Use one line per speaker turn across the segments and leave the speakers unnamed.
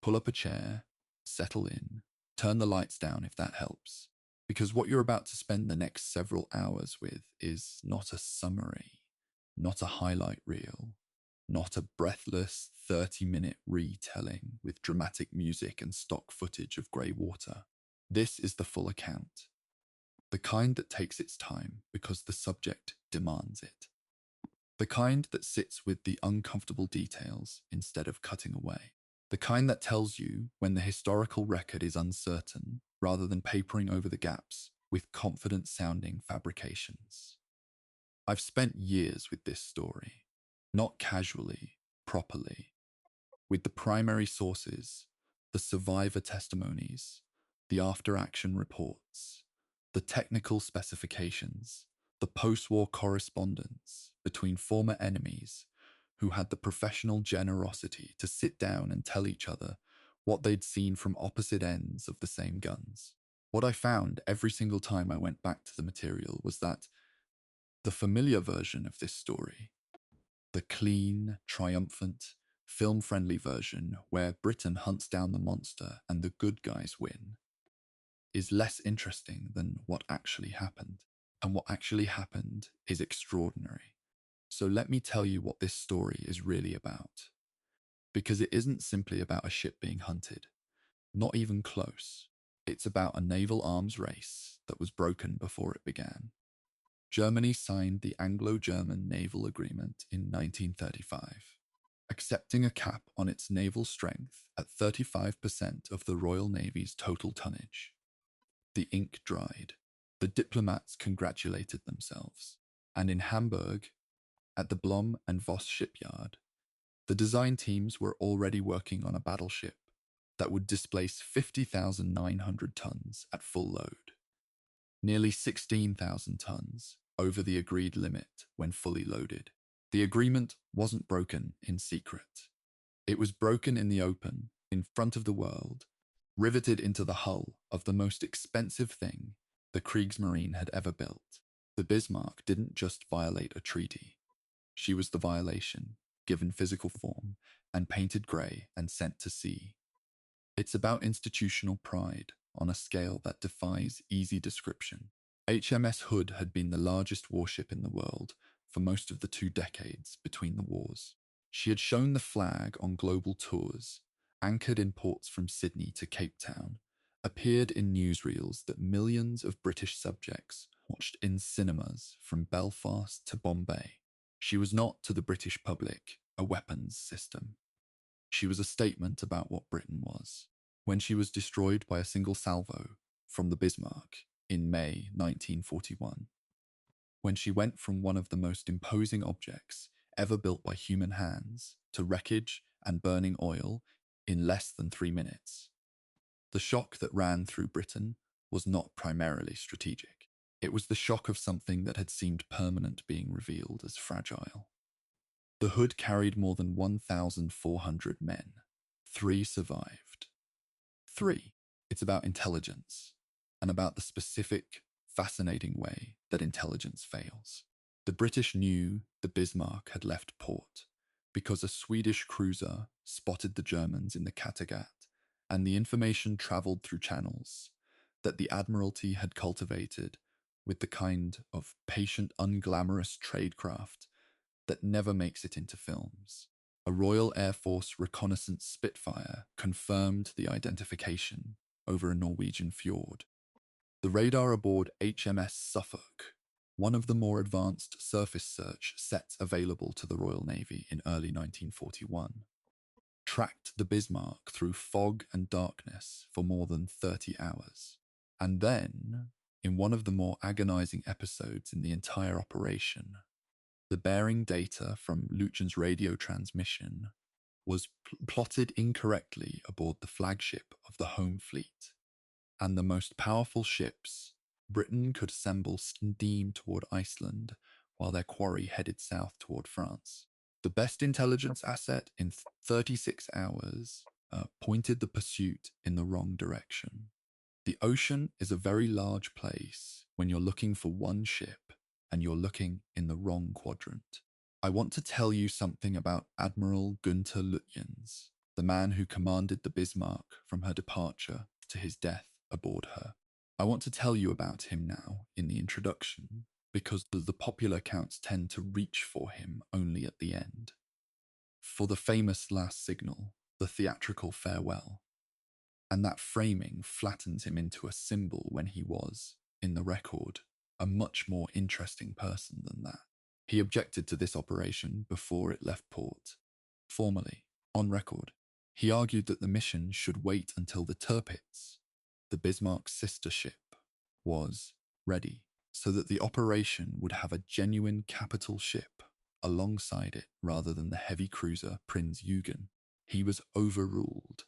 Pull up a chair, settle in, turn the lights down if that helps. Because what you're about to spend the next several hours with is not a summary, not a highlight reel, not a breathless 30-minute retelling with dramatic music and stock footage of grey water. This is the full account. The kind that takes its time because the subject demands it. The kind that sits with the uncomfortable details instead of cutting away. The kind that tells you when the historical record is uncertain rather than papering over the gaps with confident-sounding fabrications. I've spent years with this story, not casually, properly, with the primary sources, the survivor testimonies, the after-action reports, the technical specifications, the post-war correspondence between former enemies who had the professional generosity to sit down and tell each other what they'd seen from opposite ends of the same guns. What I found every single time I went back to the material was that the familiar version of this story, the clean, triumphant, film-friendly version where Britain hunts down the monster and the good guys win, is less interesting than what actually happened. And what actually happened is extraordinary. So let me tell you what this story is really about. Because it isn't simply about a ship being hunted. Not even close. It's about a naval arms race that was broken before it began. Germany signed the Anglo-German Naval Agreement in 1935, accepting a cap on its naval strength at 35% of the Royal Navy's total tonnage. The ink dried. The diplomats congratulated themselves. And in Hamburg, at the Blom and Voss shipyard, the design teams were already working on a battleship that would displace 50,900 tons at full load, nearly 16,000 tons over the agreed limit when fully loaded. The agreement wasn't broken in secret. It was broken in the open, in front of the world, riveted into the hull of the most expensive thing the Kriegsmarine had ever built. The Bismarck didn't just violate a treaty. She was the violation, given physical form, and painted grey and sent to sea. It's about institutional pride on a scale that defies easy description. HMS Hood had been the largest warship in the world for most of the 2 decades between the wars. She had shown the flag on global tours, anchored in ports from Sydney to Cape Town, appeared in newsreels that millions of British subjects watched in cinemas from Belfast to Bombay. She was not, to the British public, a weapons system. She was a statement about what Britain was. When she was destroyed by a single salvo from the Bismarck in May 1941. When she went from one of the most imposing objects ever built by human hands to wreckage and burning oil in less than 3 minutes. The shock that ran through Britain was not primarily strategic. It was the shock of something that had seemed permanent being revealed as fragile. The Hood carried more than 1,400 men. 3 survived. 3. It's about intelligence, and about the specific, fascinating way that intelligence fails. The British knew the Bismarck had left port because a Swedish cruiser spotted the Germans in the Kattegat, and the information travelled through channels that the Admiralty had cultivated with the kind of patient, unglamorous tradecraft that never makes it into films. A Royal Air Force reconnaissance Spitfire confirmed the identification over a Norwegian fjord. The radar aboard HMS Suffolk, one of the more advanced surface search sets available to the Royal Navy in early 1941, tracked the Bismarck through fog and darkness for more than 30 hours. And then, in one of the more agonizing episodes in the entire operation, the bearing data from Lutyens' radio transmission was plotted incorrectly aboard the flagship of the home fleet, and the most powerful ships Britain could assemble steamed toward Iceland while their quarry headed south toward France. The best intelligence asset in 36 hours pointed the pursuit in the wrong direction. The ocean is a very large place when you're looking for one ship and you're looking in the wrong quadrant. I want to tell you something about Admiral Günther Lutyens, the man who commanded the Bismarck from her departure to his death aboard her. I want to tell you about him now in the introduction, because the popular accounts tend to reach for him only at the end. For the famous last signal, the theatrical farewell, and that framing flattens him into a symbol when he was, in the record, a much more interesting person than that. He objected to this operation before it left port. Formally, on record, he argued that the mission should wait until the Tirpitz, the Bismarck's sister ship, was ready, so that the operation would have a genuine capital ship alongside it rather than the heavy cruiser Prinz Eugen. He was overruled.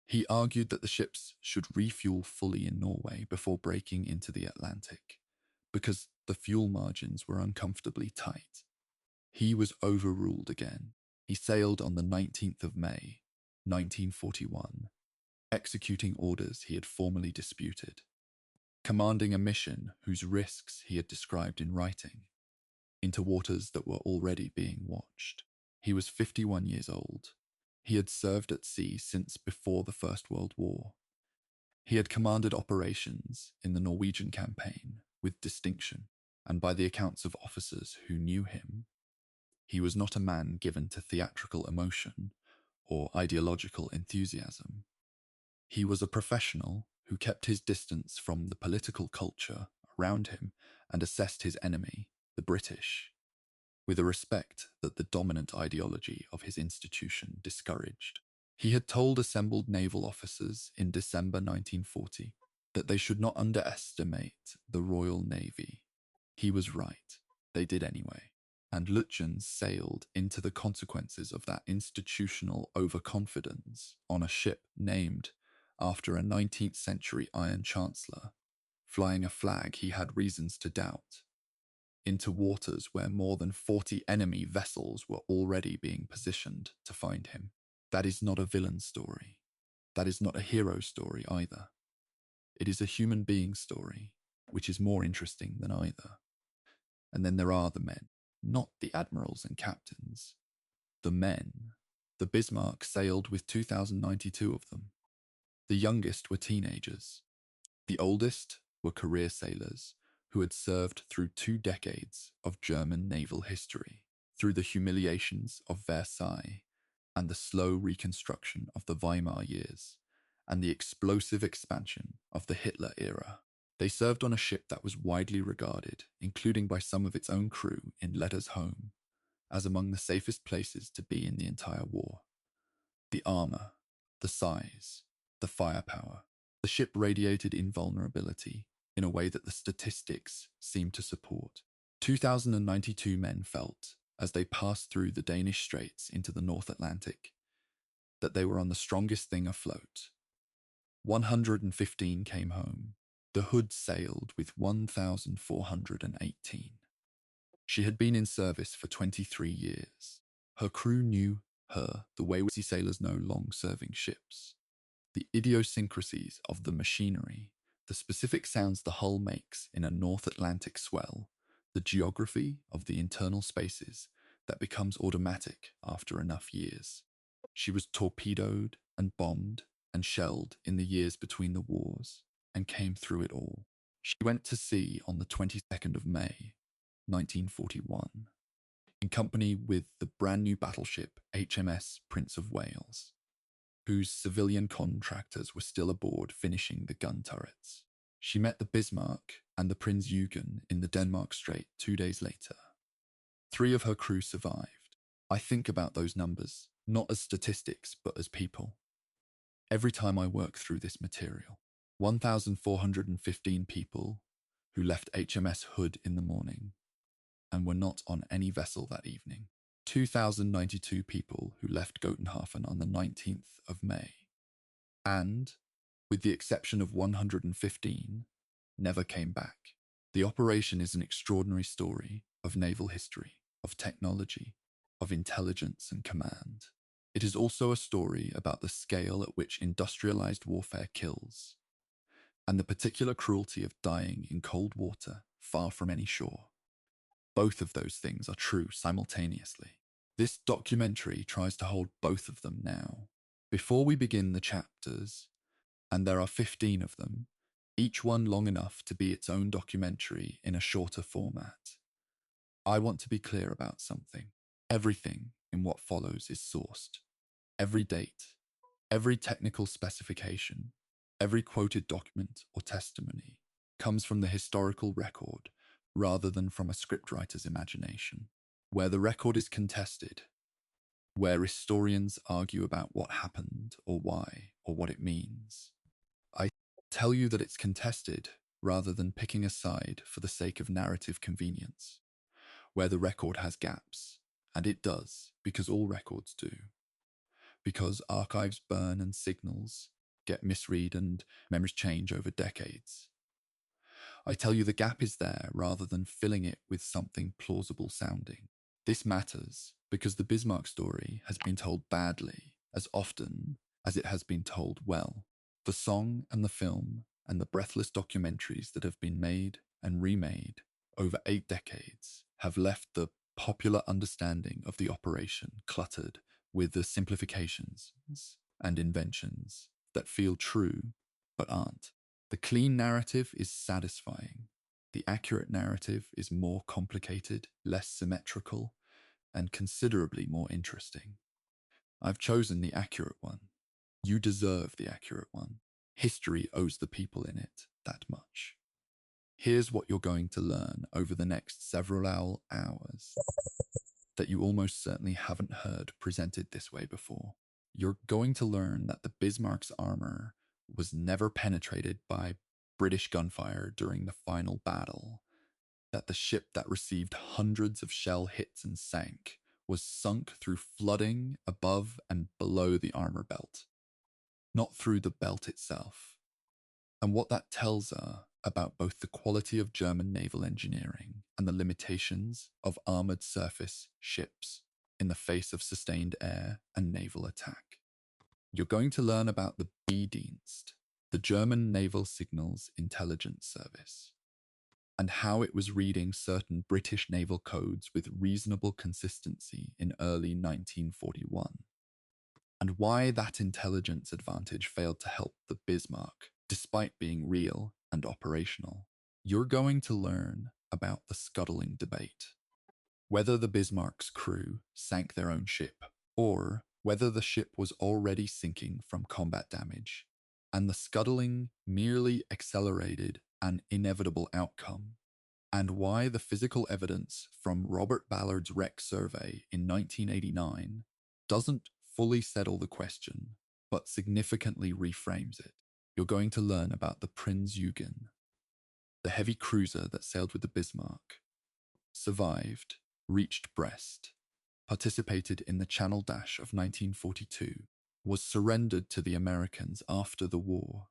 He argued that the ships should refuel fully in Norway before breaking into the Atlantic, because the fuel margins were uncomfortably tight. He was overruled again. He sailed on the 19th of May, 1941, executing orders he had formally disputed, commanding a mission whose risks he had described in writing, into waters that were already being watched. He was 51 years old. He had served at sea since before the First World War. He had commanded operations in the Norwegian campaign with distinction, and by the accounts of officers who knew him, he was not a man given to theatrical emotion or ideological enthusiasm. He was a professional who kept his distance from the political culture around him and assessed his enemy, the British, with a respect that the dominant ideology of his institution discouraged. He had told assembled naval officers in December 1940 that they should not underestimate the Royal Navy. He was right. They did anyway. And Lutyens sailed into the consequences of that institutional overconfidence on a ship named after a 19th century Iron Chancellor, flying a flag he had reasons to doubt, into waters where more than 40 enemy vessels were already being positioned to find him. That is not a villain story. That is not a hero story either. It is a human being story, which is more interesting than either. And then there are the men, not the admirals and captains. The men. The Bismarck sailed with 2,092 of them. The youngest were teenagers. The oldest were career sailors who had served through 2 decades of German naval history, through the humiliations of Versailles and the slow reconstruction of the Weimar years, and the explosive expansion of the Hitler era. They served on a ship that was widely regarded, including by some of its own crew in letters home, as among the safest places to be in the entire war. The armour, the size, the firepower. The ship radiated invulnerability in a way that the statistics seemed to support. 2,092 men felt, as they passed through the Danish Straits into the North Atlantic, that they were on the strongest thing afloat. 115 came home. The Hood sailed with 1,418. She had been in service for 23 years. Her crew knew her the way sea sailors know long-serving ships. The idiosyncrasies of the machinery, the specific sounds the hull makes in a North Atlantic swell, the geography of the internal spaces that becomes automatic after enough years. She was torpedoed and bombed and shelled in the years between the wars and came through it all. She went to sea on the 22nd of May, 1941, in company with the brand new battleship HMS Prince of Wales, whose civilian contractors were still aboard finishing the gun turrets. She met the Bismarck and the Prinz Eugen in the Denmark Strait 2 days later. 3 of her crew survived. I think about those numbers, not as statistics, but as people. Every time I work through this material, 1,415 people who left HMS Hood in the morning and were not on any vessel that evening. 2,092 people who left Gotenhafen on the 19th of May, and, with the exception of 115, never came back. The operation is an extraordinary story of naval history, of technology, of intelligence and command. It is also a story about the scale at which industrialized warfare kills, and the particular cruelty of dying in cold water far from any shore. Both of those things are true simultaneously. This documentary tries to hold both of them now, Before we begin the chapters, and there are 15 of them, each one long enough to be its own documentary in a shorter format, I want to be clear about something. Everything in what follows is sourced. Every date, every technical specification, every quoted document or testimony comes from the historical record rather than from a scriptwriter's imagination. Where the record is contested, where historians argue about what happened or why or what it means, I tell you that it's contested rather than picking a side for the sake of narrative convenience. Where the record has gaps, and it does, because all records do, because archives burn and signals get misread and memories change over decades. I tell you the gap is there rather than filling it with something plausible sounding. This matters because the Bismarck story has been told badly as often as it has been told well. The song and the film and the breathless documentaries that have been made and remade over 8 decades have left the popular understanding of the operation cluttered with the simplifications and inventions that feel true but aren't. The clean narrative is satisfying. The accurate narrative is more complicated, less symmetrical, and considerably more interesting. I've chosen the accurate one. You deserve the accurate one. History owes the people in it that much. Here's what you're going to learn over the next several hours that you almost certainly haven't heard presented this way before. You're going to learn that the Bismarck's armor was never penetrated by British gunfire during the final battle, that the ship that received hundreds of shell hits and sank was sunk through flooding above and below the armor belt, not through the belt itself. And what that tells us about both the quality of German naval engineering and the limitations of armored surface ships in the face of sustained air and naval attack. You're going to learn about the B-Dienst, the German Naval Signals Intelligence Service, and how it was reading certain British naval codes with reasonable consistency in early 1941, and why that intelligence advantage failed to help the Bismarck, despite being real and operational. You're going to learn about the scuttling debate, whether the Bismarck's crew sank their own ship, or whether the ship was already sinking from combat damage, and the scuttling merely accelerated an inevitable outcome, and why the physical evidence from Robert Ballard's wreck survey in 1989 doesn't fully settle the question, but significantly reframes it. You're going to learn about the Prinz Eugen, the heavy cruiser that sailed with the Bismarck, survived, reached Brest, participated in the Channel Dash of 1942, was surrendered to the Americans after the war,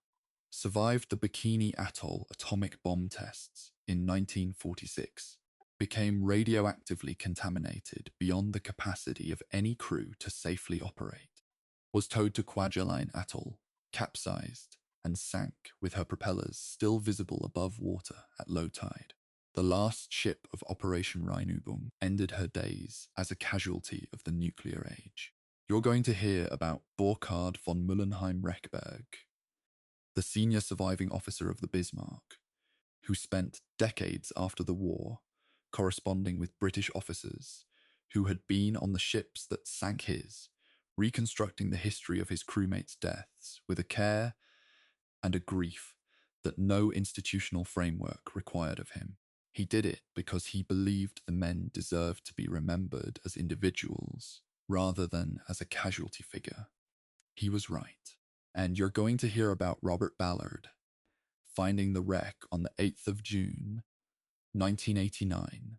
survived the Bikini Atoll atomic bomb tests in 1946, became radioactively contaminated beyond the capacity of any crew to safely operate, was towed to Kwajalein Atoll, capsized, and sank with her propellers still visible above water at low tide. The last ship of Operation Rheinübung ended her days as a casualty of the nuclear age. You're going to hear about Burkhard von Mullenheim-Rechberg, the senior surviving officer of the Bismarck, who spent decades after the war corresponding with British officers who had been on the ships that sank his, reconstructing the history of his crewmates' deaths with a care and a grief that no institutional framework required of him. He did it because he believed the men deserved to be remembered as individuals rather than as a casualty figure. He was right. And you're going to hear about Robert Ballard finding the wreck on the 8th of June, 1989,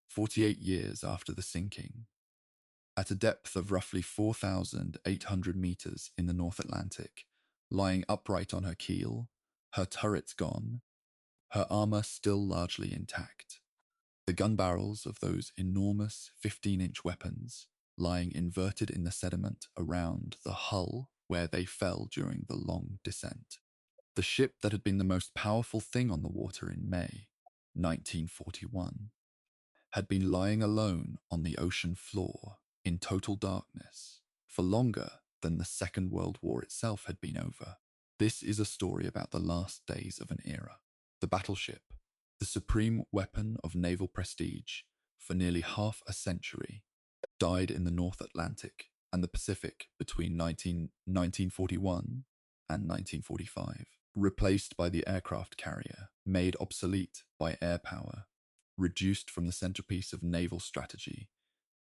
48 years after the sinking, at a depth of roughly 4,800 meters in the North Atlantic, lying upright on her keel, her turrets gone, her armor still largely intact. The gun barrels of those enormous 15-inch weapons lying inverted in the sediment around the hull where they fell during the long descent. The ship that had been the most powerful thing on the water in May 1941 had been lying alone on the ocean floor in total darkness for longer than the Second World War itself had been over. This is a story about the last days of an era. The battleship, the supreme weapon of naval prestige for nearly half a century, died in the North Atlantic and the Pacific between 1941 and 1945, replaced by the aircraft carrier, made obsolete by air power, reduced from the centerpiece of naval strategy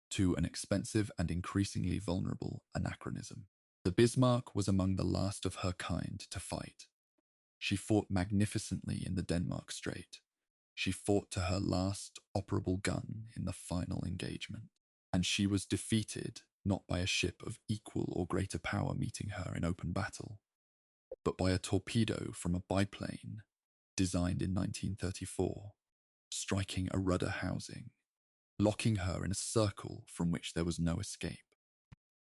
to an expensive and increasingly vulnerable anachronism. The Bismarck was among the last of her kind to fight. She fought magnificently in the Denmark Strait. She fought to her last operable gun in the final engagement. And she was defeated not by a ship of equal or greater power meeting her in open battle, but by a torpedo from a biplane designed in 1934, striking a rudder housing, locking her in a circle from which there was no escape.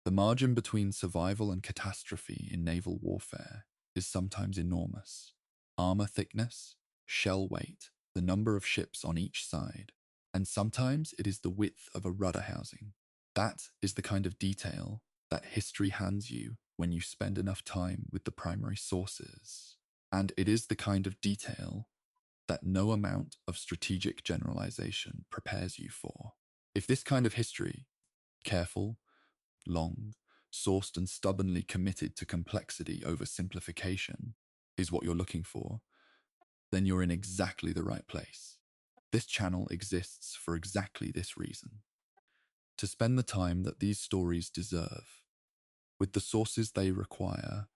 The margin between survival and catastrophe in naval warfare is sometimes enormous. Armor thickness, shell weight, the number of ships on each side, and sometimes it is the width of a rudder housing. That is the kind of detail that history hands you when you spend enough time with the primary sources. And it is the kind of detail that no amount of strategic generalization prepares you for. If this kind of history, careful, long, sourced and stubbornly committed to complexity over simplification, is what you're looking for, then you're in exactly the right place. This channel exists for exactly this reason. To spend the time that these stories deserve, with the sources they require,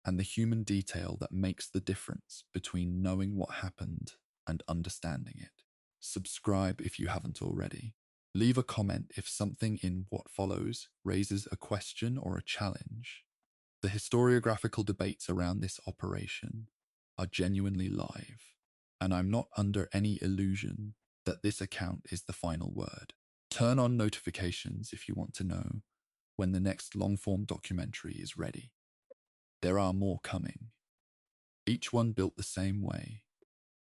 and the human detail that makes the difference between knowing what happened and understanding it. Subscribe if you haven't already. Leave a comment if something in what follows raises a question or a challenge. The historiographical debates around this operation are genuinely live, and I'm not under any illusion that this account is the final word. Turn on notifications if you want to know when the next long-form documentary is ready. There are more coming, each one built the same way,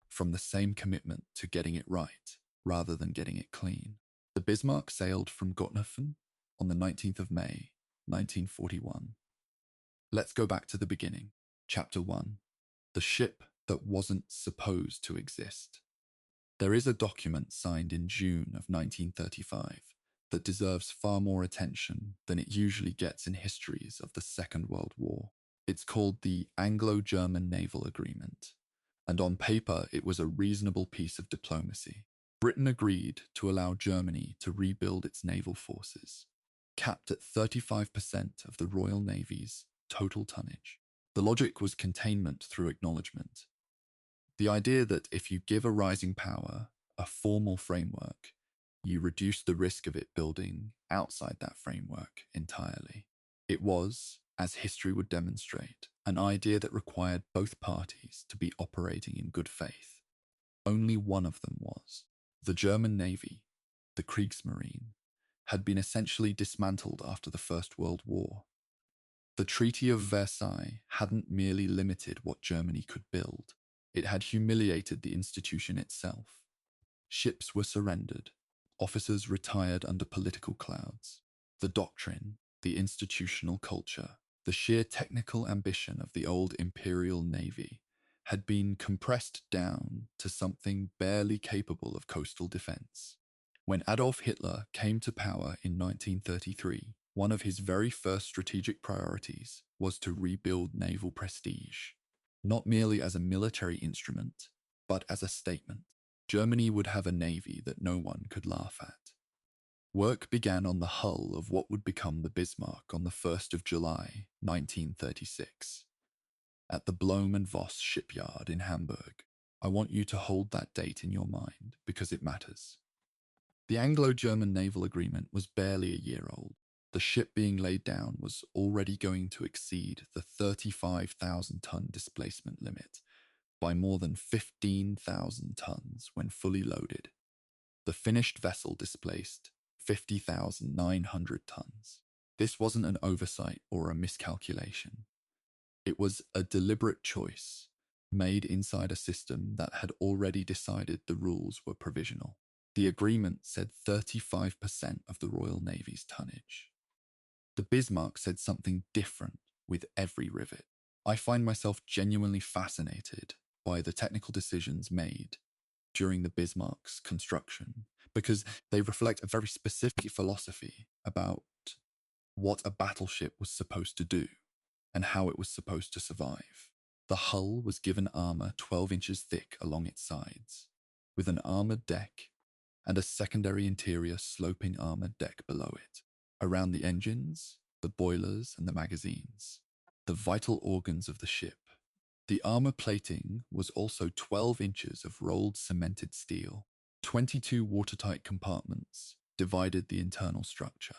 from the same commitment to getting it right rather than getting it clean. The Bismarck sailed from Gotthofen on the 19th of May, 1941. Let's go back to the beginning. Chapter 1. The ship that wasn't supposed to exist. There is a document signed in June of 1935 that deserves far more attention than it usually gets in histories of the Second World War. It's called the Anglo-German Naval Agreement, and on paper it was a reasonable piece of diplomacy. Britain agreed to allow Germany to rebuild its naval forces, capped at 35% of the Royal Navy's total tonnage. The logic was containment through acknowledgement. The idea that if you give a rising power a formal framework, you reduce the risk of it building outside that framework entirely. It was, as history would demonstrate, an idea that required both parties to be operating in good faith. Only one of them was. The German Navy, the Kriegsmarine, had been essentially dismantled after the First World War. The Treaty of Versailles hadn't merely limited what Germany could build, it had humiliated the institution itself. Ships were surrendered, officers retired under political clouds. The doctrine, the institutional culture, the sheer technical ambition of the old Imperial Navy had been compressed down to something barely capable of coastal defense. When Adolf Hitler came to power in 1933, one of his very first strategic priorities was to rebuild naval prestige, not merely as a military instrument, but as a statement. Germany would have a navy that no one could laugh at. Work began on the hull of what would become the Bismarck on the 1st of July, 1936, at the Blohm and Voss shipyard in Hamburg. I want you to hold that date in your mind because it matters. The Anglo-German Naval Agreement was barely a year old. The ship being laid down was already going to exceed the 35,000-ton displacement limit by more than 15,000 tons when fully loaded. The finished vessel displaced 50,900 tons. This wasn't an oversight or a miscalculation. It was a deliberate choice made inside a system that had already decided the rules were provisional. The agreement said 35% of the Royal Navy's tonnage. The Bismarck said something different with every rivet. I find myself genuinely fascinated by the technical decisions made during the Bismarck's construction because they reflect a very specific philosophy about what a battleship was supposed to do and how it was supposed to survive. The hull was given armor 12 inches thick along its sides, with an armored deck and a secondary interior sloping armored deck below it. Around the engines, the boilers, and the magazines, the vital organs of the ship. The armor plating was also 12 inches of rolled cemented steel. 22 watertight compartments divided the internal structure.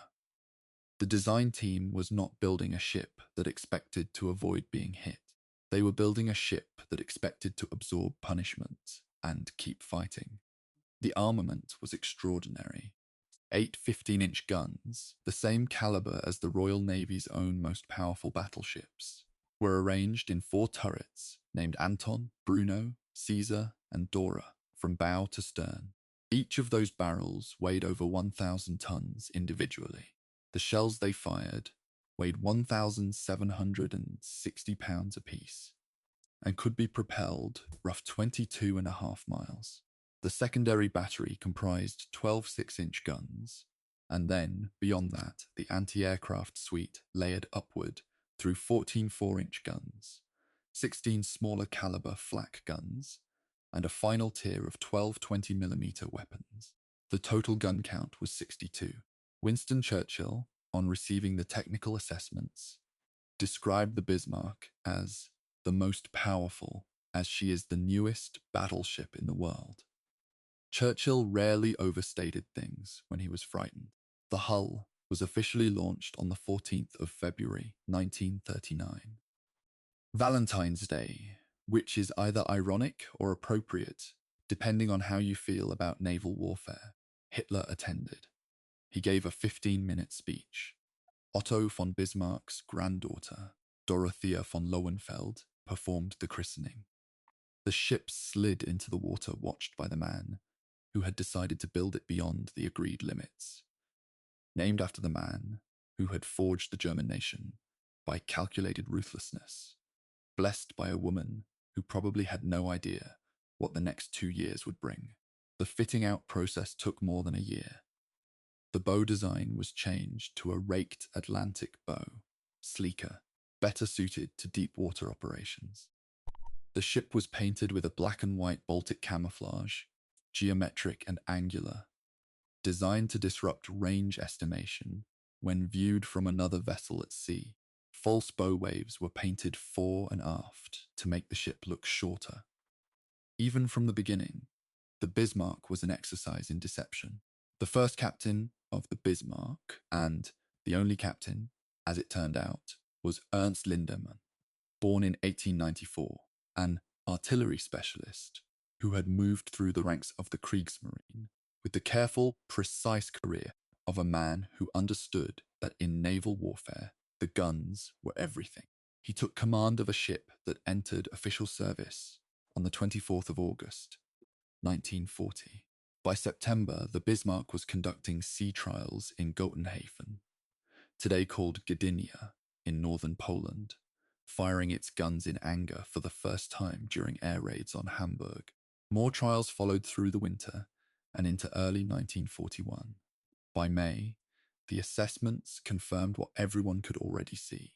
The design team was not building a ship that expected to avoid being hit. They were building a ship that expected to absorb punishment and keep fighting. The armament was extraordinary. 8 15-inch guns, the same caliber as the Royal Navy's own most powerful battleships, were arranged in 4 turrets named Anton, Bruno, Caesar, and Dora from bow to stern. Each of those barrels weighed over 1,000 tons individually. The shells they fired weighed 1,760 pounds apiece and could be propelled rough 22.5 miles. The secondary battery comprised 12 6-inch guns, and then, beyond that, the anti-aircraft suite layered upward through 14 4-inch guns, 16 smaller caliber flak guns, and a final tier of 12 20mm weapons. The total gun count was 62. Winston Churchill, on receiving the technical assessments, described the Bismarck as the most powerful, as she is the newest battleship in the world. Churchill rarely overstated things when he was frightened. The hull was officially launched on the 14th of February, 1939. Valentine's Day, which is either ironic or appropriate, depending on how you feel about naval warfare, Hitler attended. He gave a 15-minute speech. Otto von Bismarck's granddaughter, Dorothea von Lohenfeld, performed the christening. The ship slid into the water watched by the man who had decided to build it beyond the agreed limits. Named after the man who had forged the German nation by calculated ruthlessness, blessed by a woman who probably had no idea what the next 2 years would bring. The fitting out process took more than a year. The bow design was changed to a raked Atlantic bow, sleeker, better suited to deep water operations. The ship was painted with a black and white Baltic camouflage, geometric and angular, designed to disrupt range estimation when viewed from another vessel at sea. False bow waves were painted fore and aft to make the ship look shorter. Even from the beginning, the Bismarck was an exercise in deception. The first captain of the Bismarck, and the only captain, as it turned out, was Ernst Lindemann, born in 1894, an artillery specialist who had moved through the ranks of the Kriegsmarine with the careful, precise career of a man who understood that in naval warfare, the guns were everything. He took command of a ship that entered official service on the 24th of August, 1940. By September, the Bismarck was conducting sea trials in Gotenhafen, today called Gdynia, in northern Poland, firing its guns in anger for the first time during air raids on Hamburg. More trials followed through the winter and into early 1941. By May, the assessments confirmed what everyone could already see.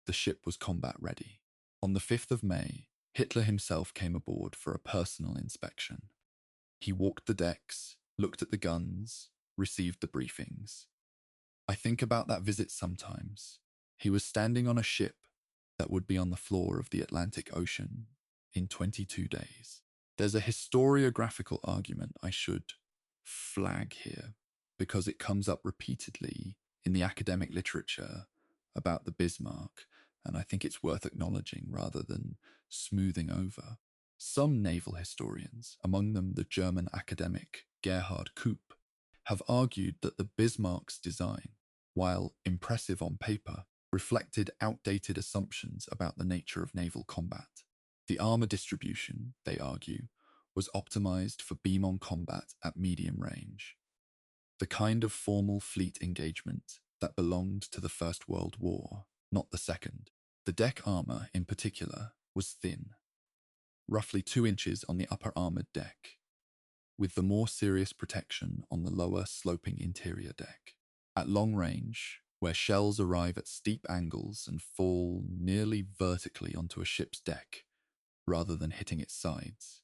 The ship was combat ready. On the 5th of May, Hitler himself came aboard for a personal inspection. He walked the decks, looked at the guns, received the briefings. I think about that visit sometimes. He was standing on a ship that would be on the floor of the Atlantic Ocean in 22 days. There's a historiographical argument I should flag here because it comes up repeatedly in the academic literature about the Bismarck, and I think it's worth acknowledging rather than smoothing over. Some naval historians, among them the German academic Gerhard Koop, have argued that the Bismarck's design, while impressive on paper, reflected outdated assumptions about the nature of naval combat. The armor distribution, they argue, was optimized for beam-on combat at medium range. The kind of formal fleet engagement that belonged to the First World War, not the Second. The deck armor, in particular, was thin, roughly 2 inches on the upper armored deck, with the more serious protection on the lower sloping interior deck. At long range, where shells arrive at steep angles and fall nearly vertically onto a ship's deck, rather than hitting its sides,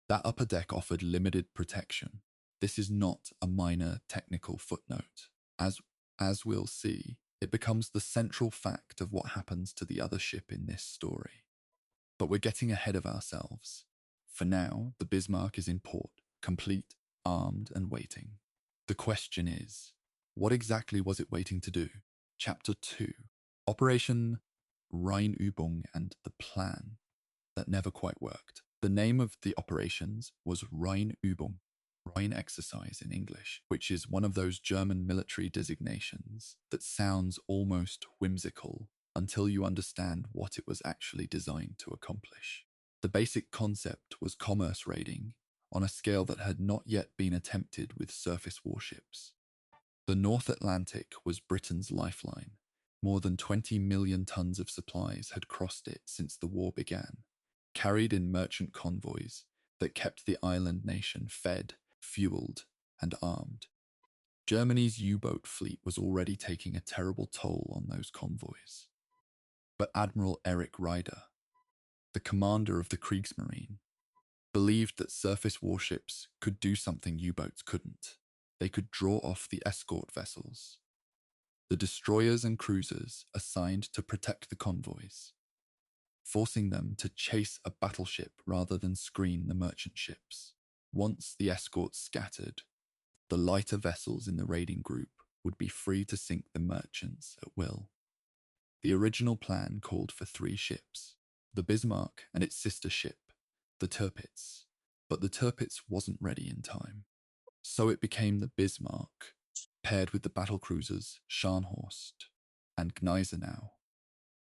that upper deck offered limited protection. This is not a minor technical footnote. As we'll see, it becomes the central fact of what happens to the other ship in this story. But we're getting ahead of ourselves. For now, the Bismarck is in port, complete, armed, and waiting. The question is, what exactly was it waiting to do? Chapter 2, Operation Rheinübung and the Plan that never quite worked. The name of the operations was Rheinübung, Rhine exercise in English, which is one of those German military designations that sounds almost whimsical until you understand what it was actually designed to accomplish. The basic concept was commerce raiding on a scale that had not yet been attempted with surface warships. The North Atlantic was Britain's lifeline. More than 20 million tons of supplies had crossed it since the war began, carried in merchant convoys that kept the island nation fed, fueled, and armed. Germany's U-boat fleet was already taking a terrible toll on those convoys. But Admiral Erich Raeder, the commander of the Kriegsmarine, believed that surface warships could do something U-boats couldn't. They could draw off the escort vessels, the destroyers and cruisers assigned to protect the convoys, forcing them to chase a battleship rather than screen the merchant ships. Once the escorts scattered, the lighter vessels in the raiding group would be free to sink the merchants at will. The original plan called for 3 ships, the Bismarck and its sister ship, the Tirpitz, but the Tirpitz wasn't ready in time. So it became the Bismarck, paired with the battlecruisers Scharnhorst and Gneisenau,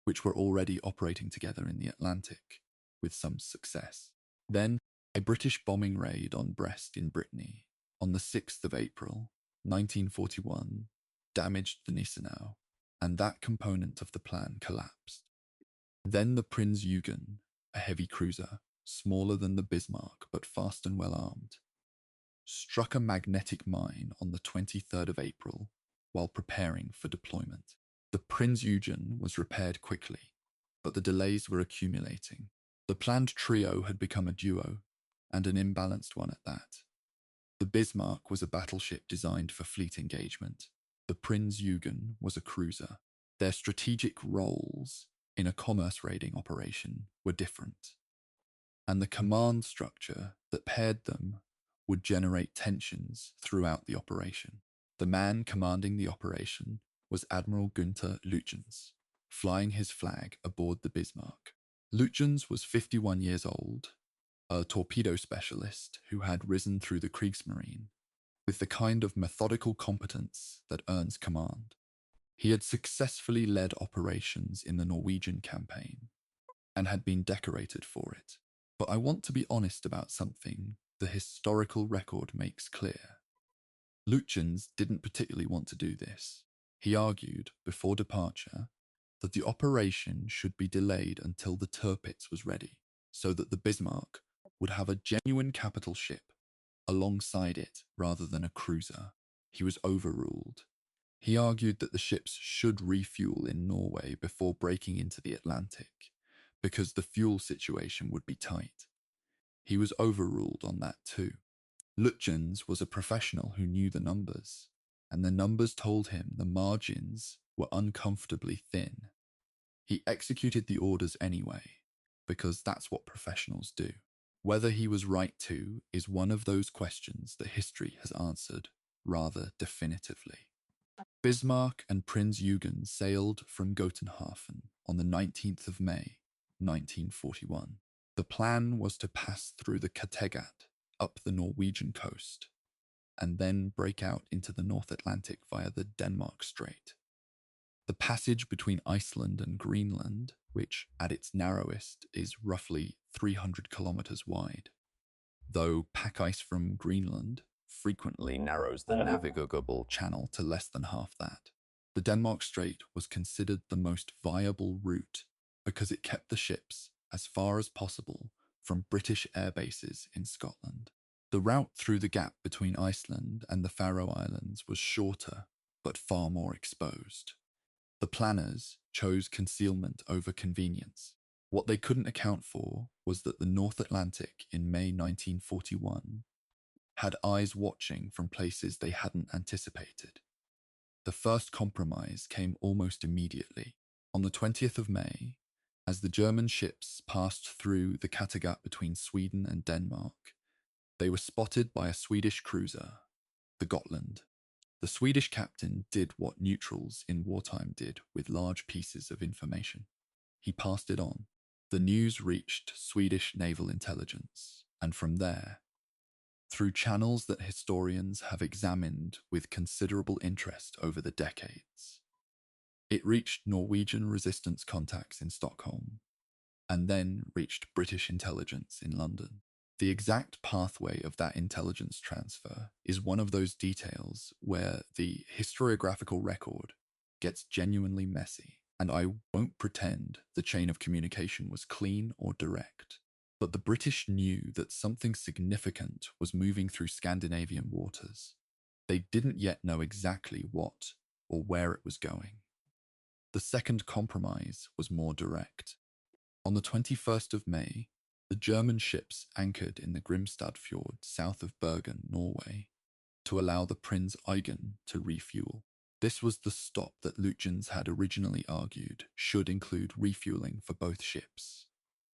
which were already operating together in the Atlantic with some success. Then, a British bombing raid on Brest in Brittany on the 6th of April, 1941, damaged the Gneisenau, and that component of the plan collapsed. Then the Prinz Eugen, a heavy cruiser, smaller than the Bismarck but fast and well armed, struck a magnetic mine on the 23rd of April while preparing for deployment. The Prinz Eugen was repaired quickly, but the delays were accumulating. The planned trio had become a duo, and an imbalanced one at that. The Bismarck was a battleship designed for fleet engagement. The Prinz Eugen was a cruiser. Their strategic roles in a commerce raiding operation were different, and the command structure that paired them would generate tensions throughout the operation. The man commanding the operation was Admiral Günther Lütjens, flying his flag aboard the Bismarck. Lütjens was 51 years old, a torpedo specialist who had risen through the Kriegsmarine with the kind of methodical competence that earns command. He had successfully led operations in the Norwegian campaign and had been decorated for it. But I want to be honest about something the historical record makes clear. Lütjens didn't particularly want to do this. He argued, before departure, that the operation should be delayed until the Tirpitz was ready, so that the Bismarck would have a genuine capital ship alongside it rather than a cruiser. He was overruled. He argued that the ships should refuel in Norway before breaking into the Atlantic, because the fuel situation would be tight. He was overruled on that too. Lütjens was a professional who knew the numbers, and the numbers told him the margins were uncomfortably thin. He executed the orders anyway, because that's what professionals do. Whether he was right to is one of those questions that history has answered rather definitively. Bismarck and Prinz Eugen sailed from Gotenhafen on the 19th of May, 1941. The plan was to pass through the Kattegat up the Norwegian coast and then break out into the North Atlantic via the Denmark Strait. The passage between Iceland and Greenland, which at its narrowest is roughly 300 kilometers wide, though pack ice from Greenland frequently narrows the navigable channel to less than half that. The Denmark Strait was considered the most viable route because it kept the ships as far as possible from British air bases in Scotland. The route through the gap between Iceland and the Faroe Islands was shorter, but far more exposed. The planners chose concealment over convenience. What they couldn't account for was that the North Atlantic in May 1941 had eyes watching from places they hadn't anticipated. The first compromise came almost immediately. On the 20th of May, as the German ships passed through the Kattegat between Sweden and Denmark, they were spotted by a Swedish cruiser, the Gotland. The Swedish captain did what neutrals in wartime did with large pieces of information. He passed it on. The news reached Swedish naval intelligence, and from there, through channels that historians have examined with considerable interest over the decades, it reached Norwegian resistance contacts in Stockholm, and then reached British intelligence in London. The exact pathway of that intelligence transfer is one of those details where the historiographical record gets genuinely messy, and I won't pretend the chain of communication was clean or direct. But the British knew that something significant was moving through Scandinavian waters. They didn't yet know exactly what or where it was going. The second compromise was more direct. On the 21st of May, the German ships anchored in the Grimstad fjord south of Bergen, Norway, to allow the Prinz Eugen to refuel. This was the stop that Lutyens had originally argued should include refueling for both ships.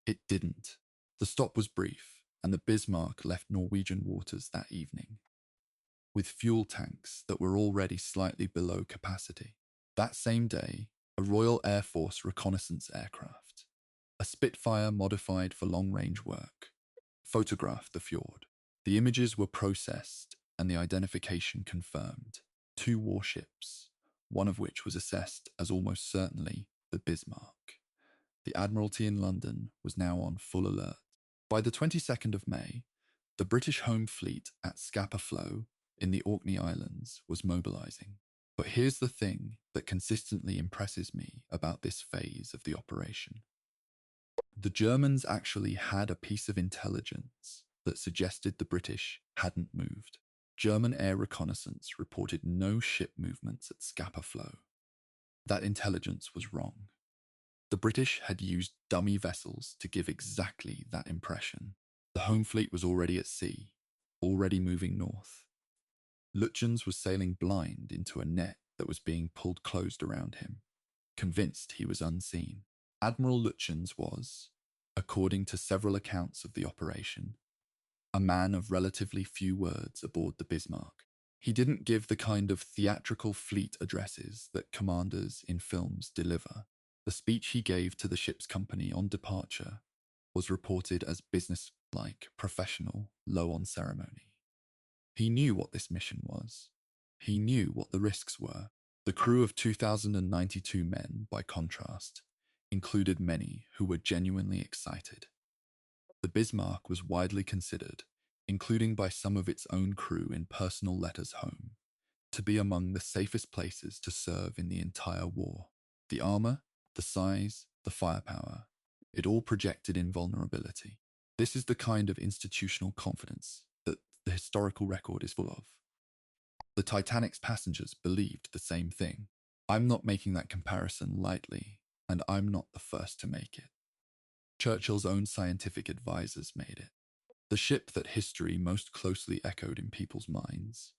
It didn't. The stop was brief, and the Bismarck left Norwegian waters that evening, with fuel tanks that were already slightly below capacity. That same day, a Royal Air Force reconnaissance aircraft, a Spitfire modified for long-range work, photographed the fjord. The images were processed and the identification confirmed. 2 warships, one of which was assessed as almost certainly the Bismarck. The Admiralty in London was now on full alert. By the 22nd of May, the British Home Fleet at Scapa Flow in the Orkney Islands was mobilising. But here's the thing that consistently impresses me about this phase of the operation. The Germans actually had a piece of intelligence that suggested the British hadn't moved. German air reconnaissance reported no ship movements at Scapa Flow. That intelligence was wrong. The British had used dummy vessels to give exactly that impression. The home fleet was already at sea, already moving north. Lutyens was sailing blind into a net that was being pulled closed around him, convinced he was unseen. Admiral Lutyens was, according to several accounts of the operation, a man of relatively few words aboard the Bismarck. He didn't give the kind of theatrical fleet addresses that commanders in films deliver. The speech he gave to the ship's company on departure was reported as business-like, professional, low on ceremony. He knew what this mission was. He knew what the risks were. The crew of 2,092 men, by contrast, included many who were genuinely excited. The Bismarck was widely considered, including by some of its own crew in personal letters home, to be among the safest places to serve in the entire war. The armour, the size, the firepower, it all projected invulnerability. This is the kind of institutional confidence that the historical record is full of. The Titanic's passengers believed the same thing. I'm not making that comparison lightly, and I'm not the first to make it. Churchill's own scientific advisors made it. The ship that history most closely echoed in people's minds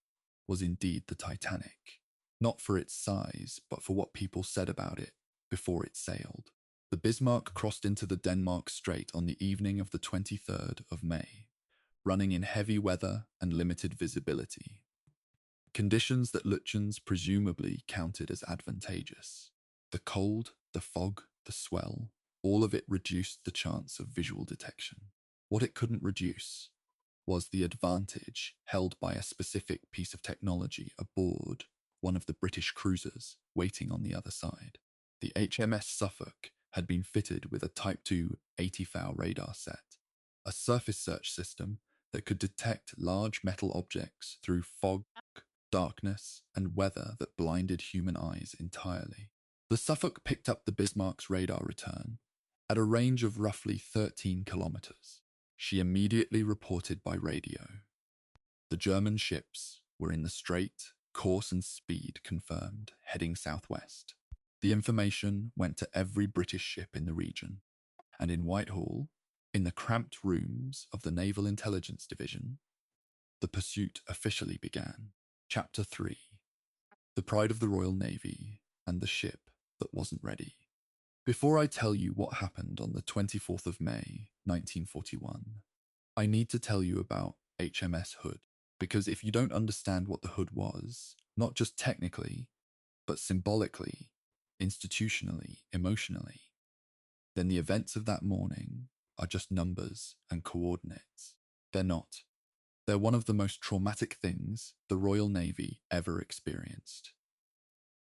was indeed the Titanic, not for its size, but for what people said about it before it sailed. The Bismarck crossed into the Denmark Strait on the evening of the 23rd of May, running in heavy weather and limited visibility, conditions that Lutyens presumably counted as advantageous. The cold, the fog, the swell, all of it reduced the chance of visual detection. What it couldn't reduce was the advantage held by a specific piece of technology aboard one of the British cruisers waiting on the other side. The HMS Suffolk had been fitted with a Type 2 80-foul radar set, a surface search system that could detect large metal objects through fog, darkness, and weather that blinded human eyes entirely. The Suffolk picked up the Bismarck's radar return at a range of roughly 13 kilometers. She immediately reported by radio. The German ships were in the strait, course and speed confirmed, heading southwest. The information went to every British ship in the region, and in Whitehall, in the cramped rooms of the Naval Intelligence Division, the pursuit officially began. Chapter 3: The Pride of the Royal Navy and the Ship That Wasn't Ready. Before I tell you what happened on the 24th of May, 1941, I need to tell you about HMS Hood, because if you don't understand what the Hood was, not just technically, but symbolically, institutionally, emotionally, then the events of that morning are just numbers and coordinates. They're not. They're one of the most traumatic things the Royal Navy ever experienced.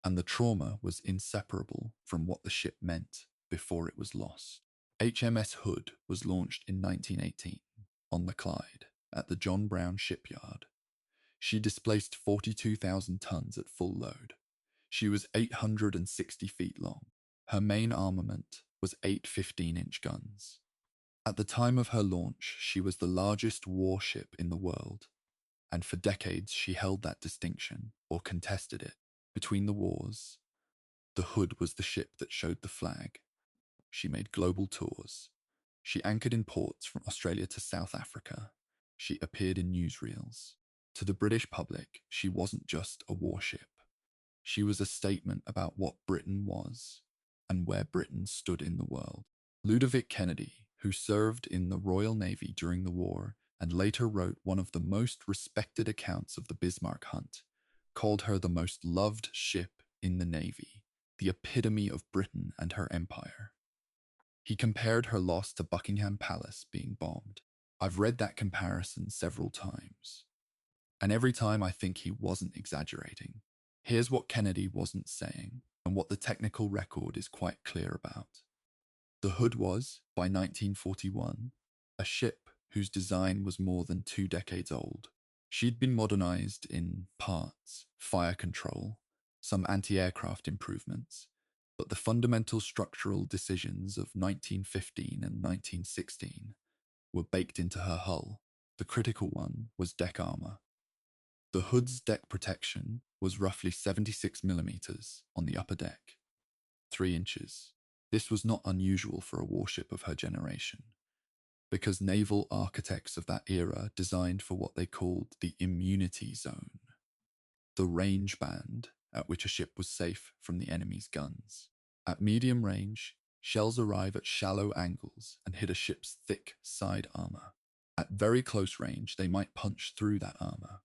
And the trauma was inseparable from what the ship meant before it was lost. HMS Hood was launched in 1918 on the Clyde at the John Brown shipyard. She displaced 42,000 tons at full load. She was 860 feet long. Her main armament was 8 15-inch guns. At the time of her launch, she was the largest warship in the world, and for decades she held that distinction, or contested it. Between the wars, the Hood was the ship that showed the flag. She made global tours. She anchored in ports from Australia to South Africa. She appeared in newsreels. To the British public, she wasn't just a warship. She was a statement about what Britain was and where Britain stood in the world. Ludovic Kennedy, who served in the Royal Navy during the war and later wrote one of the most respected accounts of the Bismarck hunt, called her the most loved ship in the Navy, the epitome of Britain and her empire. He compared her loss to Buckingham Palace being bombed. I've read that comparison several times, and every time I think he wasn't exaggerating. Here's what Kennedy wasn't saying, and what the technical record is quite clear about. The Hood was, by 1941, a ship whose design was more than 2 decades old. She'd been modernized in parts, fire control, some anti-aircraft improvements, but the fundamental structural decisions of 1915 and 1916 were baked into her hull. The critical one was deck armor. The Hood's deck protection was roughly 76 millimeters on the upper deck, 3 inches. This was not unusual for a warship of her generation, because naval architects of that era designed for what they called the immunity zone, the range band at which a ship was safe from the enemy's guns. At medium range, shells arrive at shallow angles and hit a ship's thick side armor. At very close range, they might punch through that armor.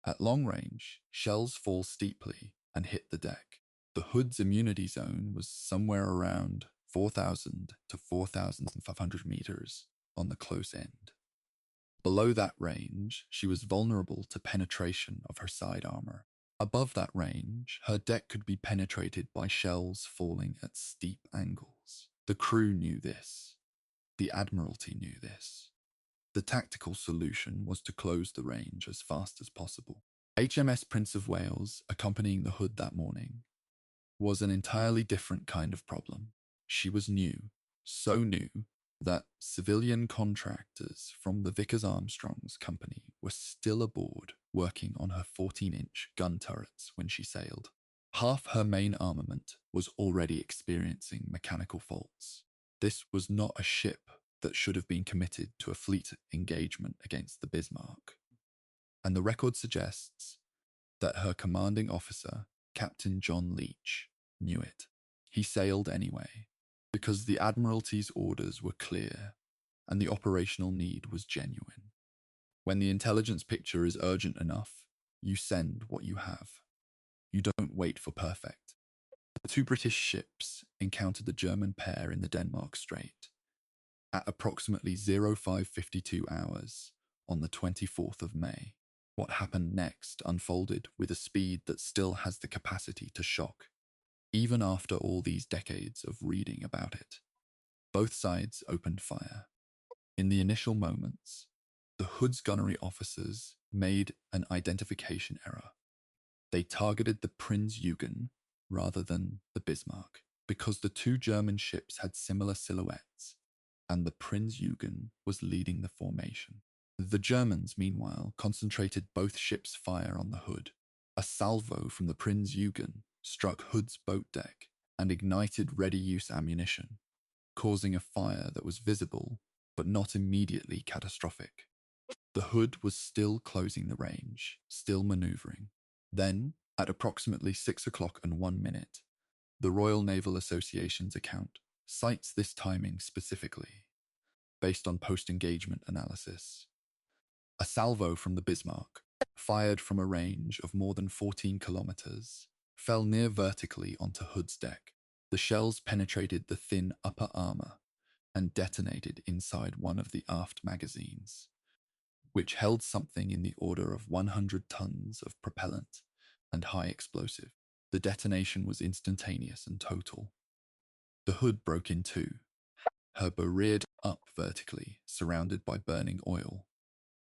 At long range, shells fall steeply and hit the deck. The Hood's immunity zone was somewhere around 4,000 to 4,500 meters on the close end. Below that range, she was vulnerable to penetration of her side armor. Above that range, her deck could be penetrated by shells falling at steep angles. The crew knew this. The Admiralty knew this. The tactical solution was to close the range as fast as possible. HMS Prince of Wales, accompanying the Hood that morning, was an entirely different kind of problem. She was new, so new that civilian contractors from the Vickers Armstrong's company were still aboard working on her 14-inch gun turrets when she sailed. Half her main armament was already experiencing mechanical faults. This was not a ship that should have been committed to a fleet engagement against the Bismarck. And the record suggests that her commanding officer, Captain John Leach, knew it. He sailed anyway, because the Admiralty's orders were clear and the operational need was genuine. When the intelligence picture is urgent enough, you send what you have. You don't wait for perfect. The 2 British ships encountered the German pair in the Denmark Strait at approximately 0552 hours on the 24th of May. What happened next unfolded with a speed that still has the capacity to shock, even after all these decades of reading about it. Both sides opened fire. In the initial moments, the Hood's gunnery officers made an identification error. They targeted the Prinz-Eugen rather than the Bismarck because the two German ships had similar silhouettes, and the Prinz-Eugen was leading the formation. The Germans, meanwhile, concentrated both ships' fire on the Hood. A salvo from the Prinz-Eugen struck Hood's boat deck and ignited ready-use ammunition, causing a fire that was visible but not immediately catastrophic. The Hood was still closing the range, still manoeuvring. Then, at approximately 6 o'clock and 1 minute, the Royal Naval Association's account cites this timing specifically, based on post-engagement analysis. A salvo from the Bismarck, fired from a range of more than 14 kilometers, fell near vertically onto Hood's deck. The shells penetrated the thin upper armor and detonated inside one of the aft magazines, which held something in the order of 100 tons of propellant and high explosive. The detonation was instantaneous and total. The Hood broke in two, her bow reared up vertically, surrounded by burning oil.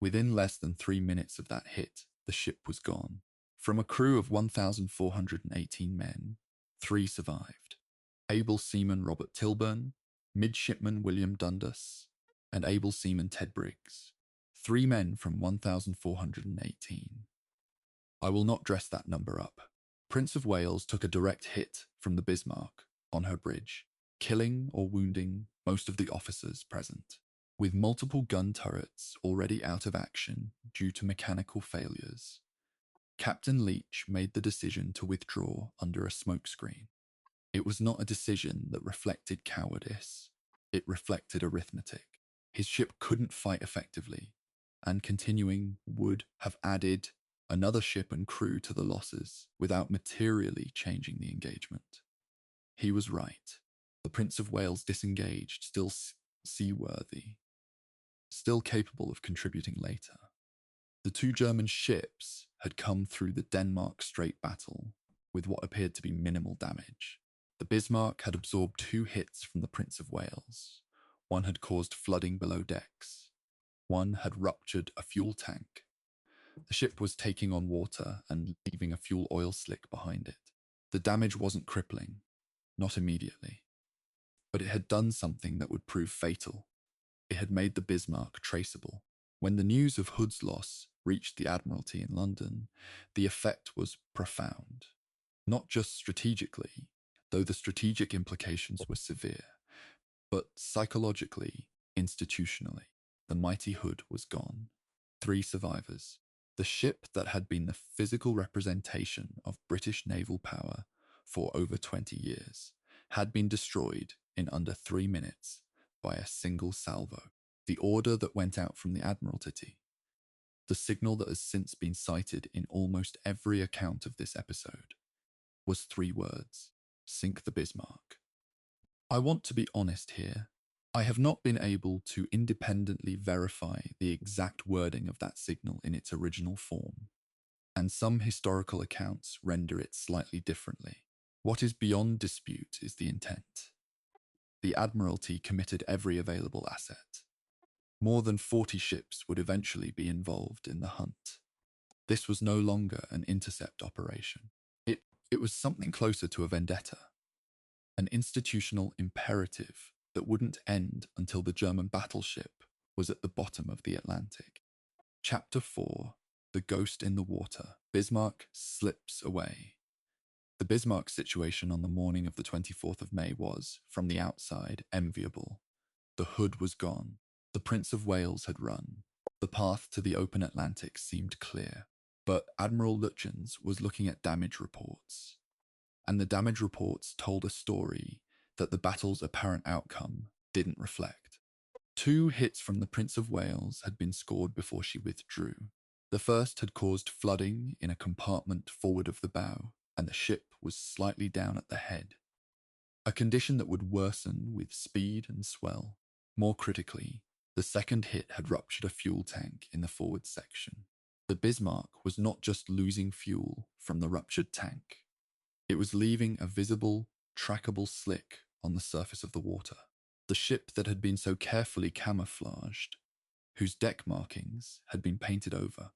Within less than 3 minutes of that hit, the ship was gone. From a crew of 1,418 men, 3 survived. Able seaman Robert Tilburn, midshipman William Dundas, and able seaman Ted Briggs. 3 men from 1,418. I will not dress that number up. Prince of Wales took a direct hit from the Bismarck on her bridge, killing or wounding most of the officers present. With multiple gun turrets already out of action due to mechanical failures, Captain Leach made the decision to withdraw under a smokescreen. It was not a decision that reflected cowardice. It reflected arithmetic. His ship couldn't fight effectively, and continuing would have added another ship and crew to the losses without materially changing the engagement. He was right. The Prince of Wales disengaged, still seaworthy, still capable of contributing later. The 2 German ships had come through the Denmark Strait battle with what appeared to be minimal damage. The Bismarck had absorbed 2 hits from the Prince of Wales. One had caused flooding below decks. One had ruptured a fuel tank. The ship was taking on water and leaving a fuel oil slick behind it. The damage wasn't crippling, not immediately, but it had done something that would prove fatal. It had made the Bismarck traceable. When the news of Hood's loss reached the Admiralty in London, the effect was profound. Not just strategically, though the strategic implications were severe, but psychologically, institutionally. The mighty Hood was gone. 3 survivors. The ship that had been the physical representation of British naval power for over 20 years had been destroyed in under 3 minutes by a single salvo. The order that went out from the Admiralty, the signal that has since been cited in almost every account of this episode, was 3 words: sink the Bismarck. I want to be honest here. I have not been able to independently verify the exact wording of that signal in its original form, and some historical accounts render it slightly differently. What is beyond dispute is the intent. The Admiralty committed every available asset. More than 40 ships would eventually be involved in the hunt. This was no longer an intercept operation. It was something closer to a vendetta, an institutional imperative that wouldn't end until the German battleship was at the bottom of the Atlantic. Chapter 4, The Ghost in the Water. Bismarck slips away. The Bismarck situation on the morning of the 24th of May was, from the outside, enviable. The Hood was gone. The Prince of Wales had run. The path to the open Atlantic seemed clear. But Admiral Lutyens was looking at damage reports, and the damage reports told a story that the battle's apparent outcome didn't reflect. 2 hits from the Prince of Wales had been scored before she withdrew. The first had caused flooding in a compartment forward of the bow, and the ship was slightly down at the head, a condition that would worsen with speed and swell. More critically, the second hit had ruptured a fuel tank in the forward section. The Bismarck was not just losing fuel from the ruptured tank. It was leaving a visible, trackable slick on the surface of the water. The ship that had been so carefully camouflaged, whose deck markings had been painted over,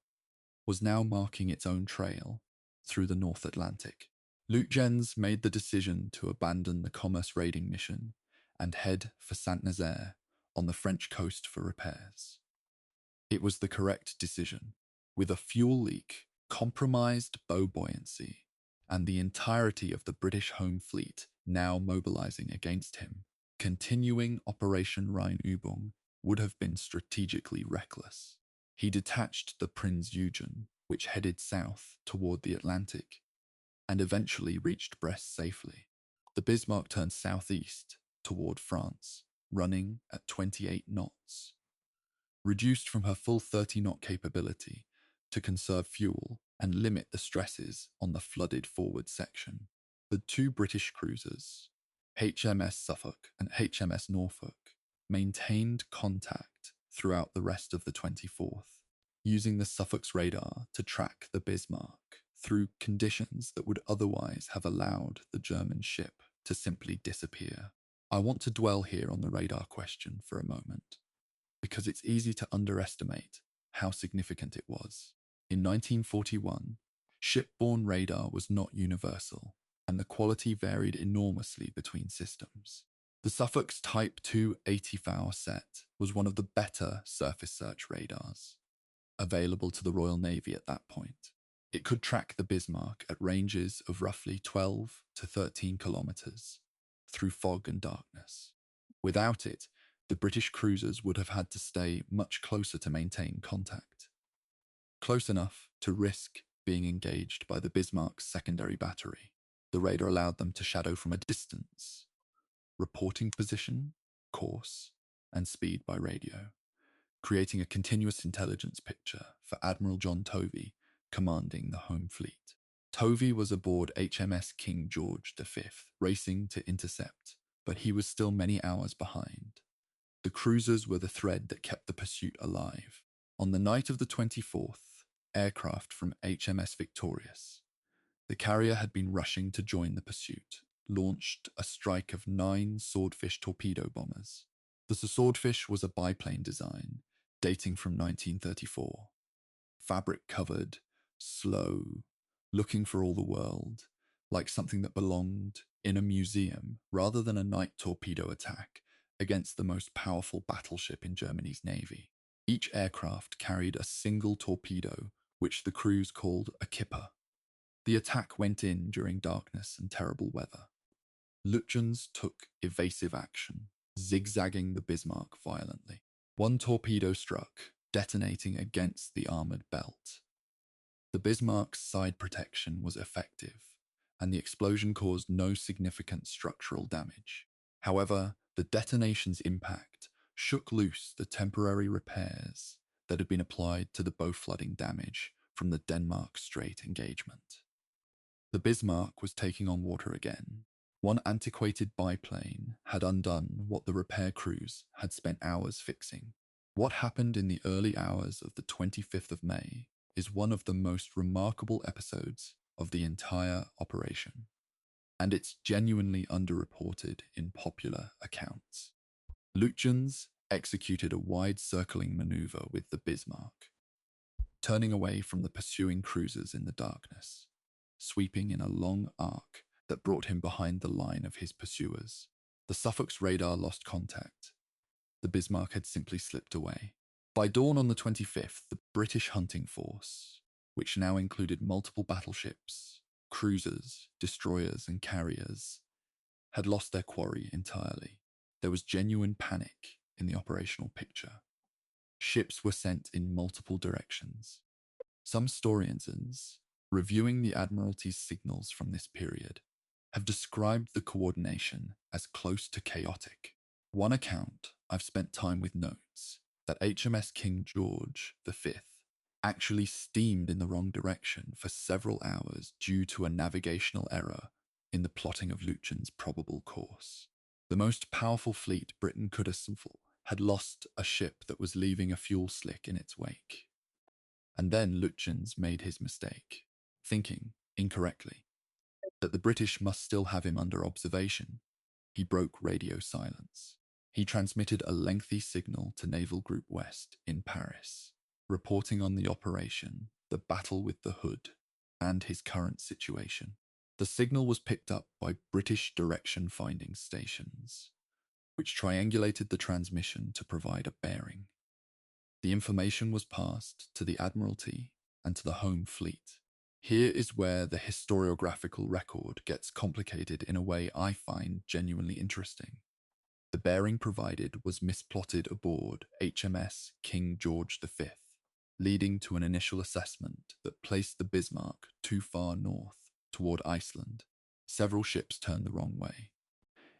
was now marking its own trail, through the North Atlantic. Lutjens made the decision to abandon the commerce raiding mission and head for Saint-Nazaire on the French coast for repairs. It was the correct decision. With a fuel leak, compromised bow buoyancy, and the entirety of the British home fleet now mobilizing against him, continuing Operation Rheinübung would have been strategically reckless. He detached the Prinz Eugen, which headed south toward the Atlantic, and eventually reached Brest safely. The Bismarck turned southeast toward France, running at 28 knots. Reduced from her full 30-knot capability to conserve fuel and limit the stresses on the flooded forward section, the two British cruisers, HMS Suffolk and HMS Norfolk, maintained contact throughout the rest of the 24th, using the Suffolk's radar to track the Bismarck through conditions that would otherwise have allowed the German ship to simply disappear. I want to dwell here on the radar question for a moment, because it's easy to underestimate how significant it was. In 1941, shipborne radar was not universal, and the quality varied enormously between systems. The Suffolk's Type 2 80-hour set was one of the better surface search radars available to the Royal Navy at that point. It could track the Bismarck at ranges of roughly 12 to 13 kilometers through fog and darkness. Without it, the British cruisers would have had to stay much closer to maintain contact, close enough to risk being engaged by the Bismarck's secondary battery. The radar allowed them to shadow from a distance, reporting position, course, and speed by radio, creating a continuous intelligence picture for Admiral John Tovey commanding the home fleet. Tovey was aboard HMS King George V, racing to intercept, but he was still many hours behind. The cruisers were the thread that kept the pursuit alive. On the night of the 24th, aircraft from HMS Victorious, the carrier had been rushing to join the pursuit, launched a strike of 9 Swordfish torpedo bombers. The Swordfish was a biplane design dating from 1934. Fabric-covered, slow, looking for all the world, like something that belonged in a museum rather than a night torpedo attack against the most powerful battleship in Germany's navy. Each aircraft carried a single torpedo, which the crews called a kipper. The attack went in during darkness and terrible weather. Lutjens took evasive action, zigzagging the Bismarck violently. One torpedo struck, detonating against the armoured belt. The Bismarck's side protection was effective, and the explosion caused no significant structural damage. However, the detonation's impact shook loose the temporary repairs that had been applied to the bow flooding damage from the Denmark Strait engagement. The Bismarck was taking on water again. One antiquated biplane had undone what the repair crews had spent hours fixing. What happened in the early hours of the 25th of May is one of the most remarkable episodes of the entire operation, and it's genuinely underreported in popular accounts. Lutjens executed a wide circling maneuver with the Bismarck, turning away from the pursuing cruisers in the darkness, sweeping in a long arc that brought him behind the line of his pursuers. The Suffolk's radar lost contact. The Bismarck had simply slipped away. By dawn on the 25th, the British hunting force, which now included multiple battleships, cruisers, destroyers, and carriers, had lost their quarry entirely. There was genuine panic in the operational picture. Ships were sent in multiple directions. Some historians, reviewing the Admiralty's signals from this period, have described the coordination as close to chaotic. One account I've spent time with notes that HMS King George V actually steamed in the wrong direction for several hours due to a navigational error in the plotting of Lutjens' probable course. The most powerful fleet Britain could assemble had lost a ship that was leaving a fuel slick in its wake. And then Lutjens made his mistake, thinking, incorrectly, that the British must still have him under observation. He broke radio silence. He transmitted a lengthy signal to Naval Group West in Paris, reporting on the operation, the Battle with the Hood. and his current situation. The signal was picked up by British direction finding stations, which triangulated the transmission to provide a bearing. The information was passed to the Admiralty and to the Home Fleet. Here is where the historiographical record gets complicated in a way I find genuinely interesting. The bearing provided was misplotted aboard HMS King George V, leading to an initial assessment that placed the Bismarck too far north, toward Iceland. Several ships turned the wrong way.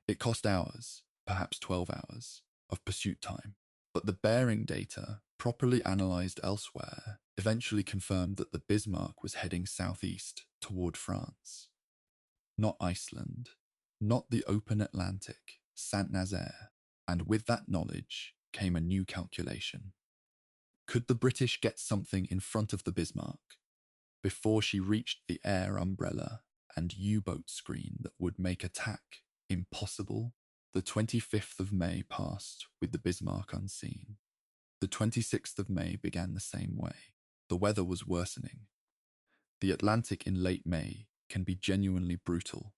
It cost hours, perhaps 12 hours, of pursuit time, but the bearing data, properly analysed elsewhere, eventually confirmed that the Bismarck was heading southeast toward France. Not Iceland, not the open Atlantic, Saint-Nazaire, and with that knowledge came a new calculation. Could the British get something in front of the Bismarck before she reached the air umbrella and U-boat screen that would make attack impossible? The 25th of May passed with the Bismarck unseen. The 26th of May began the same way. The weather was worsening. The Atlantic in late May can be genuinely brutal,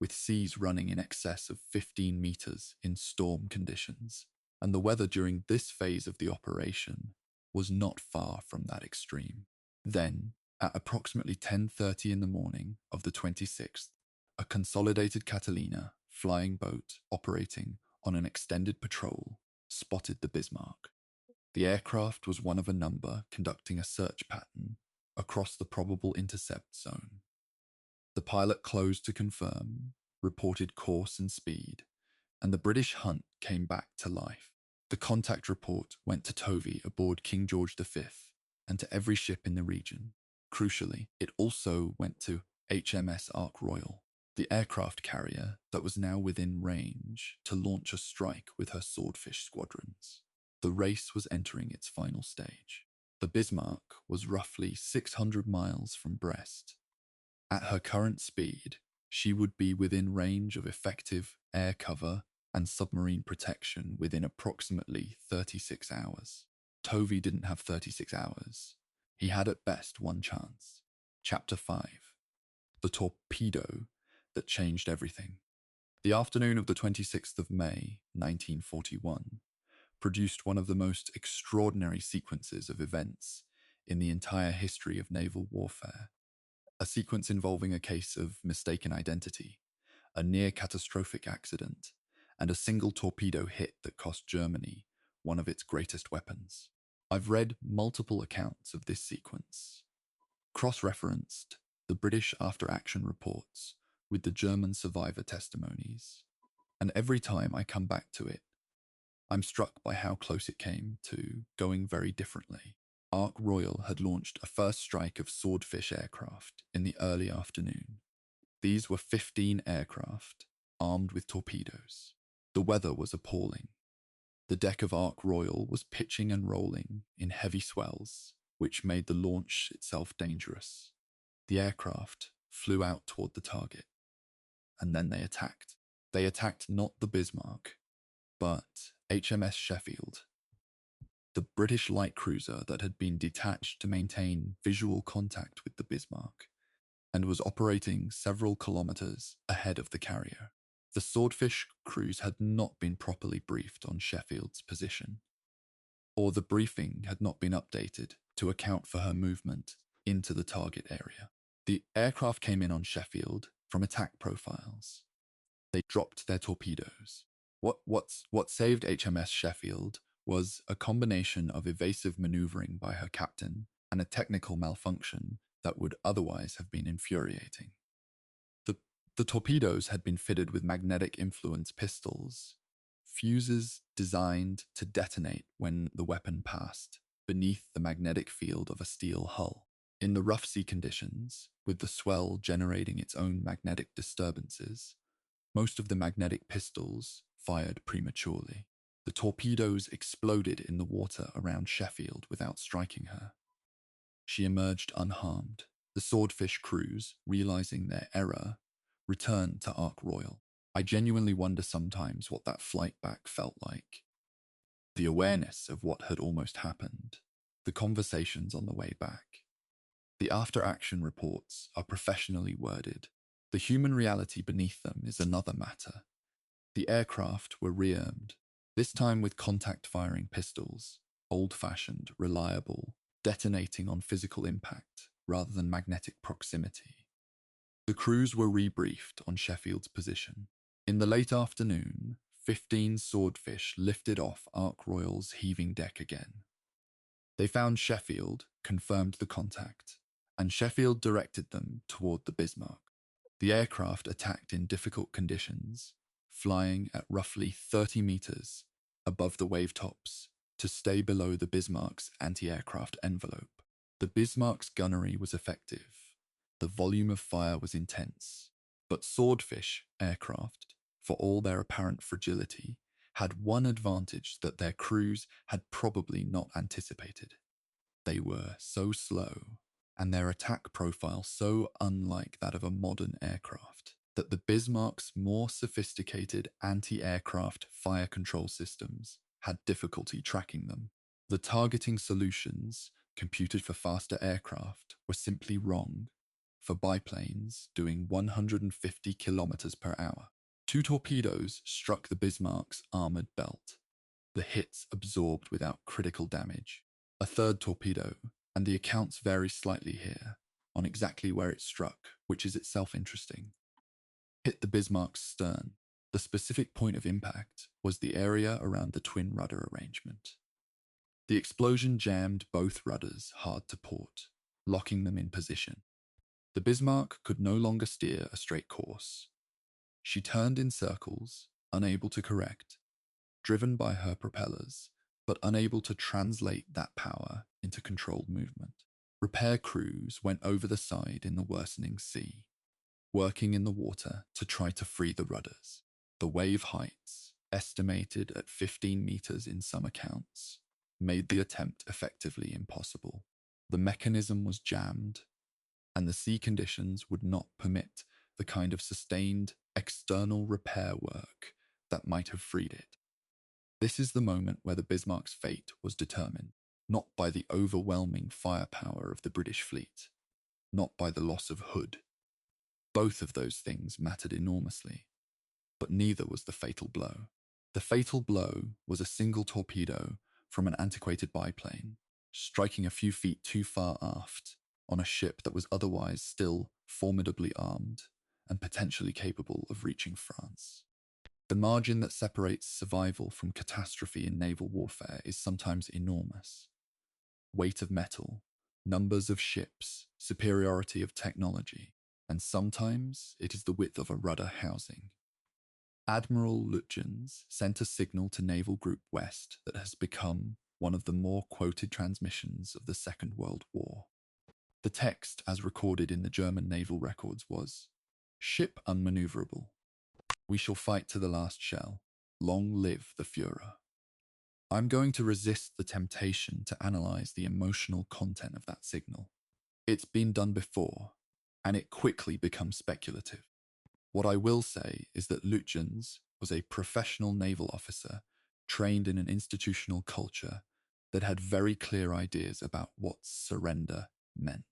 with seas running in excess of 15 meters in storm conditions, and the weather during this phase of the operation was not far from that extreme. Then, at approximately 10:30 in the morning of the 26th, a consolidated Catalina flying boat operating on an extended patrol spotted the Bismarck. The aircraft was one of a number conducting a search pattern across the probable intercept zone. The pilot closed to confirm, reported course and speed, and the British hunt came back to life. The contact report went to Tovey aboard King George V and to every ship in the region. Crucially, it also went to HMS Ark Royal, the aircraft carrier that was now within range to launch a strike with her swordfish squadrons. The race was entering its final stage. The Bismarck was roughly 600 miles from Brest. At her current speed, she would be within range of effective air cover and submarine protection within approximately 36 hours. Tovey didn't have 36 hours. He had at best one chance. Chapter 5. The torpedo that changed everything. The afternoon of the 26th of May, 1941, produced one of the most extraordinary sequences of events in the entire history of naval warfare. A sequence involving a case of mistaken identity, a near-catastrophic accident, and a single torpedo hit that cost Germany one of its greatest weapons. I've read multiple accounts of this sequence, cross-referenced the British after-action reports with the German survivor testimonies, and every time I come back to it, I'm struck by how close it came to going very differently. Ark Royal had launched a first strike of Swordfish aircraft in the early afternoon. These were 15 aircraft, armed with torpedoes. The weather was appalling. The deck of Ark Royal was pitching and rolling in heavy swells, which made the launch itself dangerous. The aircraft flew out toward the target, and then they attacked. They attacked not the Bismarck, but HMS Sheffield, the British light cruiser that had been detached to maintain visual contact with the Bismarck, and was operating several kilometers ahead of the carrier. The Swordfish crews had not been properly briefed on Sheffield's position, or the briefing had not been updated to account for her movement into the target area. The aircraft came in on Sheffield from attack profiles. They dropped their torpedoes. What saved HMS Sheffield was a combination of evasive maneuvering by her captain and a technical malfunction that would otherwise have been infuriating. The torpedoes had been fitted with magnetic influence pistols, fuses designed to detonate when the weapon passed beneath the magnetic field of a steel hull. In the rough sea conditions, with the swell generating its own magnetic disturbances, most of the magnetic pistols fired prematurely. The torpedoes exploded in the water around Sheffield without striking her. She emerged unharmed. The Swordfish crews, realizing their error, returned to Ark Royal. I genuinely wonder sometimes what that flight back felt like. The awareness of what had almost happened, the conversations on the way back. The after-action reports are professionally worded. The human reality beneath them is another matter. The aircraft were rearmed, this time with contact-firing pistols, old-fashioned, reliable, detonating on physical impact rather than magnetic proximity. The crews were rebriefed on Sheffield's position. In the late afternoon, 15 swordfish lifted off Ark Royal's heaving deck again. They found Sheffield, confirmed the contact, and Sheffield directed them toward the Bismarck. The aircraft attacked in difficult conditions, flying at roughly 30 meters above the wave tops to stay below the Bismarck's anti-aircraft envelope. The Bismarck's gunnery was effective. The volume of fire was intense, but swordfish aircraft, for all their apparent fragility, had one advantage that their crews had probably not anticipated. They were so slow, and their attack profile so unlike that of a modern aircraft, that the Bismarck's more sophisticated anti-aircraft fire control systems had difficulty tracking them. The targeting solutions, computed for faster aircraft, were simply wrong, for biplanes doing 150 kilometers per hour. 2 torpedoes struck the Bismarck's armored belt, the hits absorbed without critical damage. A third torpedo, and the accounts vary slightly here, on exactly where it struck, which is itself interesting, hit the Bismarck's stern. The specific point of impact was the area around the twin rudder arrangement. The explosion jammed both rudders hard to port, locking them in position. The Bismarck could no longer steer a straight course. She turned in circles, unable to correct, driven by her propellers, but unable to translate that power into controlled movement. Repair crews went over the side in the worsening sea, working in the water to try to free the rudders. The wave heights, estimated at 15 meters in some accounts, made the attempt effectively impossible. The mechanism was jammed, and the sea conditions would not permit the kind of sustained external repair work that might have freed it. This is the moment where the Bismarck's fate was determined, not by the overwhelming firepower of the British fleet, not by the loss of Hood. Both of those things mattered enormously, but neither was the fatal blow. The fatal blow was a single torpedo from an antiquated biplane, striking a few feet too far aft on a ship that was otherwise still formidably armed and potentially capable of reaching France. The margin that separates survival from catastrophe in naval warfare is sometimes enormous. Weight of metal, numbers of ships, superiority of technology, and sometimes it is the width of a rudder housing. Admiral Lutyens sent a signal to Naval Group West that has become one of the more quoted transmissions of the Second World War. The text, as recorded in the German naval records, was, "Ship unmaneuverable. We shall fight to the last shell. Long live the Führer." I'm going to resist the temptation to analyze the emotional content of that signal. It's been done before, and it quickly becomes speculative. What I will say is that Lutyens was a professional naval officer trained in an institutional culture that had very clear ideas about what surrender meant.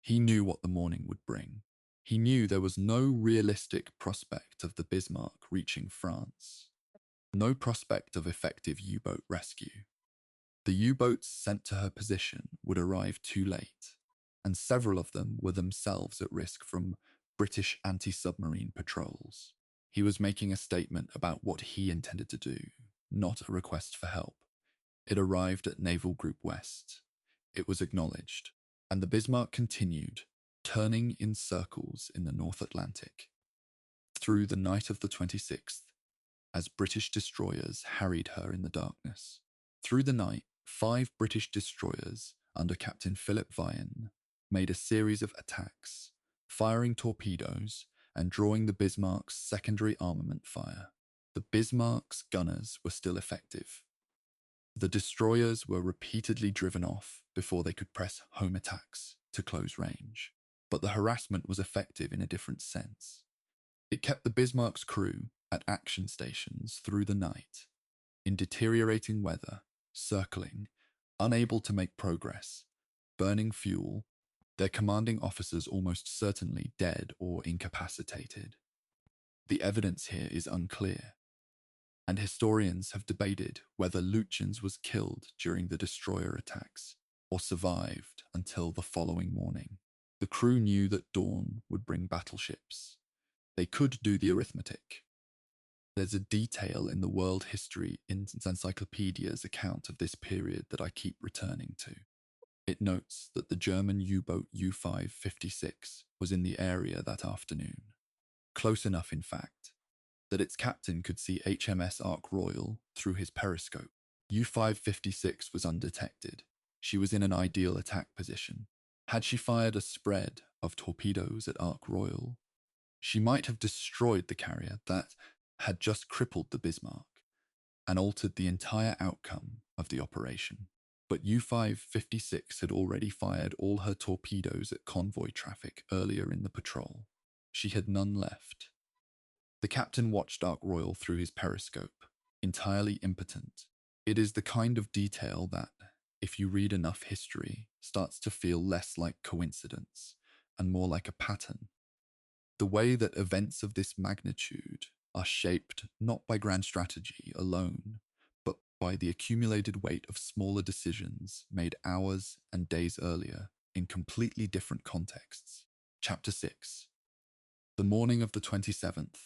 He knew what the morning would bring. He knew there was no realistic prospect of the Bismarck reaching France. No prospect of effective U-boat rescue. The U-boats sent to her position would arrive too late, and several of them were themselves at risk from British anti-submarine patrols. He was making a statement about what he intended to do, not a request for help. It arrived at Naval Group West. It was acknowledged, and the Bismarck continued, turning in circles in the North Atlantic. Through the night of the 26th, as British destroyers harried her in the darkness. Through the night, 5 British destroyers under Captain Philip Vian made a series of attacks, firing torpedoes and drawing the Bismarck's secondary armament fire. The Bismarck's gunners were still effective. The destroyers were repeatedly driven off before they could press home attacks to close range. But the harassment was effective in a different sense. It kept the Bismarck's crew at action stations through the night, in deteriorating weather, circling, unable to make progress, burning fuel, their commanding officers almost certainly dead or incapacitated. The evidence here is unclear, and historians have debated whether Lutyens was killed during the destroyer attacks or survived until the following morning. The crew knew that dawn would bring battleships. They could do the arithmetic. There's a detail in the World History Encyclopedia's account of this period that I keep returning to. It notes that the German U-boat U-556 was in the area that afternoon. Close enough, in fact, that its captain could see HMS Ark Royal through his periscope. U-556 was undetected. She was in an ideal attack position. Had she fired a spread of torpedoes at Ark Royal, she might have destroyed the carrier that had just crippled the Bismarck and altered the entire outcome of the operation. But U-556 had already fired all her torpedoes at convoy traffic earlier in the patrol. She had none left. The captain watched Ark Royal through his periscope, entirely impotent. It is the kind of detail that, if you read enough history, starts to feel less like coincidence and more like a pattern. The way that events of this magnitude are shaped not by grand strategy alone, but by the accumulated weight of smaller decisions made hours and days earlier in completely different contexts. Chapter 6. The morning of the 27th,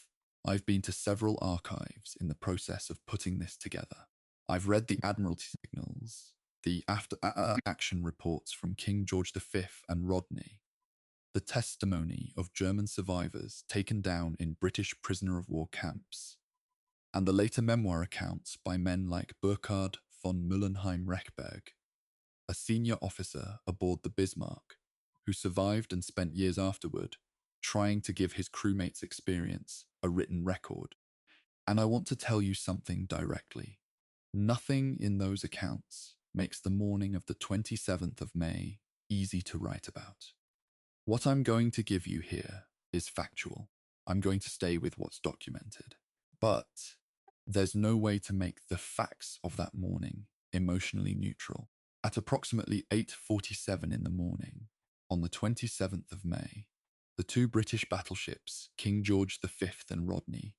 I've been to several archives in the process of putting this together. I've read the Admiralty signals, the after-action reports from King George V and Rodney, the testimony of German survivors taken down in British prisoner-of-war camps, and the later memoir accounts by men like Burkhard von Müllenheim-Rechberg, a senior officer aboard the Bismarck, who survived and spent years afterward trying to give his crewmates' experience a written record. And I want to tell you something directly. Nothing in those accounts makes the morning of the 27th of May easy to write about. What I'm going to give you here is factual. I'm going to stay with what's documented. But there's no way to make the facts of that morning emotionally neutral. At approximately 8:47 in the morning, on the 27th of May, the two British battleships, King George V and Rodney,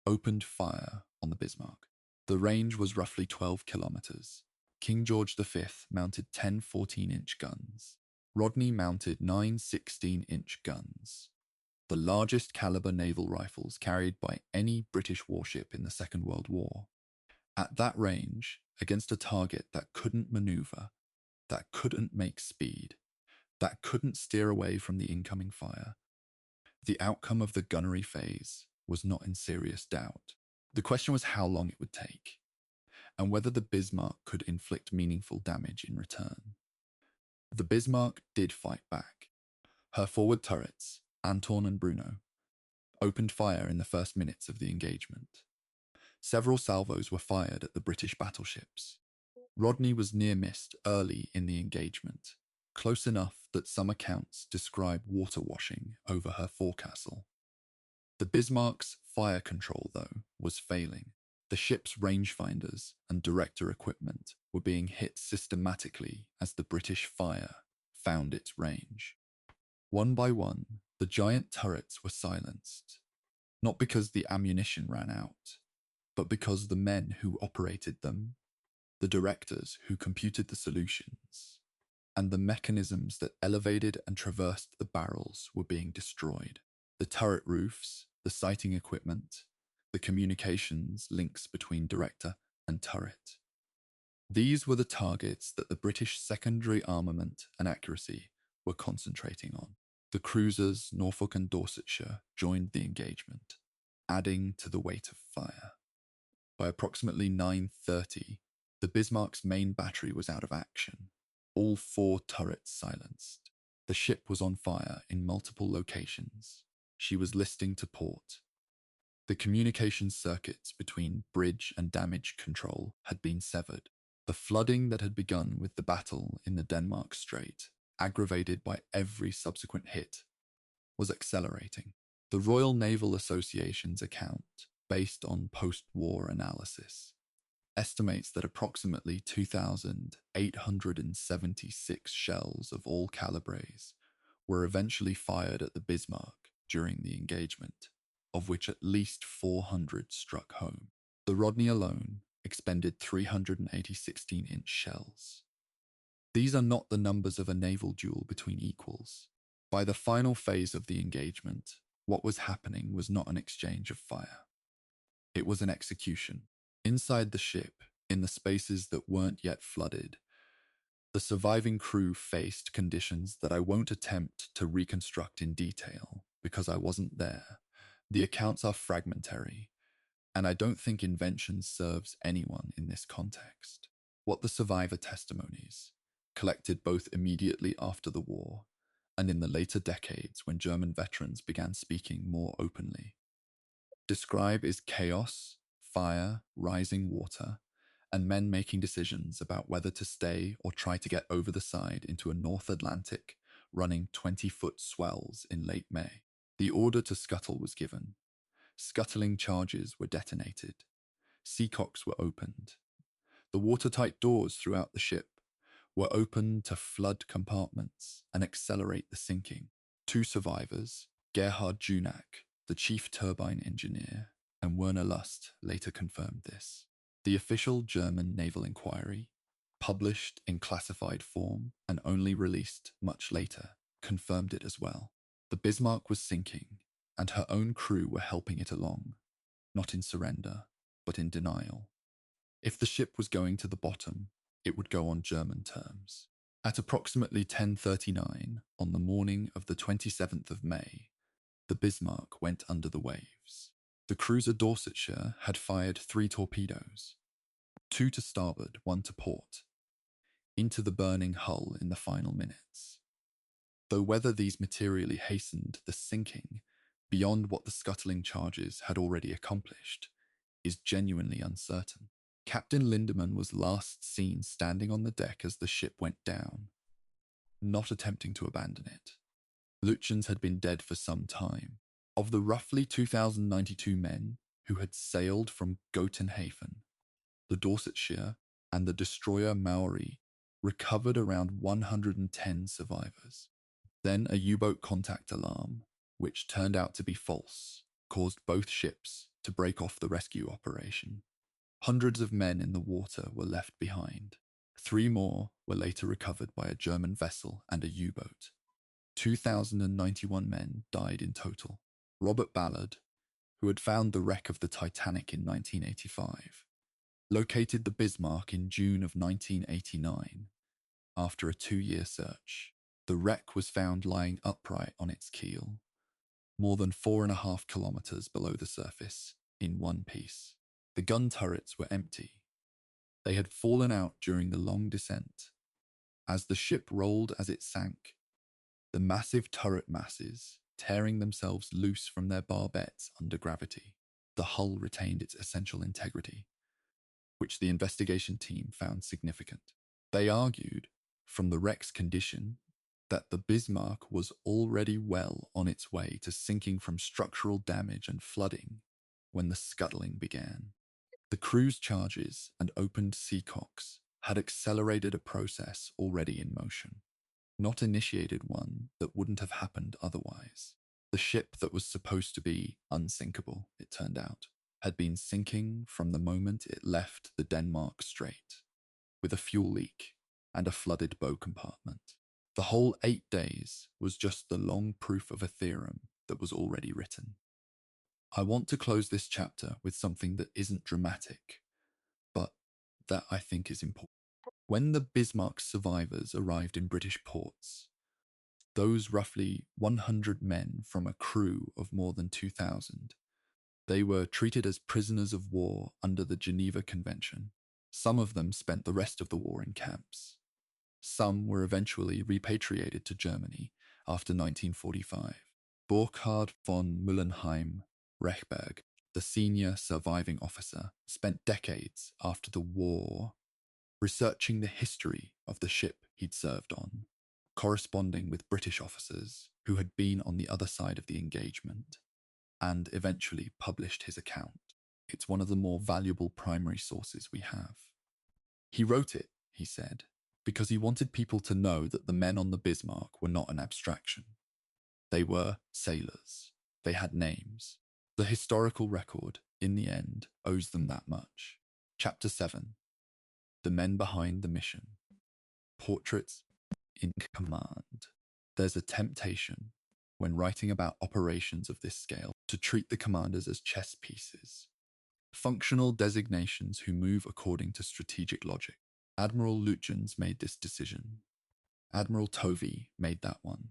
opened fire on the Bismarck. The range was roughly 12 kilometers. King George V mounted 10 14-inch guns. Rodney mounted 9 16-inch guns, the largest caliber naval rifles carried by any British warship in the Second World War. At that range, against a target that couldn't maneuver, that couldn't make speed, that couldn't steer away from the incoming fire, the outcome of the gunnery phase was not in serious doubt. The question was how long it would take, and whether the Bismarck could inflict meaningful damage in return. The Bismarck did fight back. Her forward turrets, Anton and Bruno, opened fire in the first minutes of the engagement. Several salvos were fired at the British battleships. Rodney was near missed early in the engagement, close enough that some accounts describe water washing over her forecastle. The Bismarck's fire control, though, was failing. The ship's rangefinders and director equipment were being hit systematically as the British fire found its range. One by one, the giant turrets were silenced, not because the ammunition ran out, but because the men who operated them, the directors who computed the solutions, and the mechanisms that elevated and traversed the barrels were being destroyed. The turret roofs, the sighting equipment, the communications links between director and turret. These were the targets that the British secondary armament and accuracy were concentrating on. The cruisers Norfolk and Dorsetshire joined the engagement, adding to the weight of fire. By approximately 9:30, the Bismarck's main battery was out of action, all 4 turrets silenced. The ship was on fire in multiple locations. She was listing to port. The communications circuits between bridge and damage control had been severed. The flooding that had begun with the battle in the Denmark Strait, aggravated by every subsequent hit, was accelerating. The Royal Naval Association's account, based on post-war analysis, estimates that approximately 2,876 shells of all calibres were eventually fired at the Bismarck during the engagement, of which at least 400 struck home. The Rodney alone expended 380 16-inch shells. These are not the numbers of a naval duel between equals. By the final phase of the engagement, what was happening was not an exchange of fire. It was an execution. Inside the ship, in the spaces that weren't yet flooded, the surviving crew faced conditions that I won't attempt to reconstruct in detail because I wasn't there. The accounts are fragmentary, and I don't think invention serves anyone in this context. What the survivor testimonies, collected both immediately after the war and in the later decades when German veterans began speaking more openly, describe is chaos, fire, rising water, and men making decisions about whether to stay or try to get over the side into a North Atlantic running 20-foot swells in late May. The order to scuttle was given. Scuttling charges were detonated. Seacocks were opened. The watertight doors throughout the ship were opened to flood compartments and accelerate the sinking. Two survivors, Gerhard Junak, the chief turbine engineer, and Werner Lust later confirmed this. The official German naval inquiry, published in classified form and only released much later, confirmed it as well. The Bismarck was sinking, and her own crew were helping it along, not in surrender, but in denial. If the ship was going to the bottom, it would go on German terms. At approximately 10:39 on the morning of the 27th of May, the Bismarck went under the waves. The cruiser Dorsetshire had fired 3 torpedoes, 2 to starboard, 1 to port, into the burning hull in the final minutes. Though whether these materially hastened the sinking beyond what the scuttling charges had already accomplished is genuinely uncertain. Captain Lindemann was last seen standing on the deck as the ship went down, not attempting to abandon it. Lütjens had been dead for some time. Of the roughly 2,092 men who had sailed from Gotenhafen, the Dorsetshire and the destroyer Maori recovered around 110 survivors. Then a U-boat contact alarm, which turned out to be false, caused both ships to break off the rescue operation. Hundreds of men in the water were left behind. 3 more were later recovered by a German vessel and a U-boat. 2,091 men died in total. Robert Ballard, who had found the wreck of the Titanic in 1985, located the Bismarck in June of 1989 after a 2-year search. The wreck was found lying upright on its keel, more than 4.5 kilometers below the surface, in one piece. The gun turrets were empty. They had fallen out during the long descent. As the ship rolled as it sank, the massive turret masses tearing themselves loose from their barbettes under gravity, the hull retained its essential integrity, which the investigation team found significant. They argued, from the wreck's condition, that the Bismarck was already well on its way to sinking from structural damage and flooding when the scuttling began. The crew's charges and opened seacocks had accelerated a process already in motion, not initiated one that wouldn't have happened otherwise. The ship that was supposed to be unsinkable, it turned out, had been sinking from the moment it left the Denmark Strait, with a fuel leak and a flooded bow compartment. The whole 8 days was just the long proof of a theorem that was already written. I want to close this chapter with something that isn't dramatic, but that I think is important. When the Bismarck's survivors arrived in British ports, those roughly 100 men from a crew of more than 2,000, they were treated as prisoners of war under the Geneva Convention. Some of them spent the rest of the war in camps. Some were eventually repatriated to Germany after 1945. Burkhard von Mullenheim Rechberg, the senior surviving officer, spent decades after the war researching the history of the ship he'd served on, corresponding with British officers who had been on the other side of the engagement, and eventually published his account. It's one of the more valuable primary sources we have. He wrote it, he said, because he wanted people to know that the men on the Bismarck were not an abstraction. They were sailors. They had names. The historical record, in the end, owes them that much. Chapter 7. The Men Behind the Mission. Portraits in Command. There's a temptation, when writing about operations of this scale, to treat the commanders as chess pieces, functional designations who move according to strategic logic. Admiral Lutyens made this decision. Admiral Tovey made that one.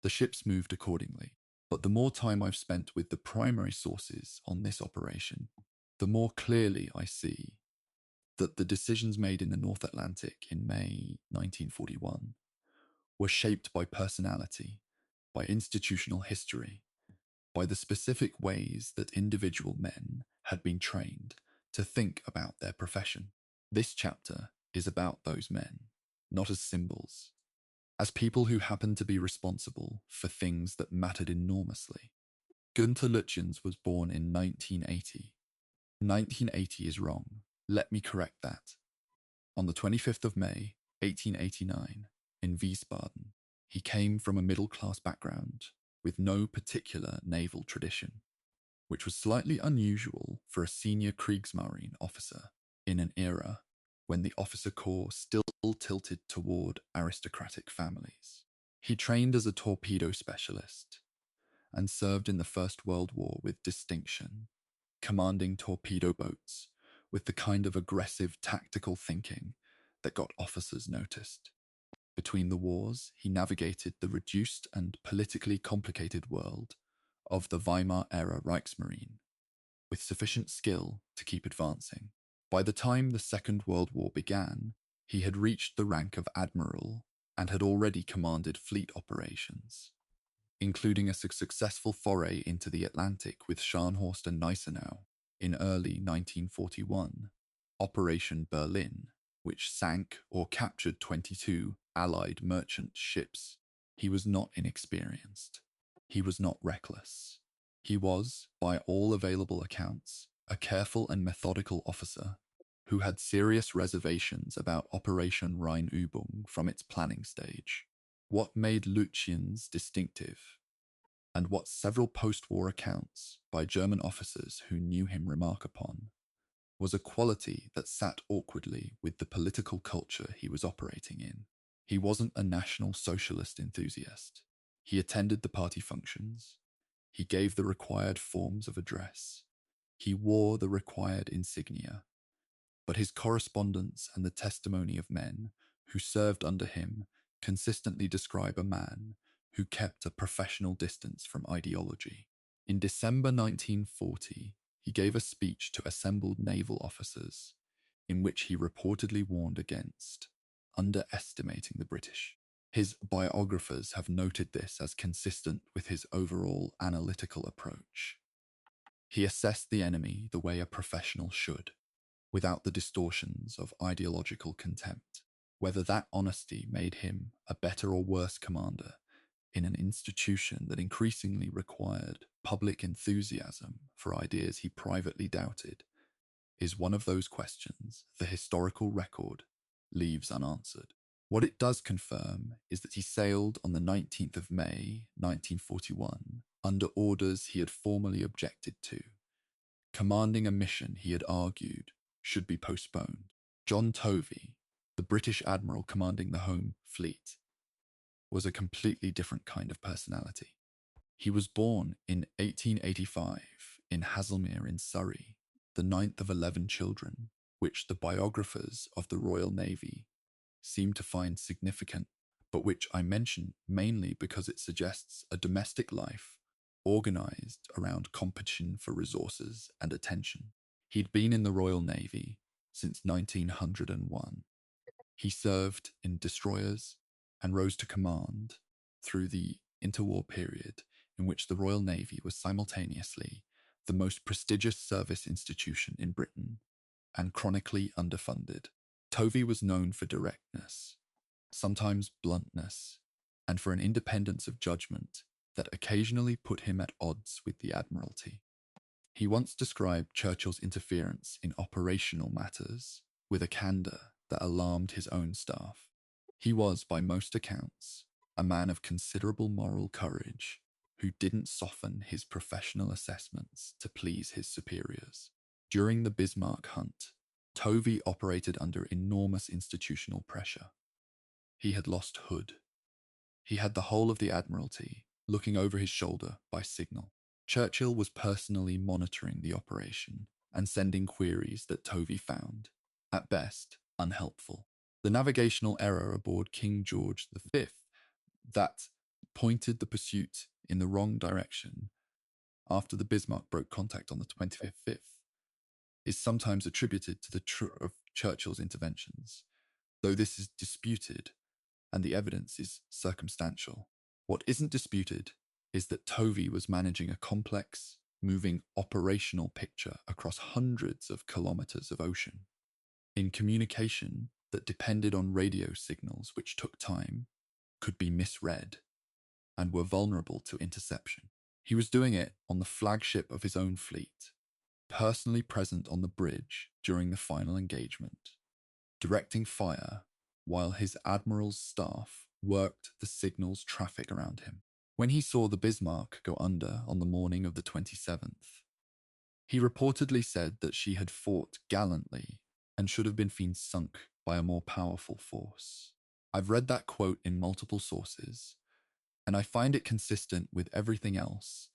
The ships moved accordingly. But the more time I've spent with the primary sources on this operation, the more clearly I see that the decisions made in the North Atlantic in May 1941 were shaped by personality, by institutional history, by the specific ways that individual men had been trained to think about their profession. This chapter is about those men, not as symbols, as people who happened to be responsible for things that mattered enormously. Günther Lutyens was born in 1980. 1980 is wrong. Let me correct that. On the 25th of May, 1889, in Wiesbaden, he came from a middle-class background with no particular naval tradition, which was slightly unusual for a senior Kriegsmarine officer in an era when the officer corps still tilted toward aristocratic families. He trained as a torpedo specialist and served in the First World War with distinction, commanding torpedo boats with the kind of aggressive tactical thinking that got officers noticed. Between the wars, he navigated the reduced and politically complicated world of the Weimar-era Reichsmarine with sufficient skill to keep advancing. By the time the Second World War began, he had reached the rank of admiral and had already commanded fleet operations, including a successful foray into the Atlantic with Scharnhorst and Gneisenau in early 1941, Operation Berlin, which sank or captured 22 Allied merchant ships. He was not inexperienced. He was not reckless. He was, by all available accounts, a careful and methodical officer who had serious reservations about Operation Rheinübung from its planning stage. What made Lutyens distinctive, and what several post-war accounts by German officers who knew him remark upon, was a quality that sat awkwardly with the political culture he was operating in. He wasn't a National Socialist enthusiast. He attended the party functions. He gave the required forms of address. He wore the required insignia. But his correspondence and the testimony of men who served under him consistently describe a man who kept a professional distance from ideology. In December 1940, he gave a speech to assembled naval officers in which he reportedly warned against underestimating the British. His biographers have noted this as consistent with his overall analytical approach. He assessed the enemy the way a professional should, without the distortions of ideological contempt. Whether that honesty made him a better or worse commander in an institution that increasingly required public enthusiasm for ideas he privately doubted is one of those questions the historical record leaves unanswered. What it does confirm is that he sailed on the 19th of May, 1941, under orders he had formally objected to, commanding a mission he had argued should be postponed. John Tovey, the British admiral commanding the home fleet, was a completely different kind of personality. He was born in 1885 in Haslemere in Surrey, the ninth of 11 children, which the biographers of the Royal Navy seem to find significant, but which I mention mainly because it suggests a domestic life organized around competition for resources and attention. He'd been in the Royal Navy since 1901. He served in destroyers and rose to command through the interwar period in which the Royal Navy was simultaneously the most prestigious service institution in Britain and chronically underfunded. Tovey was known for directness, sometimes bluntness, and for an independence of judgment that occasionally put him at odds with the Admiralty. He once described Churchill's interference in operational matters with a candour that alarmed his own staff. He was, by most accounts, a man of considerable moral courage who didn't soften his professional assessments to please his superiors. During the Bismarck hunt, Tovey operated under enormous institutional pressure. He had lost Hood. He had the whole of the Admiralty looking over his shoulder by signal. Churchill was personally monitoring the operation and sending queries that Tovey found, at best, unhelpful. The navigational error aboard King George V that pointed the pursuit in the wrong direction after the Bismarck broke contact on the 25th is sometimes attributed to the of Churchill's interventions, though this is disputed and the evidence is circumstantial. What isn't disputed is that Tovey was managing a complex, moving operational picture across hundreds of kilometers of ocean. In communication that depended on radio signals which took time, could be misread, and were vulnerable to interception. He was doing it on the flagship of his own fleet, personally present on the bridge during the final engagement, directing fire while his admiral's staff worked the signal's traffic around him. When he saw the Bismarck go under on the morning of the 27th, he reportedly said that she had fought gallantly and should have been sunk by a more powerful force. I've read that quote in multiple sources, and I find it consistent with everything else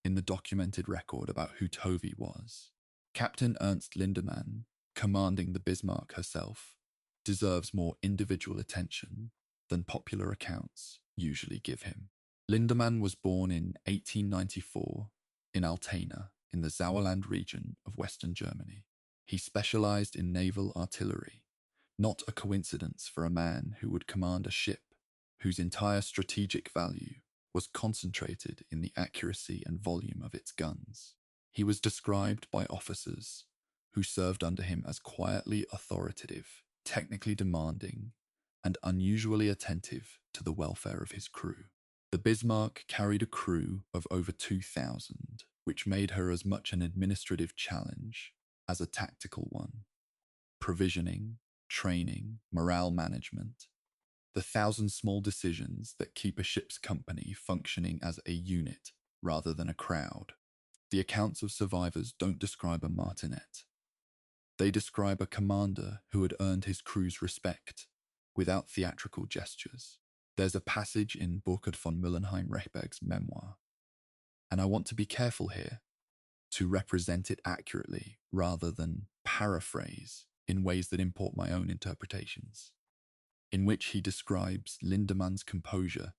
in the documented record about who Tovey was. Captain Ernst Lindemann, commanding the Bismarck herself, deserves more individual attention than popular accounts usually give him. Lindemann was born in 1894 in Altena, in the Sauerland region of Western Germany. He specialized in naval artillery, not a coincidence for a man who would command a ship whose entire strategic value was concentrated in the accuracy and volume of its guns. He was described by officers who served under him as quietly authoritative, technically demanding, and unusually attentive to the welfare of his crew. The Bismarck carried a crew of over 2,000, which made her as much an administrative challenge as a tactical one. Provisioning, training, morale management, the 1,000 small decisions that keep a ship's company functioning as a unit rather than a crowd. The accounts of survivors don't describe a martinet. They describe a commander who had earned his crew's respect without theatrical gestures. There's a passage in Burkhard von Müllenheim-Rechberg's memoir, and I want to be careful here to represent it accurately rather than paraphrase in ways that import my own interpretations, in which he describes Lindemann's composure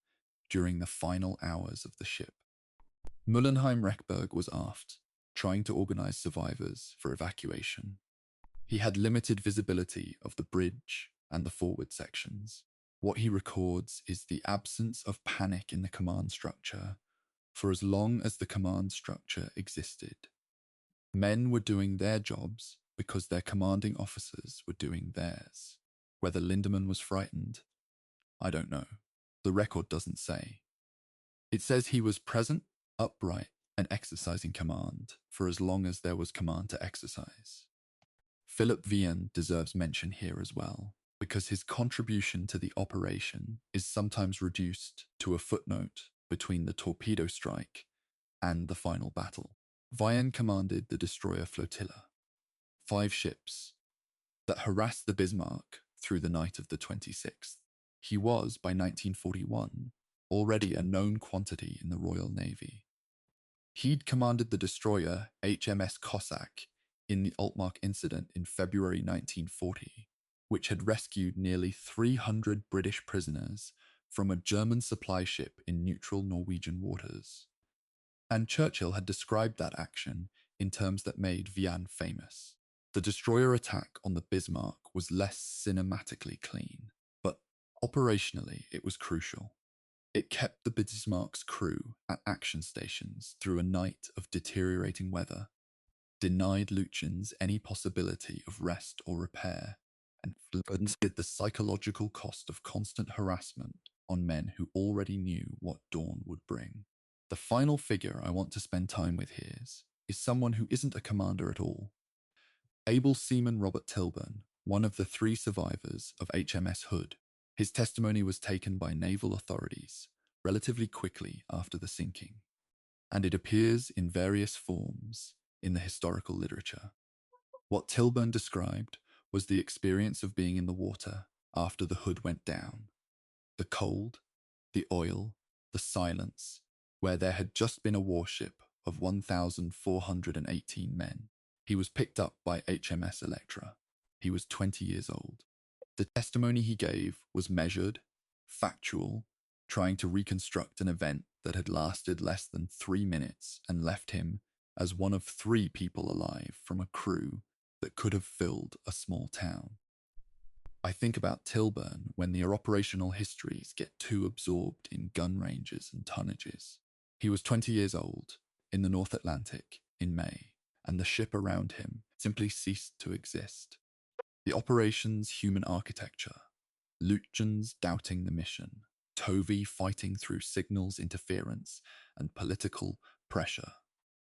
during the final hours of the ship. Müllenheim-Rechberg was aft, trying to organize survivors for evacuation. He had limited visibility of the bridge and the forward sections. What he records is the absence of panic in the command structure for as long as the command structure existed. Men were doing their jobs because their commanding officers were doing theirs. Whether Lindemann was frightened, I don't know. The record doesn't say. It says he was present, upright, and exercising command for as long as there was command to exercise. Philip Vian deserves mention here as well, because his contribution to the operation is sometimes reduced to a footnote between the torpedo strike and the final battle. Vian commanded the destroyer flotilla, 5 ships, that harassed the Bismarck through the night of the 26th. He was, by 1941, already a known quantity in the Royal Navy. He'd commanded the destroyer HMS Cossack in the Altmark incident in February 1940, which had rescued nearly 300 British prisoners from a German supply ship in neutral Norwegian waters. And Churchill had described that action in terms that made Vian famous. The destroyer attack on the Bismarck was less cinematically clean, but operationally it was crucial. It kept the Bismarck's crew at action stations through a night of deteriorating weather, denied Lutyens any possibility of rest or repair, and did the psychological cost of constant harassment on men who already knew what dawn would bring. The final figure I want to spend time with here is someone who isn't a commander at all. Able seaman Robert Tilburn, one of the 3 survivors of HMS Hood. His testimony was taken by naval authorities relatively quickly after the sinking. and it appears in various forms in the historical literature. What Tilburn described was the experience of being in the water after the hood went down. The cold, the oil, the silence, where there had just been a warship of 1,418 men. He was picked up by HMS Electra. He was 20 years old. The testimony he gave was measured, factual, trying to reconstruct an event that had lasted less than 3 minutes and left him as one of 3 people alive from a crew that could have filled a small town. I think about Tilburn when their operational histories get too absorbed in gun ranges and tonnages. He was 20 years old, in the North Atlantic, in May, and the ship around him simply ceased to exist. The operation's human architecture, Lutyens doubting the mission, Tovey fighting through signals interference and political pressure,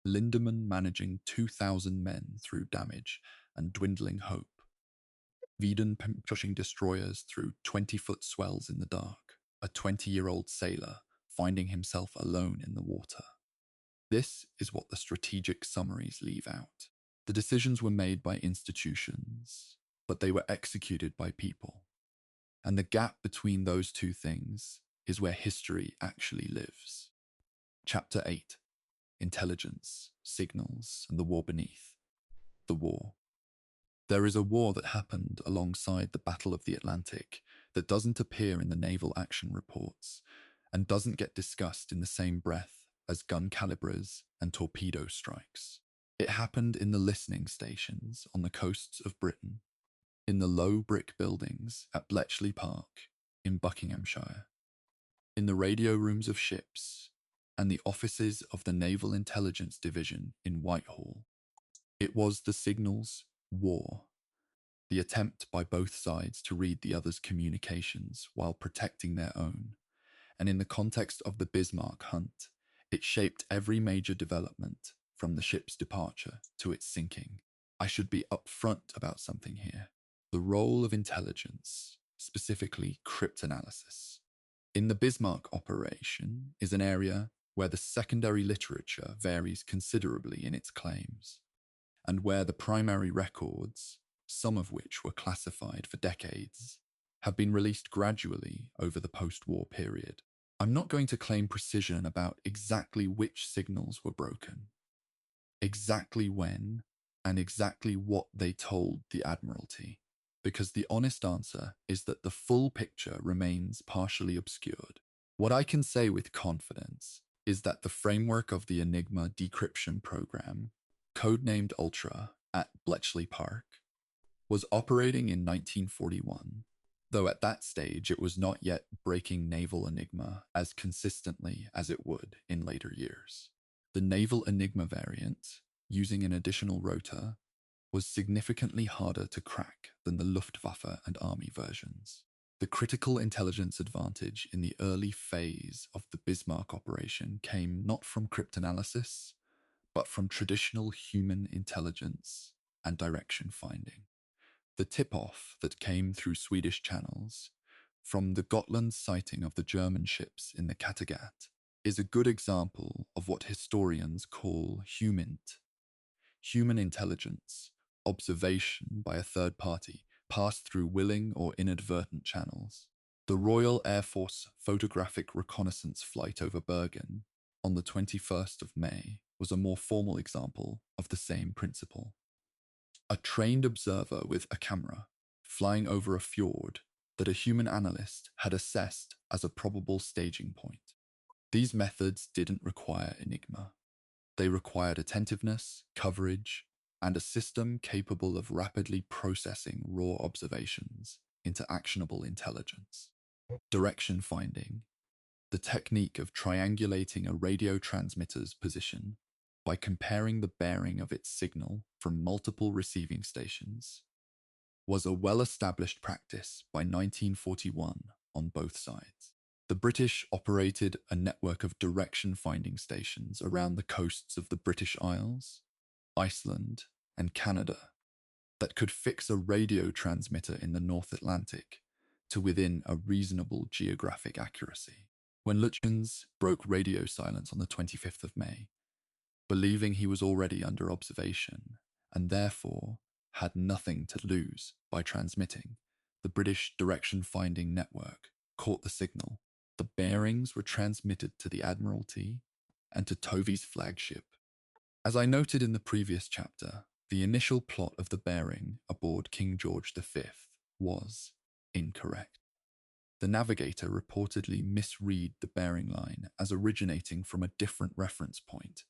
Lindemann managing 2,000 men through damage and dwindling hope, Veden pushing destroyers through 20-foot swells in the dark, a 20-year-old sailor finding himself alone in the water. This is what the strategic summaries leave out. The decisions were made by institutions, but they were executed by people. And the gap between those two things is where history actually lives. Chapter 8: Intelligence, Signals, and the War Beneath. The War. There is a war that happened alongside the Battle of the Atlantic that doesn't appear in the naval action reports and doesn't get discussed in the same breath as gun calibers and torpedo strikes. It happened in the listening stations on the coasts of Britain, in the low brick buildings at Bletchley Park in Buckinghamshire, in the radio rooms of ships, and the offices of the Naval Intelligence Division in Whitehall. It was the signals war, the attempt by both sides to read the other's communications while protecting their own, and in the context of the Bismarck hunt, it shaped every major development from the ship's departure to its sinking. I should be upfront about something here. The role of intelligence, specifically cryptanalysis, in the Bismarck operation is an area where the secondary literature varies considerably in its claims, and where the primary records, some of which were classified for decades, have been released gradually over the post-war period. I'm not going to claim precision about exactly which signals were broken, exactly when, and exactly what they told the Admiralty, because the honest answer is that the full picture remains partially obscured. What I can say with confidence is that the framework of the Enigma decryption program, codenamed Ultra at Bletchley Park, was operating in 1941, though at that stage it was not yet breaking naval Enigma as consistently as it would in later years. The naval Enigma variant, using an additional rotor, was significantly harder to crack than the Luftwaffe and Army versions. The critical intelligence advantage in the early phase of the Bismarck operation came not from cryptanalysis, but from traditional human intelligence and direction finding. The tip-off that came through Swedish channels, from the Gotland sighting of the German ships in the Kattegat, is a good example of what historians call human intelligence, observation by a third party, passed through willing or inadvertent channels. The Royal Air Force photographic reconnaissance flight over Bergen on the 21st of May was a more formal example of the same principle. A trained observer with a camera flying over a fjord that a human analyst had assessed as a probable staging point. These methods didn't require Enigma. They required attentiveness, coverage, and a system capable of rapidly processing raw observations into actionable intelligence. Direction finding, the technique of triangulating a radio transmitter's position by comparing the bearing of its signal from multiple receiving stations, was a well-established practice by 1941 on both sides. The British operated a network of direction-finding stations around the coasts of the British Isles, Iceland, and Canada that could fix a radio transmitter in the North Atlantic to within a reasonable geographic accuracy. When Lutyens broke radio silence on the 25th of May, believing he was already under observation and therefore had nothing to lose by transmitting, the British direction-finding network caught the signal. The bearings were transmitted to the Admiralty and to Tovey's flagship. As I noted in the previous chapter, the initial plot of the bearing aboard King George V was incorrect. The navigator reportedly misread the bearing line as originating from a different reference point,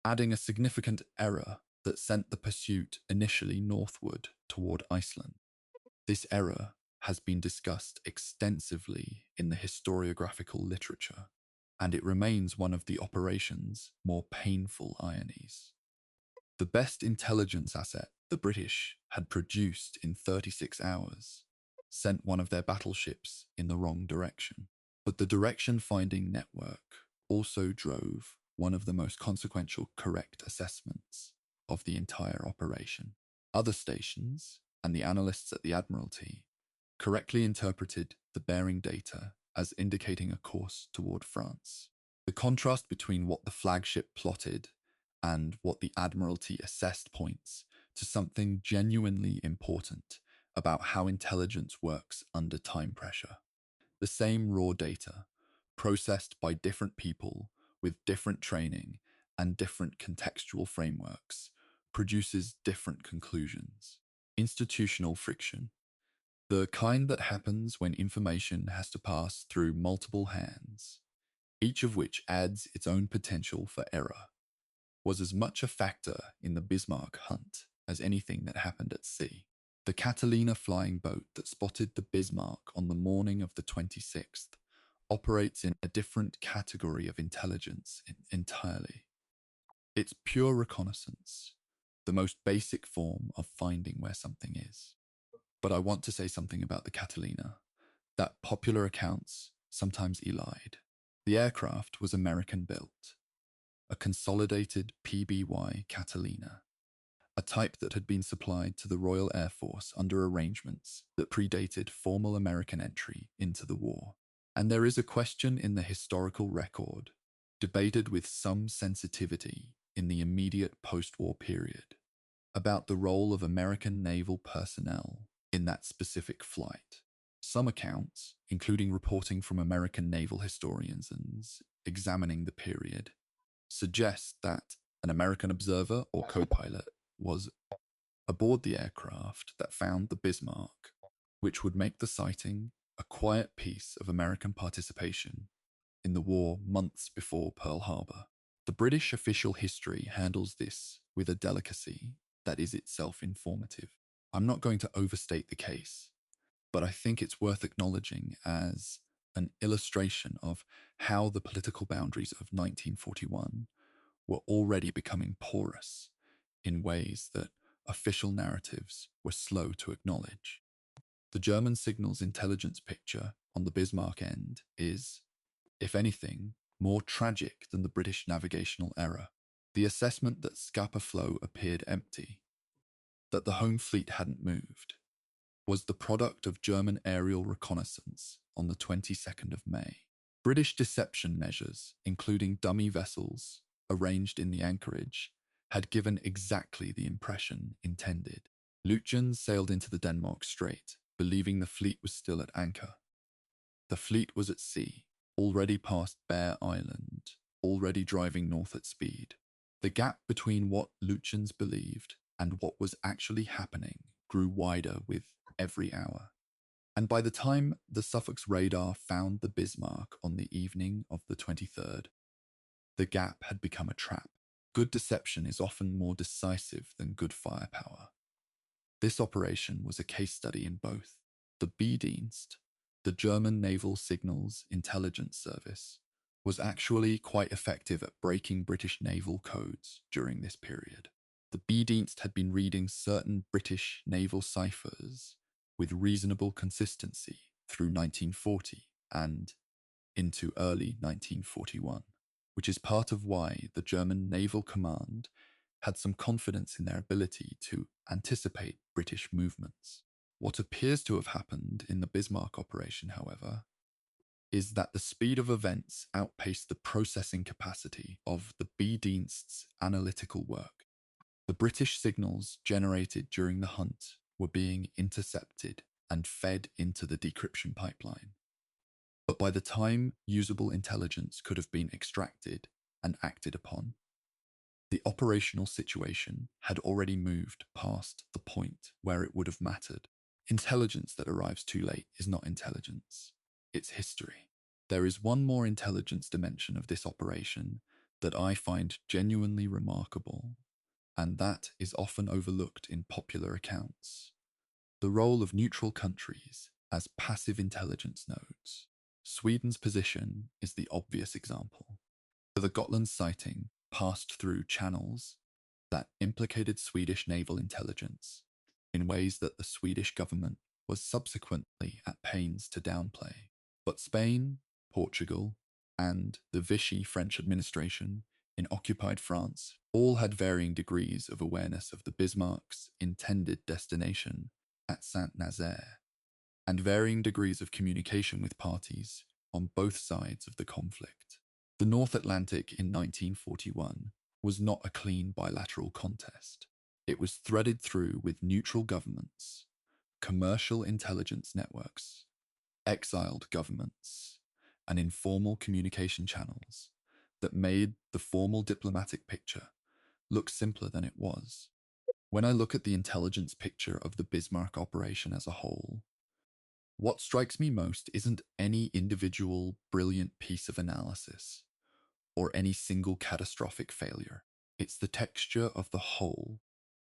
adding a significant error that sent the pursuit initially northward toward Iceland. This error has been discussed extensively in the historiographical literature, and it remains one of the operation's more painful ironies. The best intelligence asset the British had produced in 36 hours sent one of their battleships in the wrong direction. But the direction-finding network also drove one of the most consequential correct assessments of the entire operation. Other stations and the analysts at the Admiralty correctly interpreted the bearing data as indicating a course toward France. The contrast between what the flagship plotted and what the Admiralty assessed points to something genuinely important about how intelligence works under time pressure. The same raw data, processed by different people with different training and different contextual frameworks, produces different conclusions. Institutional friction, the kind that happens when information has to pass through multiple hands, each of which adds its own potential for error, was as much a factor in the Bismarck hunt as anything that happened at sea. The Catalina flying boat that spotted the Bismarck on the morning of the 26th operates in a different category of intelligence entirely. It's pure reconnaissance, the most basic form of finding where something is. But I want to say something about the Catalina that popular accounts sometimes elide. The aircraft was American-built, a consolidated PBY Catalina, a type that had been supplied to the Royal Air Force under arrangements that predated formal American entry into the war. And there is a question in the historical record, debated with some sensitivity in the immediate post-war period, about the role of American naval personnel in that specific flight. Some accounts, including reporting from American naval historians and examining the period, suggest that an American observer or co-pilot was aboard the aircraft that found the Bismarck, which would make the sighting a quiet piece of American participation in the war months before Pearl Harbor. The British official history handles this with a delicacy that is itself informative. I'm not going to overstate the case, but I think it's worth acknowledging as an illustration of how the political boundaries of 1941 were already becoming porous in ways that official narratives were slow to acknowledge. The German signals intelligence picture on the Bismarck end is, if anything, more tragic than the British navigational error. The assessment that Scapa Flow appeared empty, that the home fleet hadn't moved, was the product of German aerial reconnaissance on the 22nd of May. British deception measures, including dummy vessels arranged in the anchorage, had given exactly the impression intended. Lutyens sailed into the Denmark Strait, believing the fleet was still at anchor. The fleet was at sea, already past Bear Island, already driving north at speed. The gap between what Lutyens believed and what was actually happening grew wider with every hour. And by the time the Suffolk's radar found the Bismarck on the evening of the 23rd, the gap had become a trap. Good deception is often more decisive than good firepower. This operation was a case study in both. The B-Dienst, the German Naval Signals Intelligence Service, was actually quite effective at breaking British naval codes during this period. The B-Dienst had been reading certain British naval ciphers with reasonable consistency through 1940 and into early 1941, which is part of why the German Naval Command had some confidence in their ability to anticipate British movements. What appears to have happened in the Bismarck operation, however, is that the speed of events outpaced the processing capacity of the B-Dienst's analytical work. The British signals generated during the hunt were being intercepted and fed into the decryption pipeline. But by the time usable intelligence could have been extracted and acted upon, the operational situation had already moved past the point where it would have mattered. Intelligence that arrives too late is not intelligence, it's history. There is one more intelligence dimension of this operation that I find genuinely remarkable, and that is often overlooked in popular accounts. The role of neutral countries as passive intelligence nodes. Sweden's position is the obvious example. The Gotland sighting passed through channels that implicated Swedish naval intelligence in ways that the Swedish government was subsequently at pains to downplay. But Spain, Portugal, and the Vichy French administration in occupied France all had varying degrees of awareness of the Bismarck's intended destination at Saint-Nazaire, and varying degrees of communication with parties on both sides of the conflict. The North Atlantic in 1941 was not a clean bilateral contest. It was threaded through with neutral governments, commercial intelligence networks, exiled governments, and informal communication channels that made the formal diplomatic picture look simpler than it was. When I look at the intelligence picture of the Bismarck operation as a whole, what strikes me most isn't any individual brilliant piece of analysis or any single catastrophic failure. It's the texture of the whole,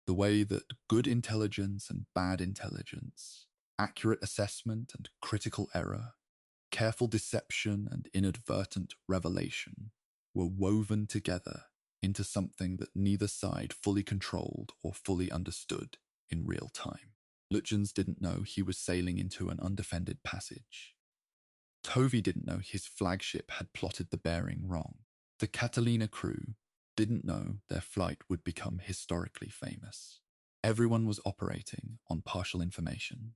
the way that good intelligence and bad intelligence, accurate assessment and critical error, careful deception and inadvertent revelation were woven together into something that neither side fully controlled or fully understood in real time. Lutyens didn't know he was sailing into an undefended passage. Tovey didn't know his flagship had plotted the bearing wrong. The Catalina crew didn't know their flight would become historically famous. Everyone was operating on partial information,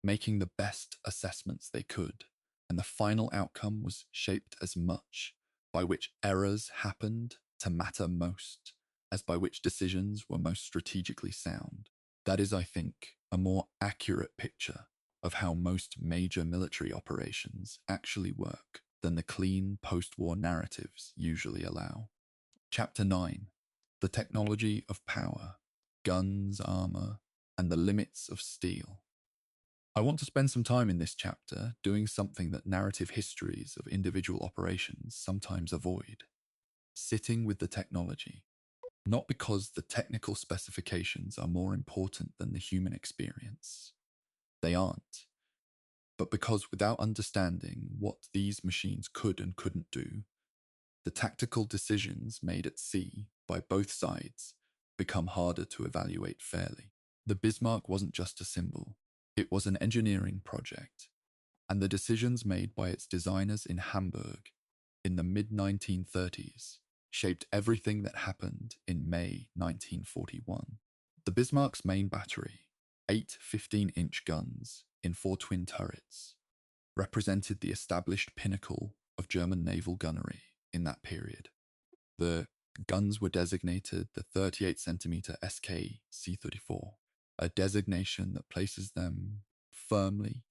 making the best assessments they could, and the final outcome was shaped as much by which errors happened to matter most as by which decisions were most strategically sound. That is, I think, a more accurate picture of how most major military operations actually work than the clean post-war narratives usually allow. Chapter 9. The Technology of Power, Guns, Armor, and the Limits of Steel. I want to spend some time in this chapter doing something that narrative histories of individual operations sometimes avoid. Sitting with the technology. Not because the technical specifications are more important than the human experience. They aren't. But because without understanding what these machines could and couldn't do, the tactical decisions made at sea by both sides become harder to evaluate fairly. The Bismarck wasn't just a symbol. It was an engineering project, and the decisions made by its designers in Hamburg in the mid-1930s shaped everything that happened in May 1941. The Bismarck's main battery, 8 15-inch guns in 4 twin turrets, represented the established pinnacle of German naval gunnery in that period. The guns were designated the 38cm SK C-34, a designation that places them firmly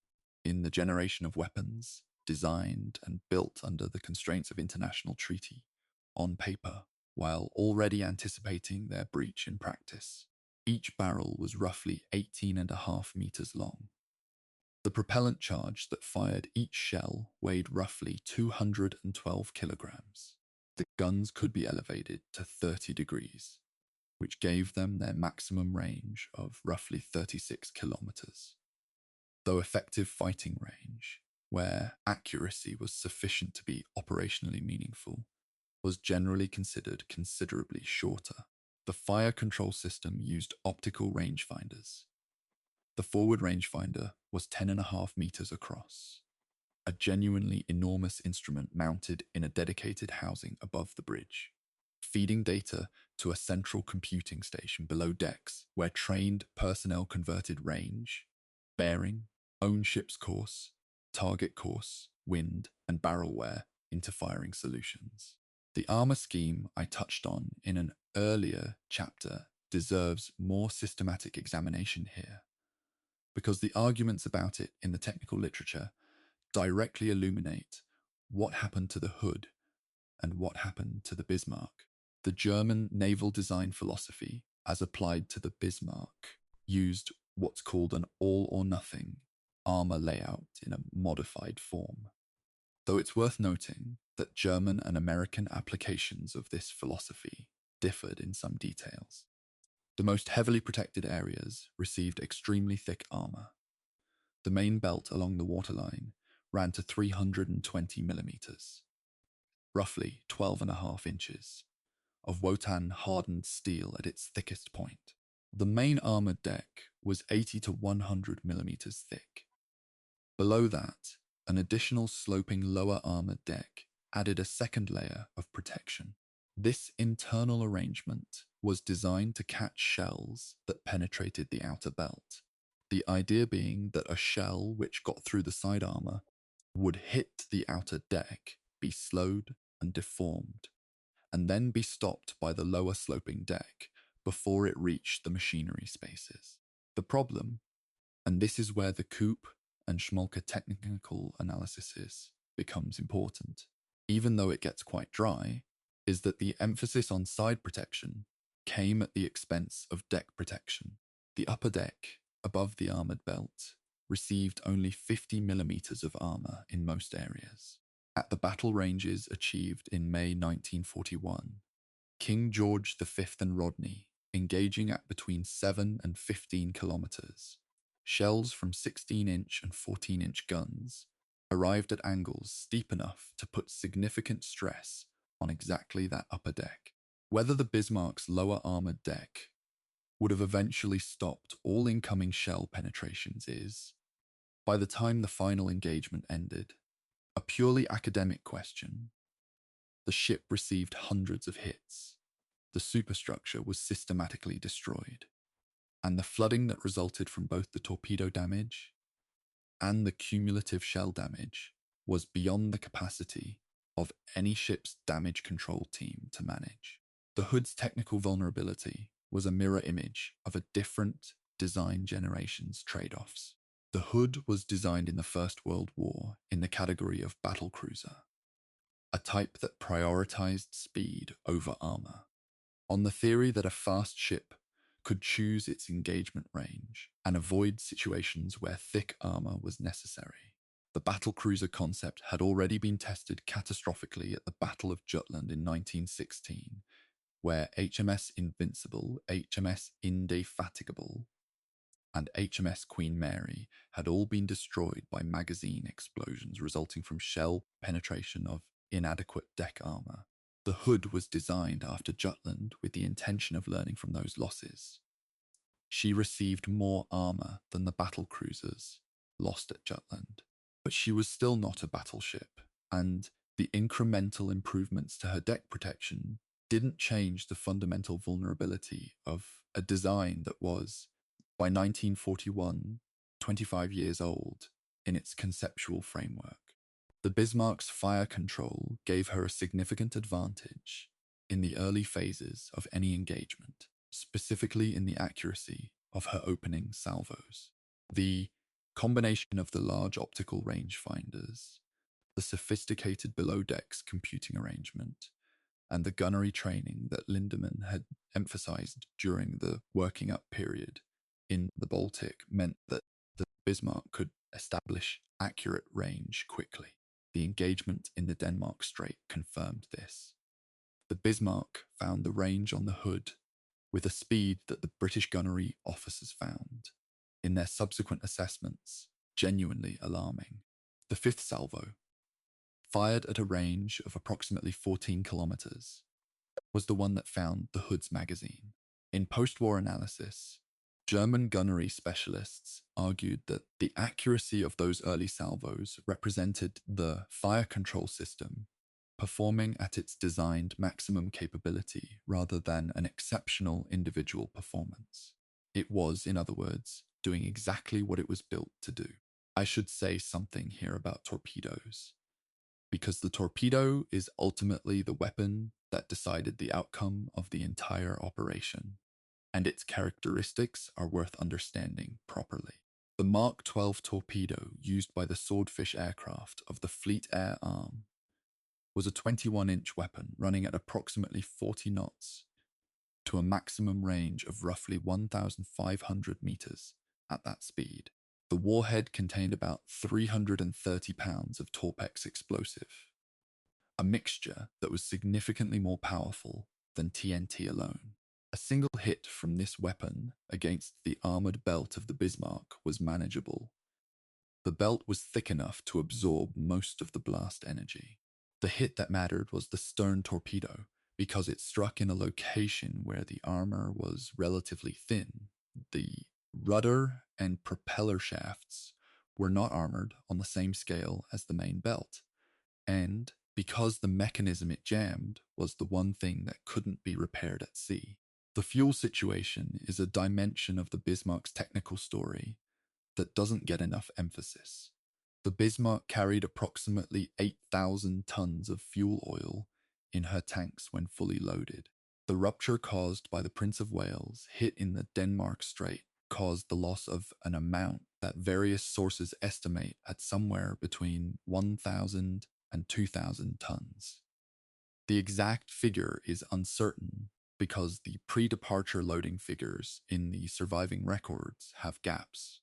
in the generation of weapons designed and built under the constraints of international treaty on paper, while already anticipating their breach in practice. Each barrel was roughly 18.5 meters long. The propellant charge that fired each shell weighed roughly 212 kilograms. The guns could be elevated to 30 degrees, which gave them their maximum range of roughly 36 kilometers. Though effective fighting range, where accuracy was sufficient to be operationally meaningful, was generally considered considerably shorter. The fire control system used optical rangefinders. The forward rangefinder was 10.5 meters across, a genuinely enormous instrument mounted in a dedicated housing above the bridge, feeding data to a central computing station below decks where trained personnel converted range, bearing, own ship's course, target course, wind, and barrel wear into firing solutions. The armor scheme I touched on in an earlier chapter deserves more systematic examination here, because the arguments about it in the technical literature directly illuminate what happened to the Hood and what happened to the Bismarck. The German naval design philosophy, as applied to the Bismarck, used what's called an all-or-nothing armor layout in a modified form. Though it's worth noting that German and American applications of this philosophy differed in some details. The most heavily protected areas received extremely thick armor. The main belt along the waterline ran to 320 millimeters, roughly 12.5 inches, of Wotan hardened steel at its thickest point. The main armored deck was 80 to 100 millimeters thick. Below that, an additional sloping lower armored deck added a second layer of protection. This internal arrangement was designed to catch shells that penetrated the outer belt, the idea being that a shell which got through the side armor would hit the outer deck, be slowed and deformed, and then be stopped by the lower sloping deck before it reached the machinery spaces. The problem, and this is where the Coop and Schmolke technical analysis becomes important, even though it gets quite dry, is that the emphasis on side protection came at the expense of deck protection. The upper deck, above the armoured belt, received only 50 millimeters of armour in most areas. At the battle ranges achieved in May 1941, King George V and Rodney, engaging at between 7 and 15 kilometers, shells from 16-inch and 14-inch guns arrived at angles steep enough to put significant stress on exactly that upper deck. Whether the Bismarck's lower armoured deck would have eventually stopped all incoming shell penetrations is, by the time the final engagement ended, a purely academic question. The ship received hundreds of hits, the superstructure was systematically destroyed, and the flooding that resulted from both the torpedo damage and the cumulative shell damage was beyond the capacity of any ship's damage control team to manage. The Hood's technical vulnerability was a mirror image of a different design generation's trade-offs. The Hood was designed in the First World War in the category of battlecruiser, a type that prioritized speed over armor, on the theory that a fast ship could choose its engagement range and avoid situations where thick armor was necessary. The battlecruiser concept had already been tested catastrophically at the Battle of Jutland in 1916, where HMS Invincible, HMS Indefatigable, and HMS Queen Mary had all been destroyed by magazine explosions resulting from shell penetration of inadequate deck armor. The Hood was designed after Jutland with the intention of learning from those losses. She received more armor than the battlecruisers lost at Jutland, but she was still not a battleship, and the incremental improvements to her deck protection didn't change the fundamental vulnerability of a design that was, by 1941, 25 years old in its conceptual framework. The Bismarck's fire control gave her a significant advantage in the early phases of any engagement, specifically in the accuracy of her opening salvos. The combination of the large optical rangefinders, the sophisticated below-decks computing arrangement, and the gunnery training that Lindemann had emphasized during the working up period in the Baltic meant that the Bismarck could establish accurate range quickly. The engagement in the Denmark Strait confirmed this. The Bismarck found the range on the Hood with a speed that the British gunnery officers found, in their subsequent assessments, genuinely alarming. The fifth salvo, fired at a range of approximately 14 kilometers, was the one that found the Hood's magazine. In post-war analysis, German gunnery specialists argued that the accuracy of those early salvos represented the fire control system performing at its designed maximum capability rather than an exceptional individual performance. It was, in other words, doing exactly what it was built to do. I should say something here about torpedoes, because the torpedo is ultimately the weapon that decided the outcome of the entire operation, and its characteristics are worth understanding properly. The Mark 12 torpedo used by the Swordfish aircraft of the Fleet Air Arm was a 21-inch weapon running at approximately 40 knots to a maximum range of roughly 1,500 meters at that speed. The warhead contained about 330 pounds of Torpex explosive, a mixture that was significantly more powerful than TNT alone. A single hit from this weapon against the armored belt of the Bismarck was manageable. The belt was thick enough to absorb most of the blast energy. The hit that mattered was the stern torpedo, because it struck in a location where the armor was relatively thin. The rudder and propeller shafts were not armored on the same scale as the main belt, and because the mechanism it jammed was the one thing that couldn't be repaired at sea. The fuel situation is a dimension of the Bismarck's technical story that doesn't get enough emphasis. The Bismarck carried approximately 8,000 tons of fuel oil in her tanks when fully loaded. The rupture caused by the Prince of Wales hit in the Denmark Strait caused the loss of an amount that various sources estimate at somewhere between 1,000 and 2,000 tons. The exact figure is uncertain because the pre-departure loading figures in the surviving records have gaps.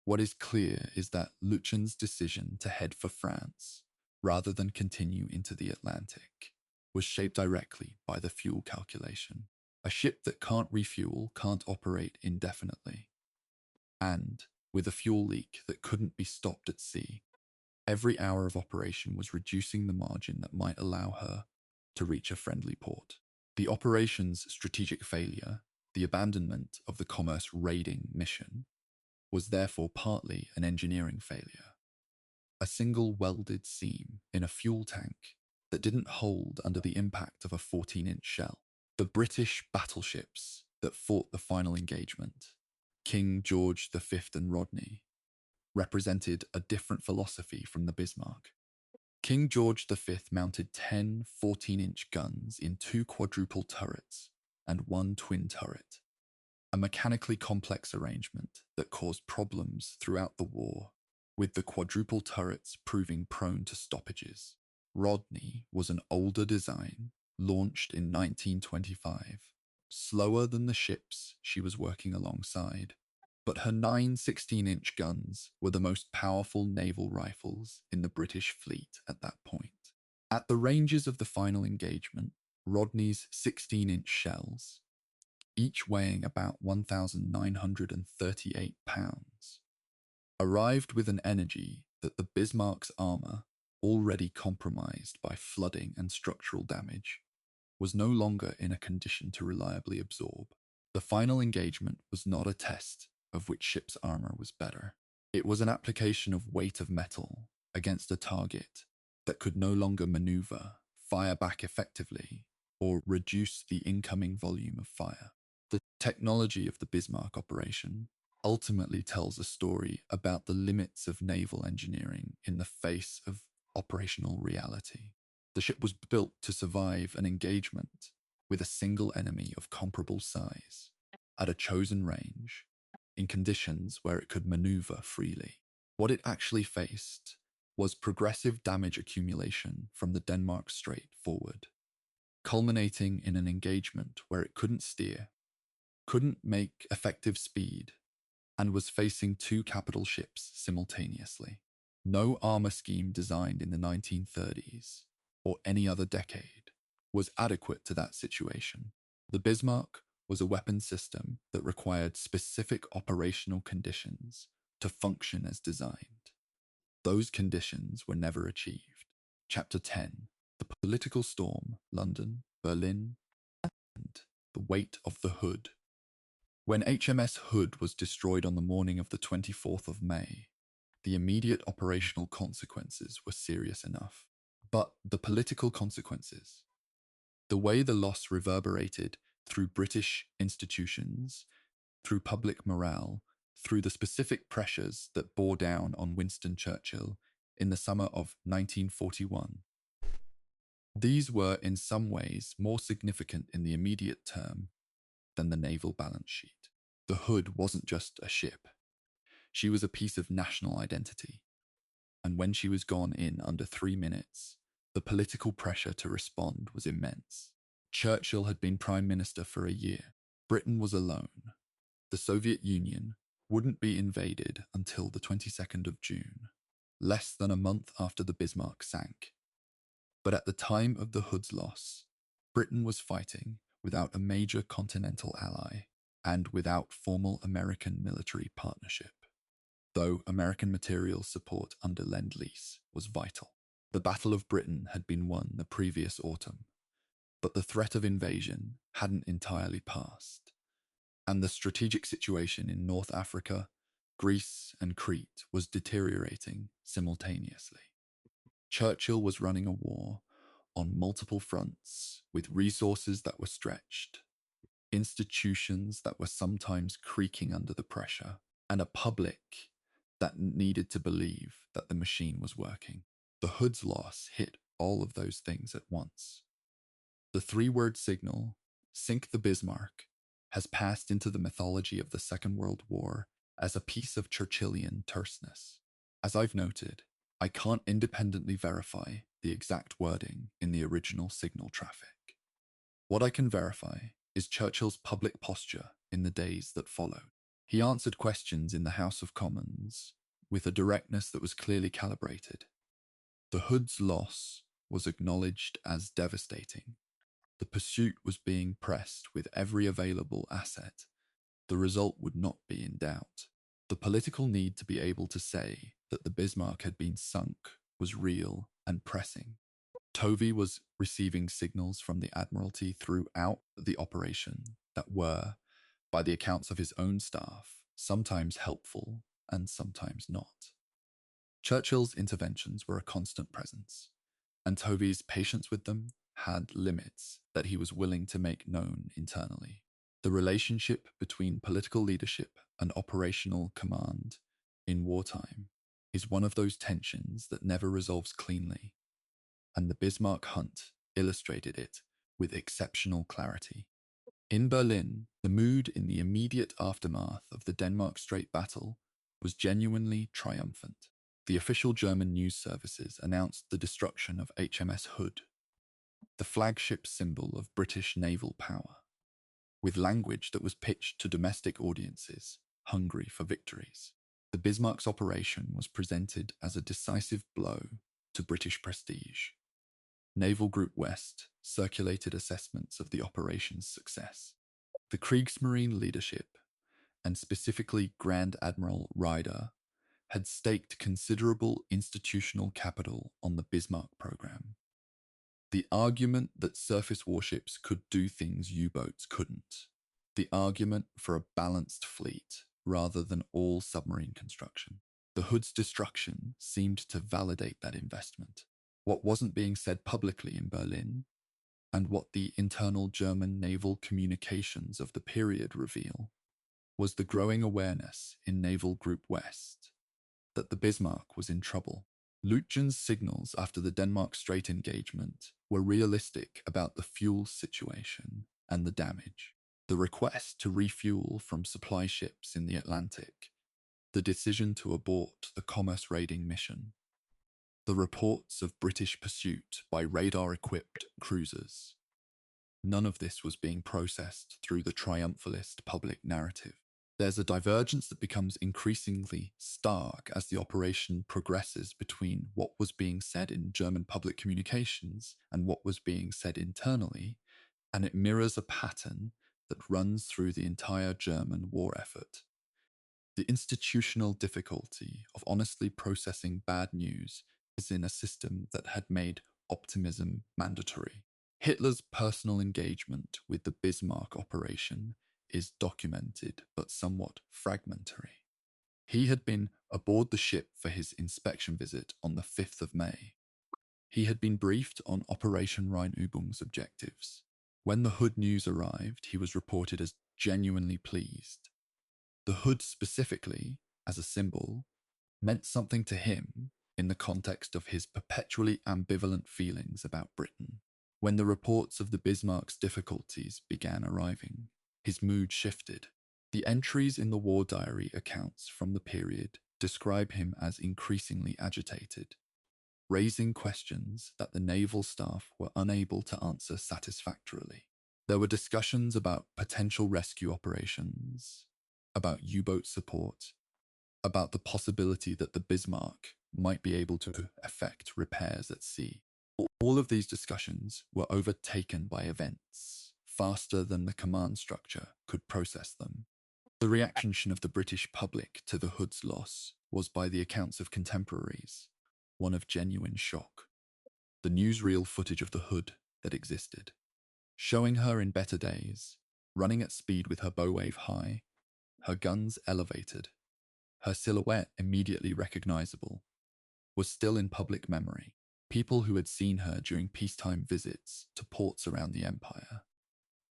What is clear is that Luchen's decision to head for France, rather than continue into the Atlantic, was shaped directly by the fuel calculation. A ship that can't refuel can't operate indefinitely. And, with a fuel leak that couldn't be stopped at sea, every hour of operation was reducing the margin that might allow her to reach a friendly port. The operation's strategic failure, the abandonment of the commerce raiding mission, was therefore partly an engineering failure. A single welded seam in a fuel tank that didn't hold under the impact of a 14-inch shell. The British battleships that fought the final engagement, King George V and Rodney, represented a different philosophy from the Bismarck. King George V mounted 10 14-inch guns in 2 quadruple turrets and 1 twin turret, a mechanically complex arrangement that caused problems throughout the war, with the quadruple turrets proving prone to stoppages. Rodney was an older design, launched in 1925, slower than the ships she was working alongside, but her 9 16-inch guns were the most powerful naval rifles in the British fleet at that point. At the ranges of the final engagement, Rodney's 16-inch shells, each weighing about 1,938 pounds, arrived with an energy that the Bismarck's armor, already compromised by flooding and structural damage, was no longer in a condition to reliably absorb. The final engagement was not a test of which ship's armor was better. It was an application of weight of metal against a target that could no longer maneuver, fire back effectively, or reduce the incoming volume of fire. The technology of the Bismarck operation ultimately tells a story about the limits of naval engineering in the face of operational reality. The ship was built to survive an engagement with a single enemy of comparable size, at a chosen range, in conditions where it could maneuver freely. What it actually faced was progressive damage accumulation from the Denmark Strait forward, culminating in an engagement where it couldn't steer, couldn't make effective speed, and was facing 2 capital ships simultaneously. No armor scheme designed in the 1930s, or any other decade, was adequate to that situation. The Bismarck was a weapon system that required specific operational conditions to function as designed. Those conditions were never achieved. Chapter 10. The Political Storm, London, Berlin, and the Weight of the Hood. When HMS Hood was destroyed on the morning of the 24th of May, the immediate operational consequences were serious enough. But the political consequences, the way the loss reverberated through British institutions, through public morale, through the specific pressures that bore down on Winston Churchill in the summer of 1941. These were in some ways more significant in the immediate term than the naval balance sheet. The Hood wasn't just a ship. She was a piece of national identity. And when she was gone in under 3 minutes, the political pressure to respond was immense. Churchill had been Prime Minister for a year. Britain was alone. The Soviet Union wouldn't be invaded until the 22nd of June, less than a month after the Bismarck sank. But at the time of the Hood's loss, Britain was fighting without a major continental ally and without formal American military partnership, though American material support under Lend-Lease was vital. The Battle of Britain had been won the previous autumn, but the threat of invasion hadn't entirely passed, and the strategic situation in North Africa, Greece, and Crete was deteriorating simultaneously. Churchill was running a war on multiple fronts with resources that were stretched, institutions that were sometimes creaking under the pressure, and a public that needed to believe that the machine was working. The Hood's loss hit all of those things at once. The three-word signal, "Sink the Bismarck," has passed into the mythology of the Second World War as a piece of Churchillian terseness. As I've noted, I can't independently verify the exact wording in the original signal traffic. What I can verify is Churchill's public posture in the days that followed. He answered questions in the House of Commons with a directness that was clearly calibrated. The Hood's loss was acknowledged as devastating. The pursuit was being pressed with every available asset. The result would not be in doubt. The political need to be able to say that the Bismarck had been sunk was real and pressing. Tovey was receiving signals from the Admiralty throughout the operation that were, by the accounts of his own staff, sometimes helpful and sometimes not. Churchill's interventions were a constant presence, and Tovey's patience with them had limits that he was willing to make known internally. The relationship between political leadership and operational command in wartime is one of those tensions that never resolves cleanly, and the Bismarck hunt illustrated it with exceptional clarity. In Berlin, the mood in the immediate aftermath of the Denmark Strait battle was genuinely triumphant. The official German news services announced the destruction of HMS Hood, the flagship symbol of British naval power, with language that was pitched to domestic audiences hungry for victories. The Bismarck's operation was presented as a decisive blow to British prestige. Naval Group West circulated assessments of the operation's success. The Kriegsmarine leadership, and specifically Grand Admiral Ryder, had staked considerable institutional capital on the Bismarck program. The argument that surface warships could do things U-boats couldn't. The argument for a balanced fleet rather than all submarine construction. The Hood's destruction seemed to validate that investment. What wasn't being said publicly in Berlin, and what the internal German naval communications of the period reveal, was the growing awareness in Naval Group West that the Bismarck was in trouble. Lütjen's signals after the Denmark Strait engagement were realistic about the fuel situation and the damage. The request to refuel from supply ships in the Atlantic, the decision to abort the commerce raiding mission, the reports of British pursuit by radar-equipped cruisers. None of this was being processed through the triumphalist public narrative. There's a divergence that becomes increasingly stark as the operation progresses between what was being said in German public communications and what was being said internally, and it mirrors a pattern that runs through the entire German war effort. The institutional difficulty of honestly processing bad news is in a system that had made optimism mandatory. Hitler's personal engagement with the Bismarck operation is documented but somewhat fragmentary. He had been aboard the ship for his inspection visit on the 5th of May. He had been briefed on Operation Rheinübung's objectives. When the Hood news arrived, he was reported as genuinely pleased. The hood specifically, as a symbol, meant something to him in the context of his perpetually ambivalent feelings about Britain. When the reports of the Bismarck's difficulties began arriving, his mood shifted. The entries in the war diary accounts from the period describe him as increasingly agitated, raising questions that the naval staff were unable to answer satisfactorily. There were discussions about potential rescue operations, about U-boat support, about the possibility that the Bismarck might be able to effect repairs at sea. All of these discussions were overtaken by events faster than the command structure could process them. The reaction of the British public to the Hood's loss was, by the accounts of contemporaries, one of genuine shock. The newsreel footage of the Hood that existed, showing her in better days, running at speed with her bow wave high, her guns elevated, her silhouette immediately recognizable, was still in public memory. People who had seen her during peacetime visits to ports around the empire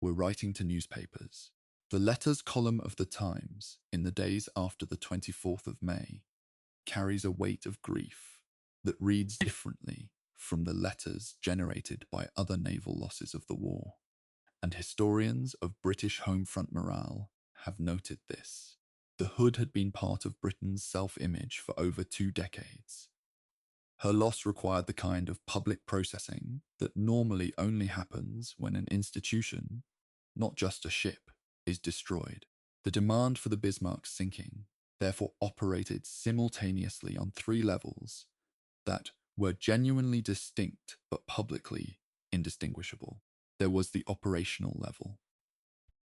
were writing to newspapers. The letters column of the Times in the days after the 24th of May carries a weight of grief that reads differently from the letters generated by other naval losses of the war. And historians of British home front morale have noted this. The Hood had been part of Britain's self-image for over 2 decades. Her loss required the kind of public processing that normally only happens when an institution, not just a ship, is destroyed. The demand for the Bismarck's sinking therefore operated simultaneously on 3 levels that were genuinely distinct but publicly indistinguishable. There was the operational level.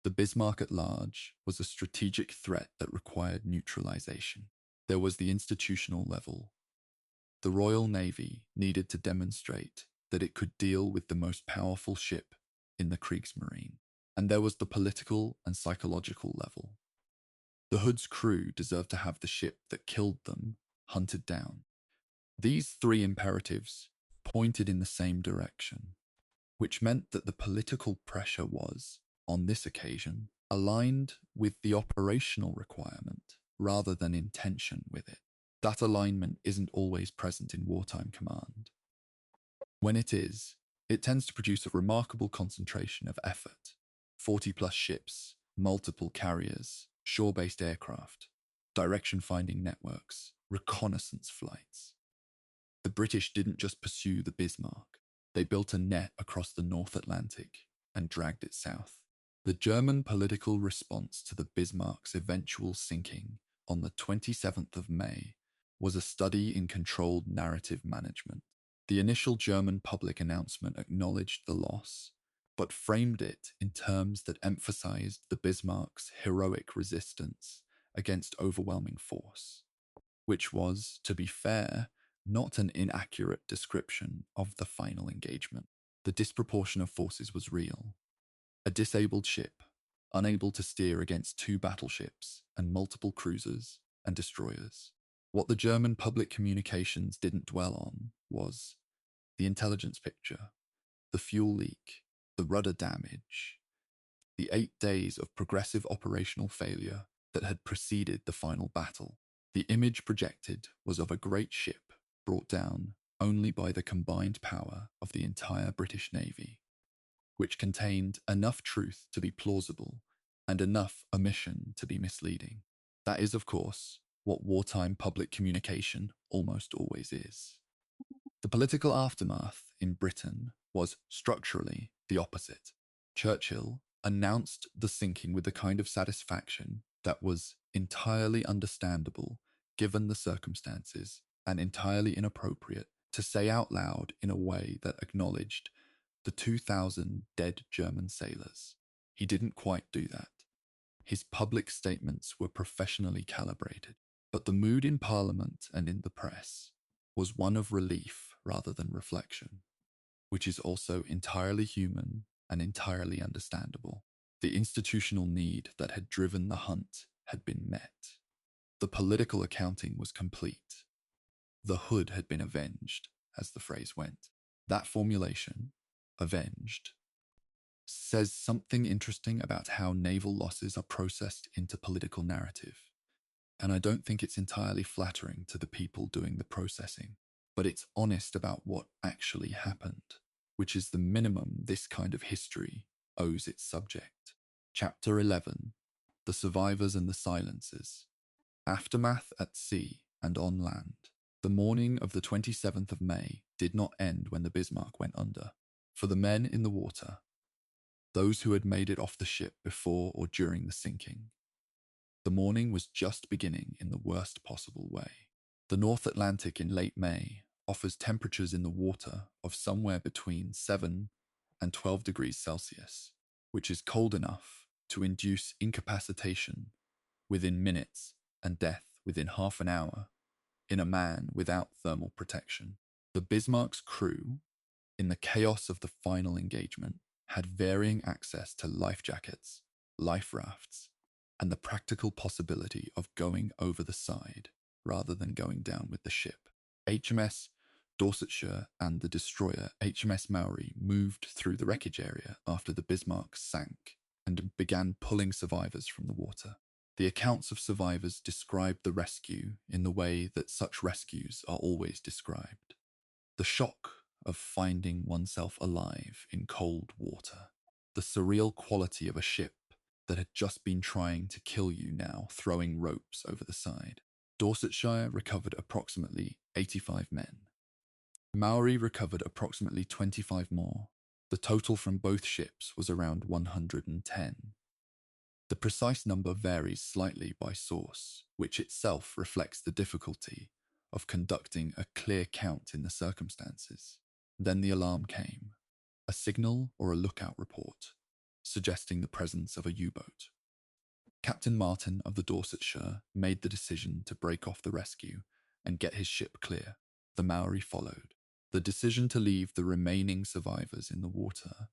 The Bismarck at large was a strategic threat that required neutralization. There was the institutional level. The Royal Navy needed to demonstrate that it could deal with the most powerful ship in the Kriegsmarine. And there was the political and psychological level. The Hood's crew deserved to have the ship that killed them hunted down. These 3 imperatives pointed in the same direction, which meant that the political pressure was, on this occasion, aligned with the operational requirement rather than in tension with it. That alignment isn't always present in wartime command. When it is, it tends to produce a remarkable concentration of effort. 40-plus ships, multiple carriers, shore-based aircraft, direction-finding networks, reconnaissance flights. The British didn't just pursue the Bismarck. They built a net across the North Atlantic and dragged it south. The German political response to the Bismarck's eventual sinking on the 27th of May was a study in controlled narrative management. The initial German public announcement acknowledged the loss, but framed it in terms that emphasized the Bismarck's heroic resistance against overwhelming force, which was, to be fair, not an inaccurate description of the final engagement. The disproportion of forces was real. A disabled ship, unable to steer against 2 battleships and multiple cruisers and destroyers. What the German public communications didn't dwell on was the intelligence picture, the fuel leak, the rudder damage, the 8 days of progressive operational failure that had preceded the final battle. The image projected was of a great ship brought down only by the combined power of the entire British Navy, which contained enough truth to be plausible and enough omission to be misleading. That is, of course, what wartime public communication almost always is. The political aftermath in Britain was structurally the opposite. Churchill announced the sinking with a kind of satisfaction that was entirely understandable given the circumstances and entirely inappropriate to say out loud in a way that acknowledged the 2,000 dead German sailors. He didn't quite do that. His public statements were professionally calibrated, but the mood in Parliament and in the press was one of relief rather than reflection, which is also entirely human and entirely understandable. The institutional need that had driven the hunt had been met. The political accounting was complete. The Hood had been avenged, as the phrase went. That formulation, avenged, says something interesting about how naval losses are processed into political narrative. And I don't think it's entirely flattering to the people doing the processing, but it's honest about what actually happened, which is the minimum this kind of history owes its subject. Chapter 11: The Survivors and the Silencers. Aftermath at sea and on land. The morning of the 27th of May did not end when the Bismarck went under. For the men in the water, those who had made it off the ship before or during the sinking, the morning was just beginning in the worst possible way. The North Atlantic in late May offers temperatures in the water of somewhere between 7 and 12 degrees Celsius, which is cold enough to induce incapacitation within minutes and death within half an hour in a man without thermal protection. The Bismarck's crew, in the chaos of the final engagement, had varying access to life jackets, life rafts, and the practical possibility of going over the side rather than going down with the ship. HMS Dorsetshire and the destroyer HMS Maori moved through the wreckage area after the Bismarck sank and began pulling survivors from the water. The accounts of survivors described the rescue in the way that such rescues are always described. The shock of finding oneself alive in cold water, the surreal quality of a ship that had just been trying to kill you now throwing ropes over the side. Dorsetshire recovered approximately 85 men. Maori recovered approximately 25 more. The total from both ships was around 110. The precise number varies slightly by source, which itself reflects the difficulty of conducting a clear count in the circumstances. Then the alarm came, a signal or a lookout report, suggesting the presence of a U-boat. Captain Martin of the Dorsetshire made the decision to break off the rescue and get his ship clear. The Maori followed. The decision to leave the remaining survivors in the water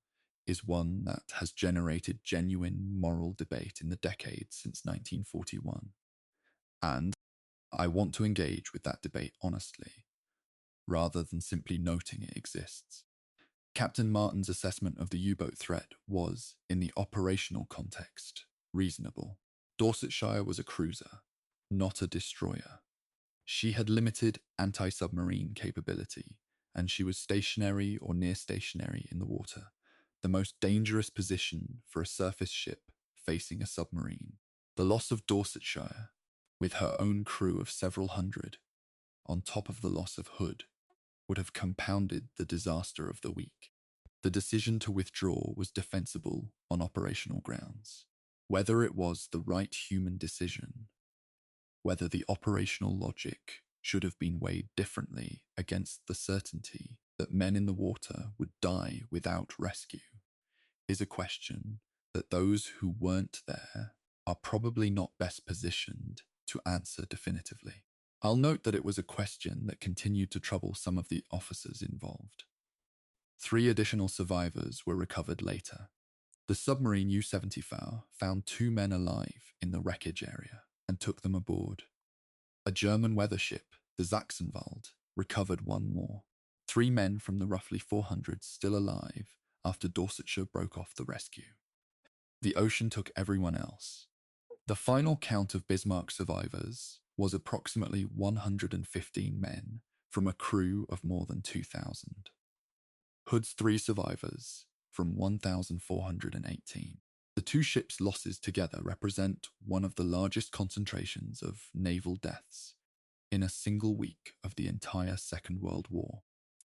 is one that has generated genuine moral debate in the decades since 1941. And I want to engage with that debate honestly, rather than simply noting it exists. Captain Martin's assessment of the U-boat threat was, in the operational context, reasonable. Dorsetshire was a cruiser, not a destroyer. She had limited anti-submarine capability, and she was stationary or near stationary in the water, the most dangerous position for a surface ship facing a submarine. The loss of Dorsetshire, with her own crew of several hundred, on top of the loss of Hood, would have compounded the disaster of the week. The decision to withdraw was defensible on operational grounds. Whether it was the right human decision, whether the operational logic should have been weighed differently against the certainty that men in the water would die without rescue, is a question that those who weren't there are probably not best positioned to answer definitively. I'll note that it was a question that continued to trouble some of the officers involved. 3 additional survivors were recovered later. The submarine U-74 found 2 men alive in the wreckage area and took them aboard. A German weather ship, the Sachsenwald, recovered 1 more. 3 men from the roughly 400 still alive after Dorsetshire broke off the rescue. The ocean took everyone else. The final count of Bismarck survivors was approximately 115 men from a crew of more than 2,000. Hood's 3 survivors from 1,418. The 2 ships' losses together represent one of the largest concentrations of naval deaths in a single week of the entire Second World War.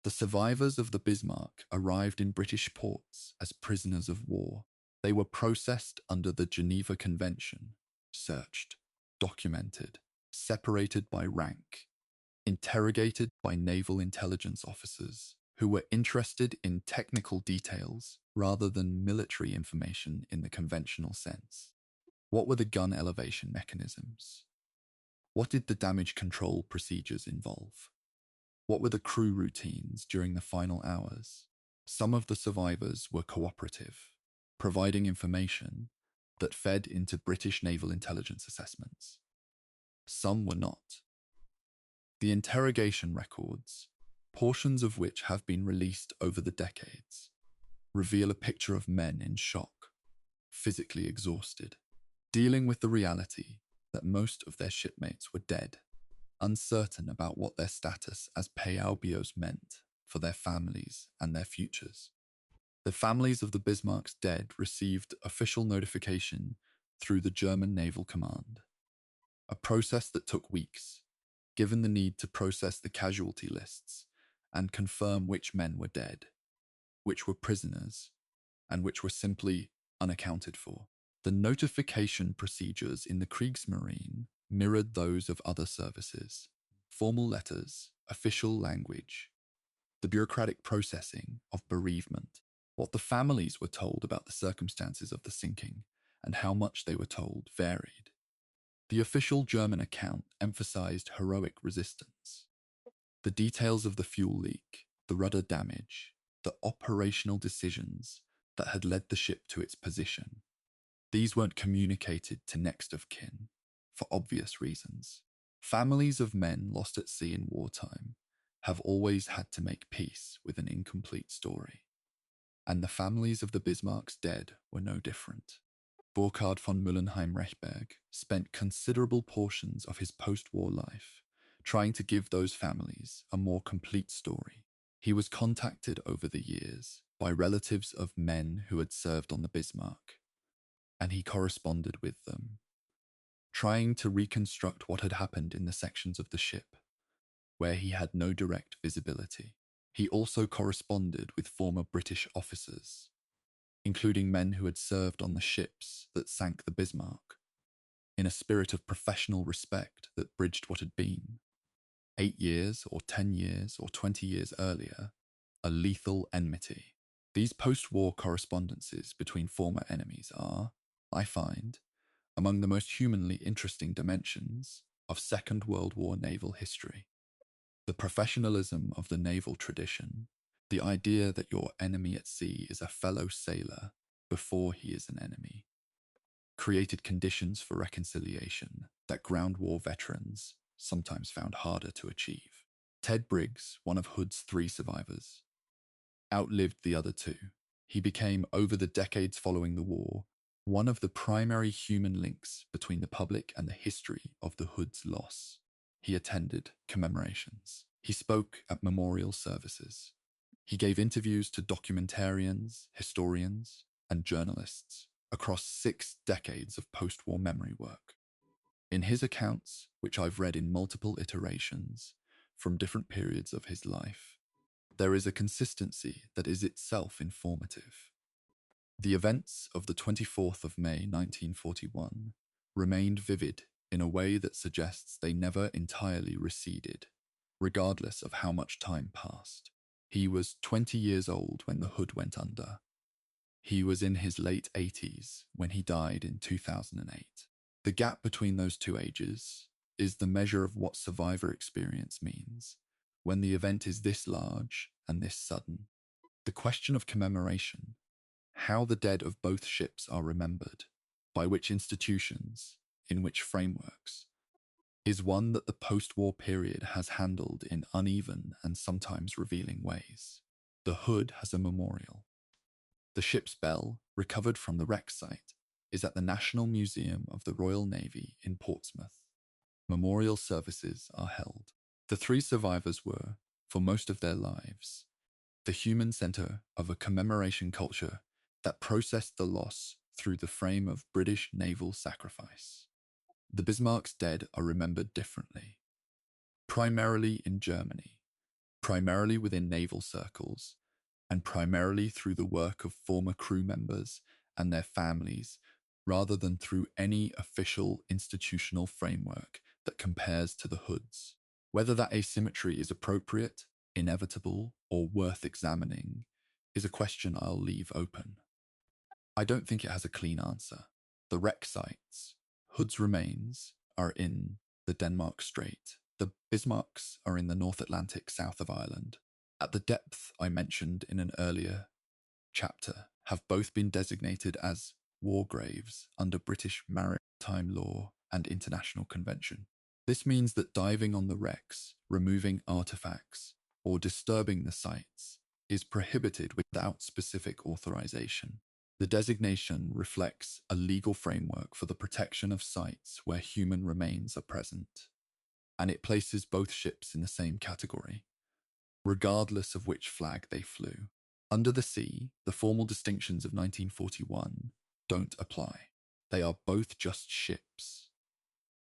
The survivors of the Bismarck arrived in British ports as prisoners of war. They were processed under the Geneva Convention, searched, documented, separated by rank, interrogated by naval intelligence officers who were interested in technical details rather than military information in the conventional sense. What were the gun elevation mechanisms? What did the damage control procedures involve? What were the crew routines during the final hours? Some of the survivors were cooperative, providing information that fed into British naval intelligence assessments. Some were not. The interrogation records, portions of which have been released over the decades, reveal a picture of men in shock, physically exhausted, dealing with the reality that most of their shipmates were dead, uncertain about what their status as payaobios meant for their families and their futures. The families of the Bismarck's dead received official notification through the German Naval Command, a process that took weeks, given the need to process the casualty lists and confirm which men were dead, which were prisoners, and which were simply unaccounted for. The notification procedures in the Kriegsmarine mirrored those of other services: formal letters, official language, the bureaucratic processing of bereavement, what the families were told about the circumstances of the sinking, and how much they were told varied. The official German account emphasized heroic resistance. The details of the fuel leak, the rudder damage, the operational decisions that had led the ship to its position, these weren't communicated to next of kin, for obvious reasons. Families of men lost at sea in wartime have always had to make peace with an incomplete story. And the families of the Bismarck's dead were no different. Burkhard von Müllenheim-Rechberg spent considerable portions of his post-war life trying to give those families a more complete story. He was contacted over the years by relatives of men who had served on the Bismarck, and he corresponded with them, trying to reconstruct what had happened in the sections of the ship where he had no direct visibility. He also corresponded with former British officers, including men who had served on the ships that sank the Bismarck, in a spirit of professional respect that bridged what had been, 8 years or 10 years or 20 years earlier, a lethal enmity. These post-war correspondences between former enemies are, I find, among the most humanly interesting dimensions of Second World War naval history. The professionalism of the naval tradition, the idea that your enemy at sea is a fellow sailor before he is an enemy, created conditions for reconciliation that ground war veterans sometimes found harder to achieve. Ted Briggs, one of Hood's 3 survivors, outlived the other 2. He became, over the decades following the war, one of the primary human links between the public and the history of the Hood's loss. He attended commemorations. He spoke at memorial services. He gave interviews to documentarians, historians, and journalists across 6 decades of post-war memory work. In his accounts, which I've read in multiple iterations from different periods of his life, there is a consistency that is itself informative. The events of the 24th of May 1941 remained vivid in a way that suggests they never entirely receded, regardless of how much time passed. He was 20 years old when the Hood went under. He was in his late 80s when he died in 2008. The gap between those 2 ages is the measure of what survivor experience means when the event is this large and this sudden. The question of commemoration, how the dead of both ships are remembered, by which institutions, in which frameworks, is one that the post-war period has handled in uneven and sometimes revealing ways. The Hood has a memorial. The ship's bell, recovered from the wreck site, is at the National Museum of the Royal Navy in Portsmouth. Memorial services are held. The 3 survivors were, for most of their lives, the human center of a commemoration culture that processed the loss through the frame of British naval sacrifice. The Bismarck's dead are remembered differently, primarily in Germany, primarily within naval circles, and primarily through the work of former crew members and their families, rather than through any official institutional framework that compares to the Hood's. Whether that asymmetry is appropriate, inevitable, or worth examining is a question I'll leave open. I don't think it has a clean answer. The wreck sites, Hood's remains, are in the Denmark Strait. The Bismarcks are in the North Atlantic south of Ireland. At the depth I mentioned in an earlier chapter, have both been designated as war graves under British maritime law and international convention. This means that diving on the wrecks, removing artifacts, or disturbing the sites is prohibited without specific authorization. The designation reflects a legal framework for the protection of sites where human remains are present, and it places both ships in the same category, regardless of which flag they flew. Under the sea, the formal distinctions of 1941 don't apply. They are both just ships,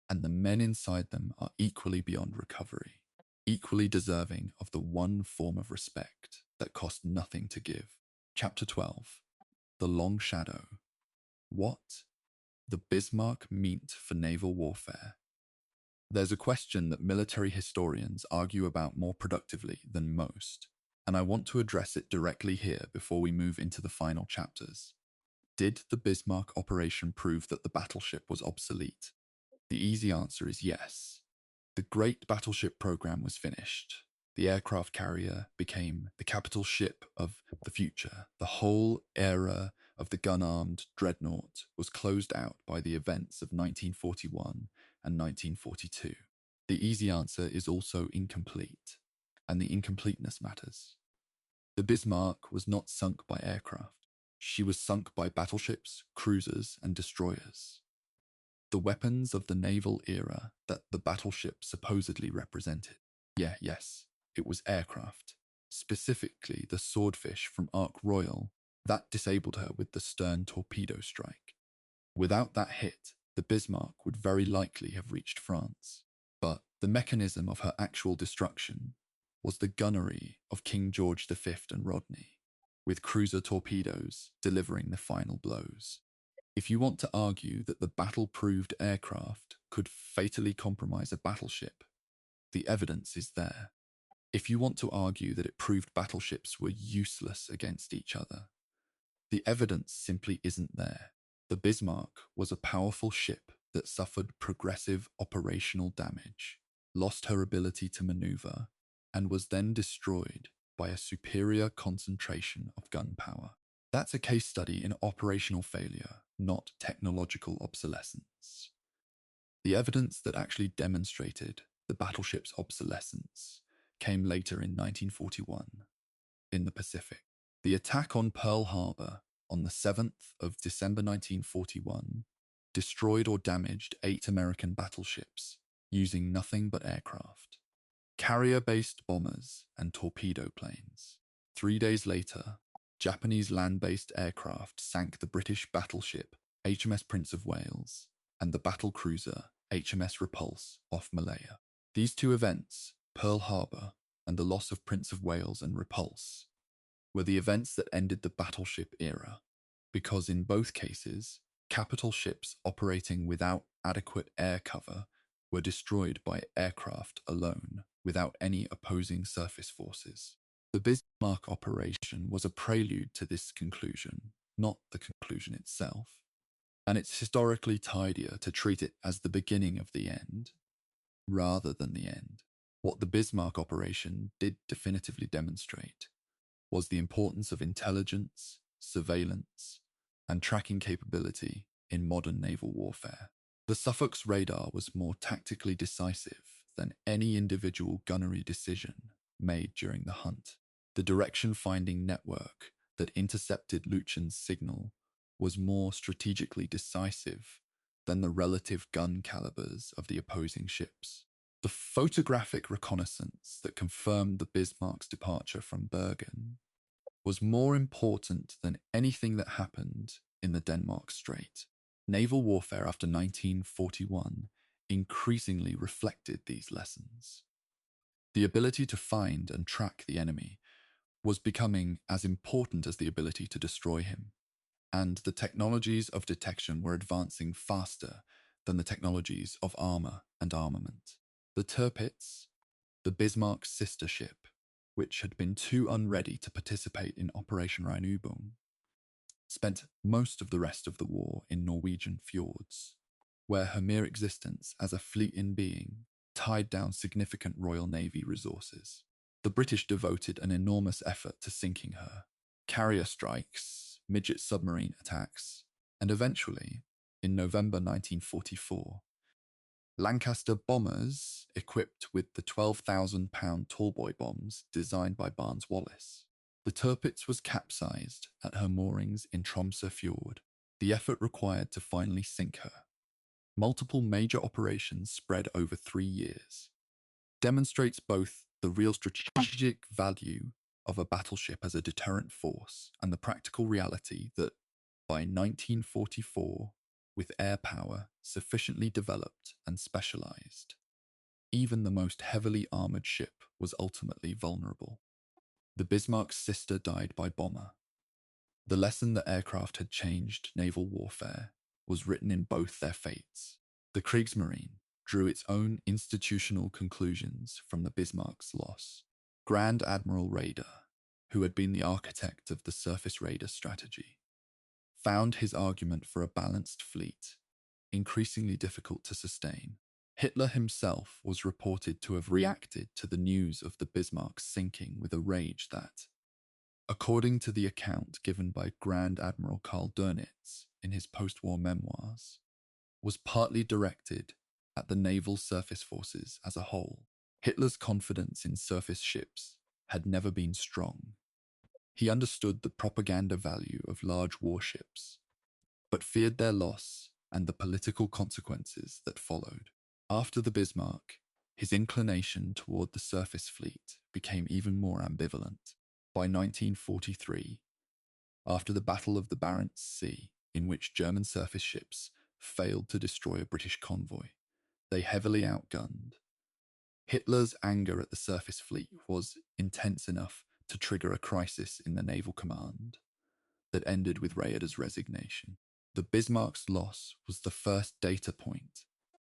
and the men inside them are equally beyond recovery, equally deserving of the one form of respect that cost nothing to give. Chapter 12. The Long Shadow. What the Bismarck meant for naval warfare. There's a question that military historians argue about more productively than most, and I want to address it directly here before we move into the final chapters. Did the Bismarck operation prove that the battleship was obsolete? The easy answer is yes. The great battleship program was finished. The aircraft carrier became the capital ship of the future. The whole era of the gun-armed dreadnought was closed out by the events of 1941 and 1942. The easy answer is also incomplete, and the incompleteness matters. The Bismarck was not sunk by aircraft. She was sunk by battleships, cruisers, and destroyers. The weapons of the naval era that the battleship supposedly represented. Yes, it was aircraft, specifically the Swordfish from Ark Royal, that disabled her with the stern torpedo strike. Without that hit, the Bismarck would very likely have reached France. But the mechanism of her actual destruction was the gunnery of King George V and Rodney, with cruiser torpedoes delivering the final blows. If you want to argue that the battle-proved aircraft could fatally compromise a battleship, the evidence is there. If you want to argue that it proved battleships were useless against each other, the evidence simply isn't there. The Bismarck was a powerful ship that suffered progressive operational damage, lost her ability to maneuver, and was then destroyed by a superior concentration of gunpowder. That's a case study in operational failure, not technological obsolescence. The evidence that actually demonstrated the battleship's obsolescence came later in 1941 in the Pacific. The attack on Pearl Harbor on the 7th of December 1941 destroyed or damaged 8 American battleships using nothing but aircraft, carrier-based bombers and torpedo planes. 3 days later, Japanese land-based aircraft sank the British battleship HMS Prince of Wales and the battlecruiser HMS Repulse off Malaya. These two events, Pearl Harbor and the loss of Prince of Wales and Repulse, were the events that ended the battleship era, because in both cases, capital ships operating without adequate air cover were destroyed by aircraft alone, without any opposing surface forces. The Bismarck operation was a prelude to this conclusion, not the conclusion itself, and it's historically tidier to treat it as the beginning of the end, rather than the end. What the Bismarck operation did definitively demonstrate was the importance of intelligence, surveillance, and tracking capability in modern naval warfare. The Suffolk's radar was more tactically decisive than any individual gunnery decision made during the hunt. The direction-finding network that intercepted Lucian's signal was more strategically decisive than the relative gun calibers of the opposing ships. The photographic reconnaissance that confirmed the Bismarck's departure from Bergen was more important than anything that happened in the Denmark Strait. Naval warfare after 1941 increasingly reflected these lessons. The ability to find and track the enemy was becoming as important as the ability to destroy him, and the technologies of detection were advancing faster than the technologies of armor and armament. The Tirpitz, the Bismarck's sister ship, which had been too unready to participate in Operation Rheinübung, spent most of the rest of the war in Norwegian fjords, where her mere existence as a fleet-in being tied down significant Royal Navy resources. The British devoted an enormous effort to sinking her, carrier strikes, midget submarine attacks, and eventually, in November 1944, Lancaster bombers equipped with the 12,000-pound tallboy bombs designed by Barnes Wallis The Tirpitz was capsized at her moorings in Tromsø Fjord. The effort required to finally sink her, multiple major operations spread over 3 years, demonstrates both the real strategic value of a battleship as a deterrent force and the practical reality that by 1944, with air power sufficiently developed and specialized, even the most heavily armored ship was ultimately vulnerable. The Bismarck's sister died by bomber. The lesson that aircraft had changed naval warfare was written in both their fates. The Kriegsmarine drew its own institutional conclusions from the Bismarck's loss. Grand Admiral Raeder, who had been the architect of the surface raider strategy, found his argument for a balanced fleet increasingly difficult to sustain. Hitler himself was reported to have reacted to the news of the Bismarck's sinking with a rage that, according to the account given by Grand Admiral Karl Dönitz in his post-war memoirs, was partly directed at the naval surface forces as a whole. Hitler's confidence in surface ships had never been strong. He understood the propaganda value of large warships, but feared their loss and the political consequences that followed. After the Bismarck, his inclination toward the surface fleet became even more ambivalent. By 1943, after the Battle of the Barents Sea, in which German surface ships failed to destroy a British convoy, they heavily outgunned. Hitler's anger at the surface fleet was intense enough to trigger a crisis in the naval command that ended with Raeder's resignation. The Bismarck's loss was the first data point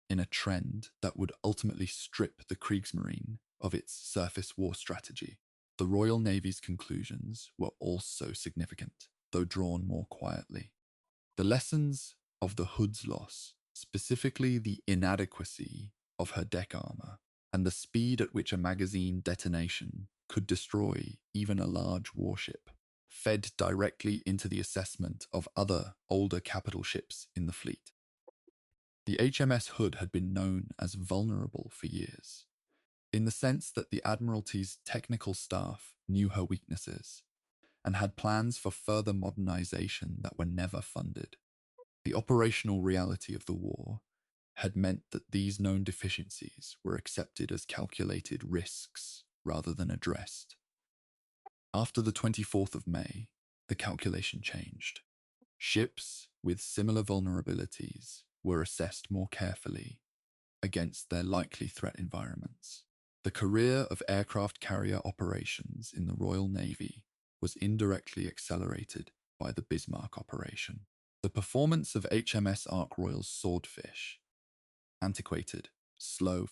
in a trend that would ultimately strip the Kriegsmarine of its surface war strategy. The Royal Navy's conclusions were also significant, though drawn more quietly. The lessons of the Hood's loss, specifically the inadequacy of her deck armor and the speed at which a magazine detonation could destroy even a large warship, fed directly into the assessment of other, older capital ships in the fleet. The HMS Hood had been known as vulnerable for years, in the sense that the Admiralty's technical staff knew her weaknesses and had plans for further modernization that were never funded. The operational reality of the war had meant that these known deficiencies were accepted as calculated risks rather than addressed. After the 24th of May, the calculation changed. Ships with similar vulnerabilities were assessed more carefully against their likely threat environments. The career of aircraft carrier operations in the Royal Navy was indirectly accelerated by the Bismarck operation. The performance of HMS Ark Royal's Swordfish, antiquated, slow,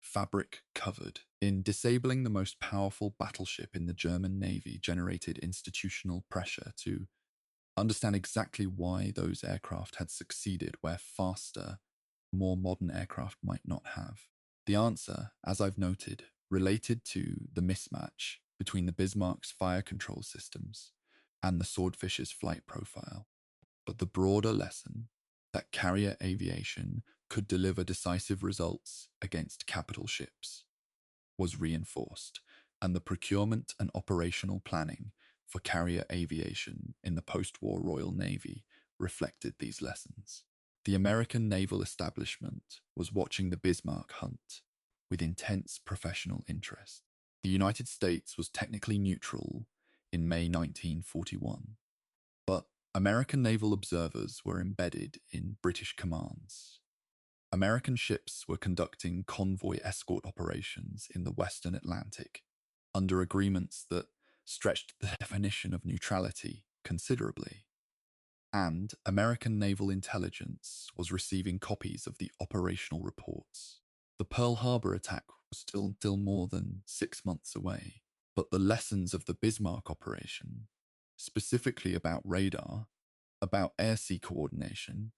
fabric-covered, in disabling the most powerful battleship in the German Navy generated institutional pressure to understand exactly why those aircraft had succeeded where faster, more modern aircraft might not have. The answer, as I've noted, related to the mismatch between the Bismarck's fire control systems and the Swordfish's flight profile. But the broader lesson that carrier aviation could deliver decisive results against capital ships was reinforced, and the procurement and operational planning for carrier aviation in the post-war Royal Navy reflected these lessons. The American naval establishment was watching the Bismarck hunt with intense professional interest. The United States was technically neutral in May 1941, but American naval observers were embedded in British commands. American ships were conducting convoy escort operations in the Western Atlantic under agreements that stretched the definition of neutrality considerably. And American naval intelligence was receiving copies of the operational reports. The Pearl Harbor attack was still more than 6 months away, but the lessons of the Bismarck operation, specifically about radar, about air-sea coordination,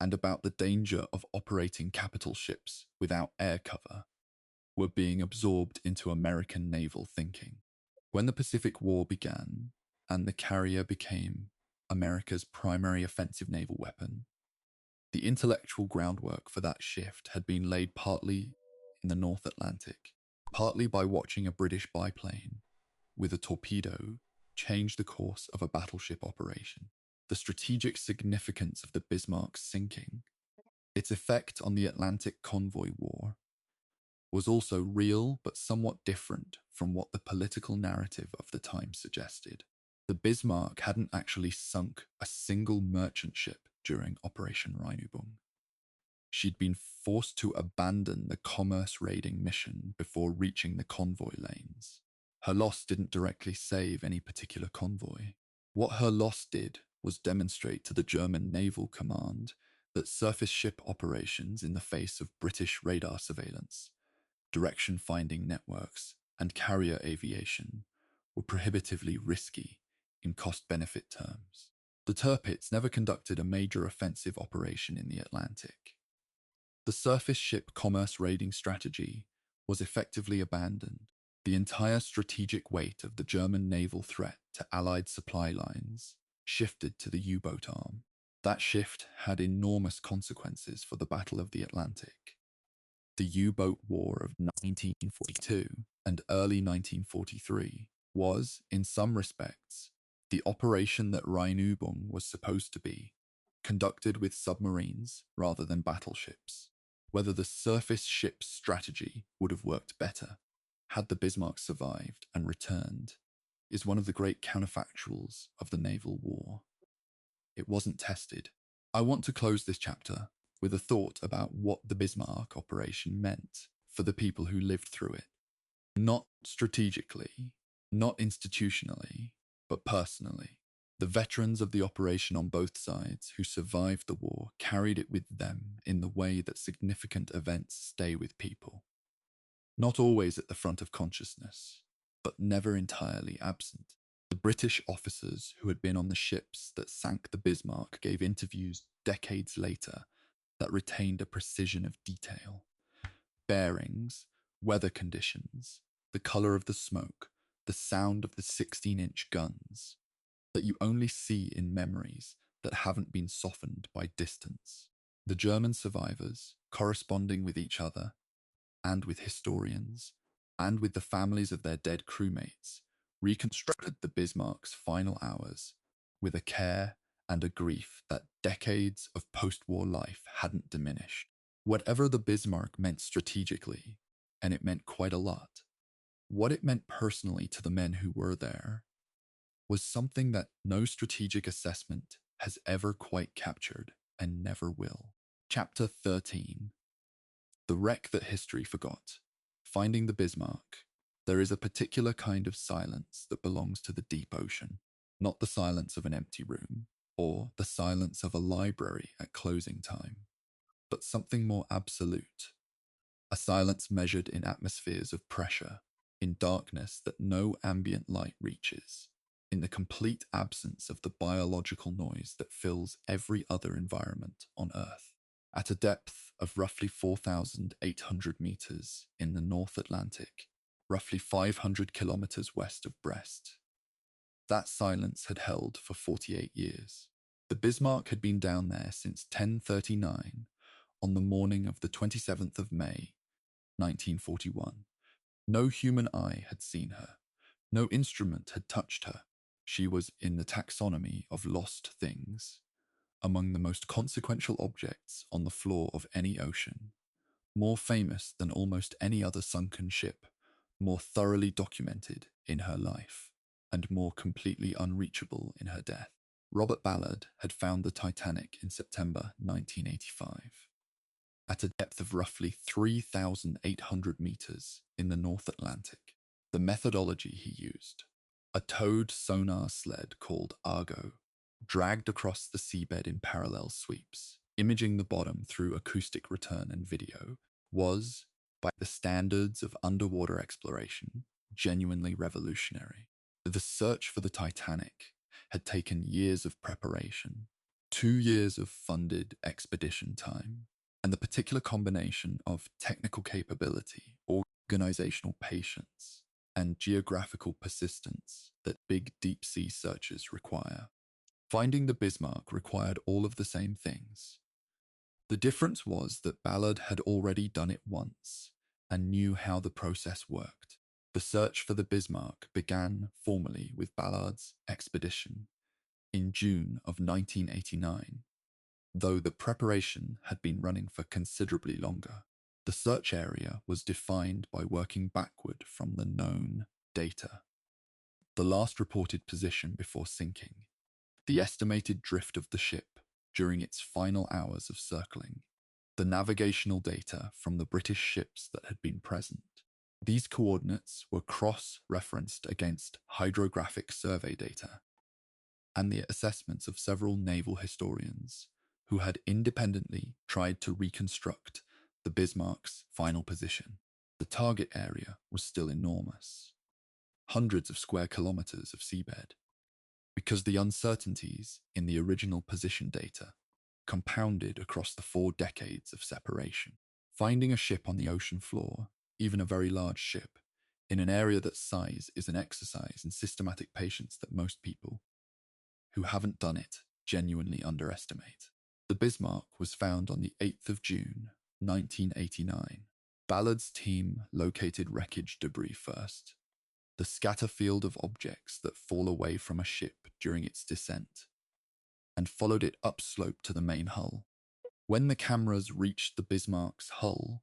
and about the danger of operating capital ships without air cover, were being absorbed into American naval thinking. When the Pacific War began and the carrier became America's primary offensive naval weapon, the intellectual groundwork for that shift had been laid partly in the North Atlantic, partly by watching a British biplane with a torpedo changed the course of a battleship operation. The strategic significance of the Bismarck's sinking, its effect on the Atlantic Convoy War, was also real but somewhat different from what the political narrative of the time suggested. The Bismarck hadn't actually sunk a single merchant ship during Operation Rheinübung. She'd been forced to abandon the commerce raiding mission before reaching the convoy lanes. Her loss didn't directly save any particular convoy. What her loss did was demonstrate to the German Naval Command that surface ship operations in the face of British radar surveillance, direction-finding networks, and carrier aviation were prohibitively risky in cost-benefit terms. The Tirpitz never conducted a major offensive operation in the Atlantic. The surface ship commerce raiding strategy was effectively abandoned. The entire strategic weight of the German naval threat to Allied supply lines shifted to the U-boat arm. That shift had enormous consequences for the Battle of the Atlantic. The U-boat War of 1942 and early 1943 was, in some respects, the operation that Rheinübung was supposed to be, conducted with submarines rather than battleships. Whether the surface ship strategy would have worked better had the Bismarck survived and returned is one of the great counterfactuals of the naval war. It wasn't tested. I want to close this chapter with a thought about what the Bismarck operation meant for the people who lived through it. Not strategically, not institutionally, but personally. The veterans of the operation on both sides who survived the war carried it with them in the way that significant events stay with people. Not always at the front of consciousness, but never entirely absent. The British officers who had been on the ships that sank the Bismarck gave interviews decades later that retained a precision of detail. Bearings, weather conditions, the color of the smoke, the sound of the 16-inch guns, that you only see in memories that haven't been softened by distance. The German survivors, corresponding with each other, and with historians, and with the families of their dead crewmates, reconstructed the Bismarck's final hours with a care and a grief that decades of post-war life hadn't diminished. Whatever the Bismarck meant strategically, and it meant quite a lot, what it meant personally to the men who were there was something that no strategic assessment has ever quite captured and never will. Chapter 13. The Wreck That History Forgot. Finding the Bismarck. There is a particular kind of silence that belongs to the deep ocean, not the silence of an empty room, or the silence of a library at closing time, but something more absolute. A silence measured in atmospheres of pressure, in darkness that no ambient light reaches, in the complete absence of the biological noise that fills every other environment on Earth. At a depth of roughly 4,800 meters in the North Atlantic, roughly 500 kilometers west of Brest, that silence had held for 48 years. The Bismarck had been down there since 10:39 on the morning of the 27th of May, 1941. No human eye had seen her. No instrument had touched her. She was in the taxonomy of lost things, among the most consequential objects on the floor of any ocean, more famous than almost any other sunken ship, more thoroughly documented in her life, and more completely unreachable in her death. Robert Ballard had found the Titanic in September 1985, at a depth of roughly 3,800 meters in the North Atlantic. The methodology he used, a towed sonar sled called Argo, dragged across the seabed in parallel sweeps, imaging the bottom through acoustic return and video, was, by the standards of underwater exploration, genuinely revolutionary. The search for the Titanic had taken years of preparation, 2 years of funded expedition time, and the particular combination of technical capability, organizational patience, and geographical persistence that big deep-sea searches require. Finding the Bismarck required all of the same things. The difference was that Ballard had already done it once and knew how the process worked. The search for the Bismarck began formally with Ballard's expedition in June of 1989, though the preparation had been running for considerably longer. The search area was defined by working backward from the known data. The last reported position before sinking, the estimated drift of the ship during its final hours of circling, the navigational data from the British ships that had been present. These coordinates were cross-referenced against hydrographic survey data and the assessments of several naval historians who had independently tried to reconstruct the Bismarck's final position. The target area was still enormous, hundreds of square kilometers of seabed, because the uncertainties in the original position data compounded across the 4 decades of separation. Finding a ship on the ocean floor, even a very large ship, in an area that size is an exercise in systematic patience that most people who haven't done it genuinely underestimate. The Bismarck was found on the 8th of June, 1989. Ballard's team located wreckage debris first, the scatter field of objects that fall away from a ship during its descent, and followed it upslope to the main hull. When the cameras reached the Bismarck's hull,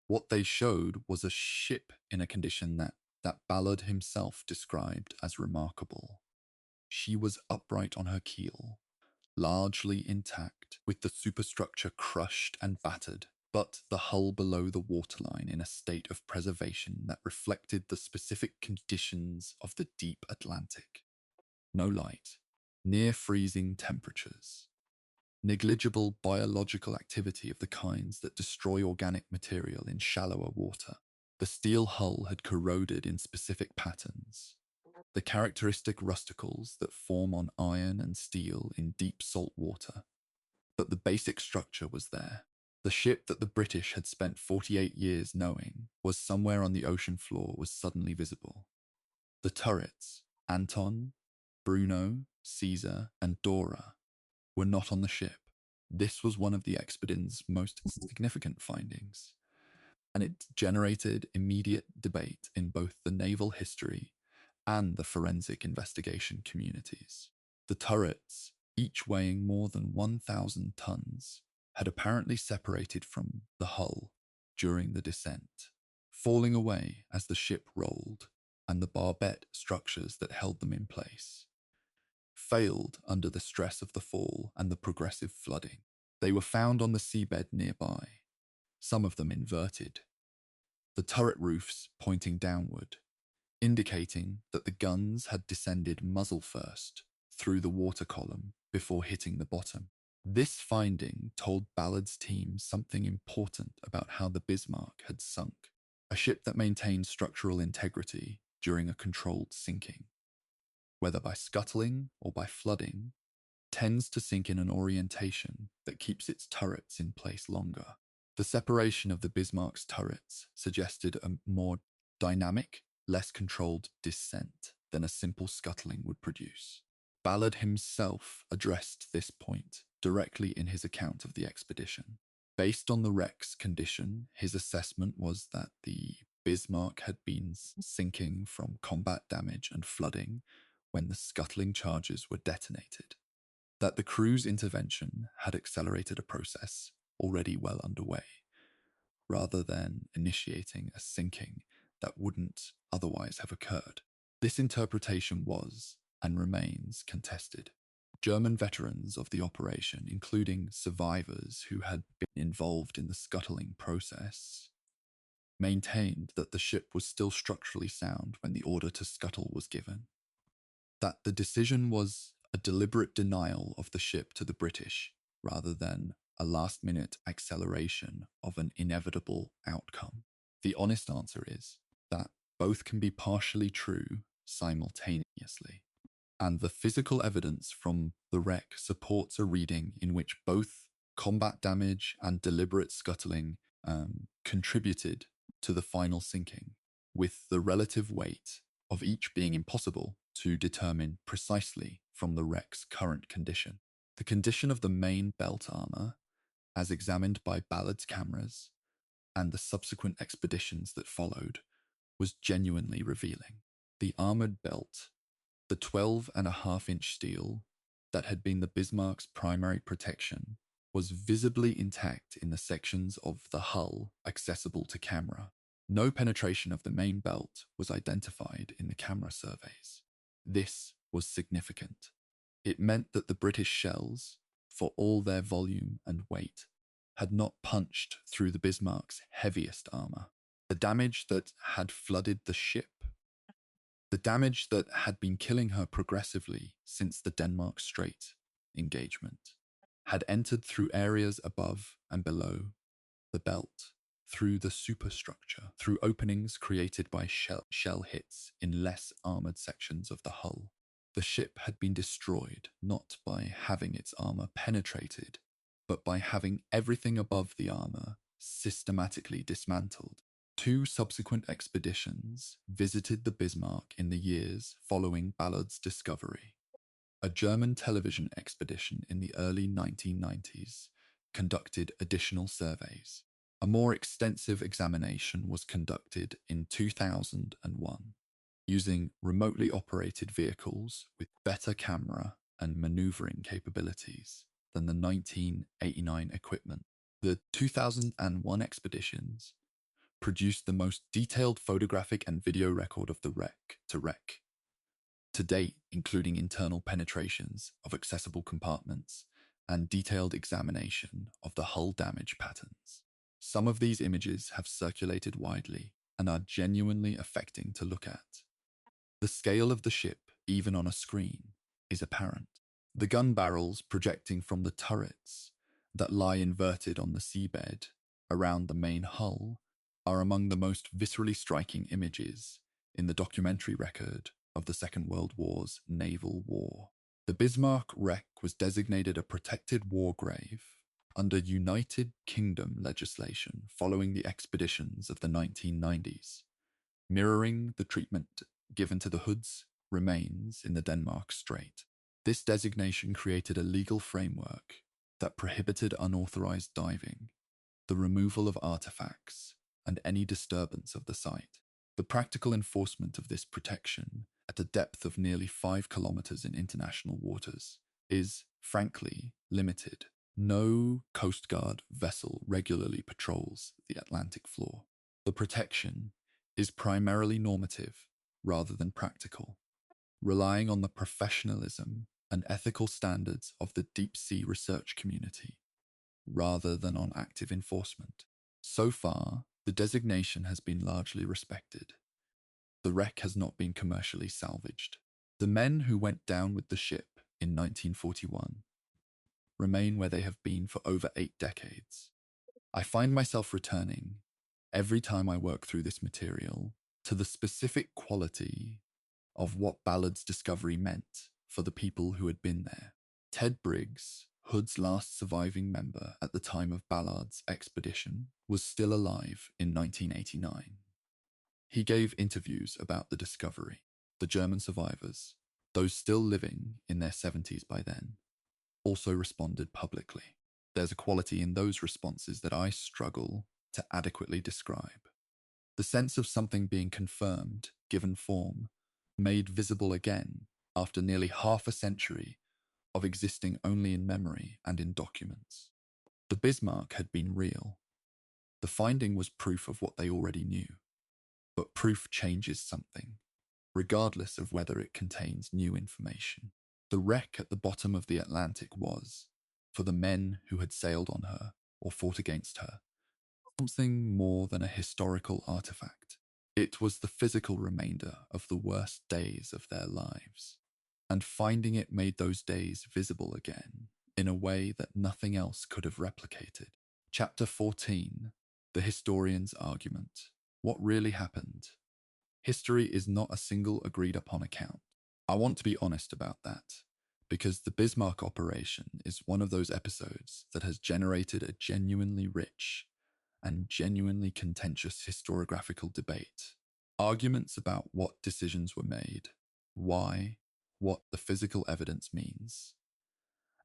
what they showed was a ship in a condition that Ballard himself described as remarkable. She was upright on her keel, largely intact, with the superstructure crushed and battered, but the hull below the waterline in a state of preservation that reflected the specific conditions of the deep Atlantic. No light, near freezing temperatures, negligible biological activity of the kinds that destroy organic material in shallower water. The steel hull had corroded in specific patterns, the characteristic rusticles that form on iron and steel in deep salt water. But the basic structure was there. The ship that the British had spent 48 years knowing was somewhere on the ocean floor was suddenly visible. The turrets, Anton, Bruno, Caesar, and Dora, were not on the ship. This was one of the expedition's most significant findings, and it generated immediate debate in both the naval history and the forensic investigation communities. The turrets, each weighing more than 1,000 tons, had apparently separated from the hull during the descent, falling away as the ship rolled, and the barbette structures that held them in place failed under the stress of the fall and the progressive flooding. They were found on the seabed nearby, some of them inverted, the turret roofs pointing downward, indicating that the guns had descended muzzle first through the water column before hitting the bottom. This finding told Ballard's team something important about how the Bismarck had sunk. A ship that maintained structural integrity during a controlled sinking, whether by scuttling or by flooding, tends to sink in an orientation that keeps its turrets in place longer. The separation of the Bismarck's turrets suggested a more dynamic, less controlled descent than a simple scuttling would produce. Ballard himself addressed this point directly in his account of the expedition. Based on the wreck's condition, his assessment was that the Bismarck had been sinking from combat damage and flooding when the scuttling charges were detonated, that the crew's intervention had accelerated a process already well underway, rather than initiating a sinking that wouldn't otherwise have occurred. This interpretation was, and remains, contested. German veterans of the operation, including survivors who had been involved in the scuttling process, maintained that the ship was still structurally sound when the order to scuttle was given, that the decision was a deliberate denial of the ship to the British rather than a last-minute acceleration of an inevitable outcome. The honest answer is that both can be partially true simultaneously, and the physical evidence from the wreck supports a reading in which both combat damage and deliberate scuttling contributed to the final sinking, with the relative weight of each being impossible to determine precisely from the wreck's current condition. The condition of the main belt armor, as examined by Ballard's cameras, and the subsequent expeditions that followed, was genuinely revealing. The armored belt, the 12.5-inch steel that had been the Bismarck's primary protection, was visibly intact in the sections of the hull accessible to camera. No penetration of the main belt was identified in the camera surveys. This was significant. It meant that the British shells, for all their volume and weight, had not punched through the Bismarck's heaviest armor. The damage that had flooded the ship, the damage that had been killing her progressively since the Denmark Strait engagement, had entered through areas above and below the belt, through the superstructure, through openings created by shell hits in less armored sections of the hull. The ship had been destroyed not by having its armor penetrated, but by having everything above the armor systematically dismantled. Two subsequent expeditions visited the Bismarck in the years following Ballard's discovery. A German television expedition in the early 1990s conducted additional surveys. A more extensive examination was conducted in 2001, using remotely operated vehicles with better camera and maneuvering capabilities than the 1989 equipment. The 2001 expeditions produced the most detailed photographic and video record of the wreck to date, including internal penetrations of accessible compartments and detailed examination of the hull damage patterns. Some of these images have circulated widely and are genuinely affecting to look at. The scale of the ship, even on a screen, is apparent. The gun barrels projecting from the turrets that lie inverted on the seabed around the main hull are among the most viscerally striking images in the documentary record of the Second World War's naval war. The Bismarck wreck was designated a protected war grave under United Kingdom legislation following the expeditions of the 1990s, mirroring the treatment given to the Hood's remains in the Denmark Strait. This designation created a legal framework that prohibited unauthorized diving, the removal of artifacts, and any disturbance of the site. The practical enforcement of this protection at a depth of nearly 5 kilometers in international waters is, frankly, limited. No Coast Guard vessel regularly patrols the Atlantic floor. The protection is primarily normative rather than practical, relying on the professionalism and ethical standards of the deep-sea research community rather than on active enforcement. So far, the designation has been largely respected. The wreck has not been commercially salvaged. The men who went down with the ship in 1941 remain where they have been for over 8 decades. I find myself returning, every time I work through this material, to the specific quality of what Ballard's discovery meant for the people who had been there. Ted Briggs, Hood's last surviving member at the time of Ballard's expedition, was still alive in 1989. He gave interviews about the discovery. The German survivors, those still living in their 70s by then, also responded publicly. There's a quality in those responses that I struggle to adequately describe. The sense of something being confirmed, given form, made visible again after nearly half a century of existing only in memory and in documents. The Bismarck had been real. The finding was proof of what they already knew. But proof changes something, regardless of whether it contains new information. The wreck at the bottom of the Atlantic was, for the men who had sailed on her or fought against her, something more than a historical artifact. It was the physical remainder of the worst days of their lives, and finding it made those days visible again in a way that nothing else could have replicated. Chapter 14, The Historian's Argument. What really happened? History is not a single agreed upon account. I want to be honest about that, because the Bismarck operation is one of those episodes that has generated a genuinely rich and genuinely contentious historiographical debate. Arguments about what decisions were made, why, what the physical evidence means,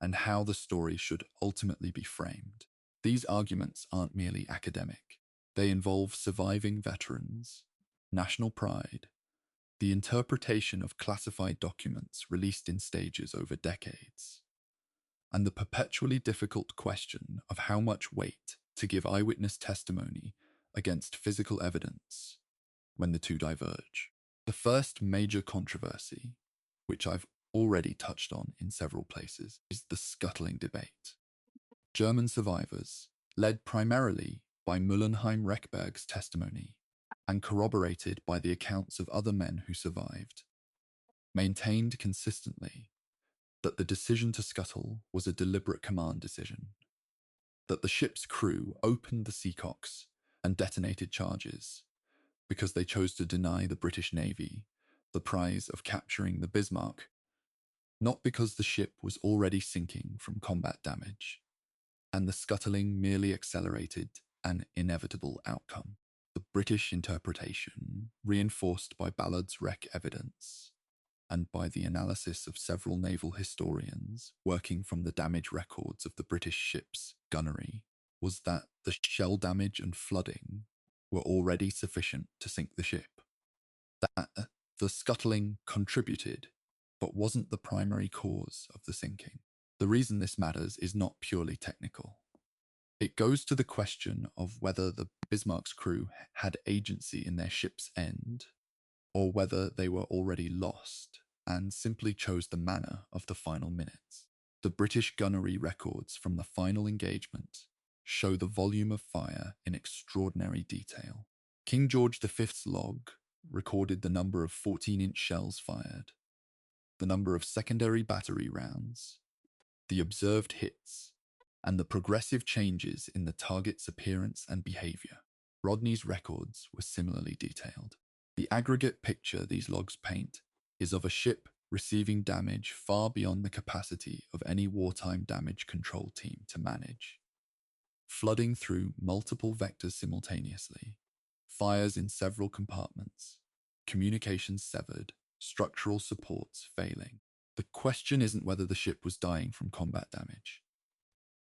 and how the story should ultimately be framed. These arguments aren't merely academic. They involve surviving veterans, national pride, the interpretation of classified documents released in stages over decades, and the perpetually difficult question of how much weight to give eyewitness testimony against physical evidence when the two diverge. The first major controversy, which I've already touched on in several places, is the scuttling debate. German survivors, led primarily by Mullenheim-Rechberg's testimony and corroborated by the accounts of other men who survived, maintained consistently that the decision to scuttle was a deliberate command decision, that the ship's crew opened the seacocks and detonated charges because they chose to deny the British Navy the prize of capturing the Bismarck, not because the ship was already sinking from combat damage, and the scuttling merely accelerated an inevitable outcome. The British interpretation, reinforced by Ballard's wreck evidence, and by the analysis of several naval historians working from the damage records of the British ship's gunnery, was that the shell damage and flooding were already sufficient to sink the ship. That the scuttling contributed, but wasn't the primary cause of the sinking. The reason this matters is not purely technical. It goes to the question of whether the Bismarck's crew had agency in their ship's end, or whether they were already lost and simply chose the manner of the final minutes. The British gunnery records from the final engagement show the volume of fire in extraordinary detail. King George V's log recorded the number of 14-inch shells fired, the number of secondary battery rounds, the observed hits, and the progressive changes in the target's appearance and behavior. Rodney's records were similarly detailed. The aggregate picture these logs paint is of a ship receiving damage far beyond the capacity of any wartime damage control team to manage. Flooding through multiple vectors simultaneously, fires in several compartments, communications severed, structural supports failing. The question isn't whether the ship was dying from combat damage.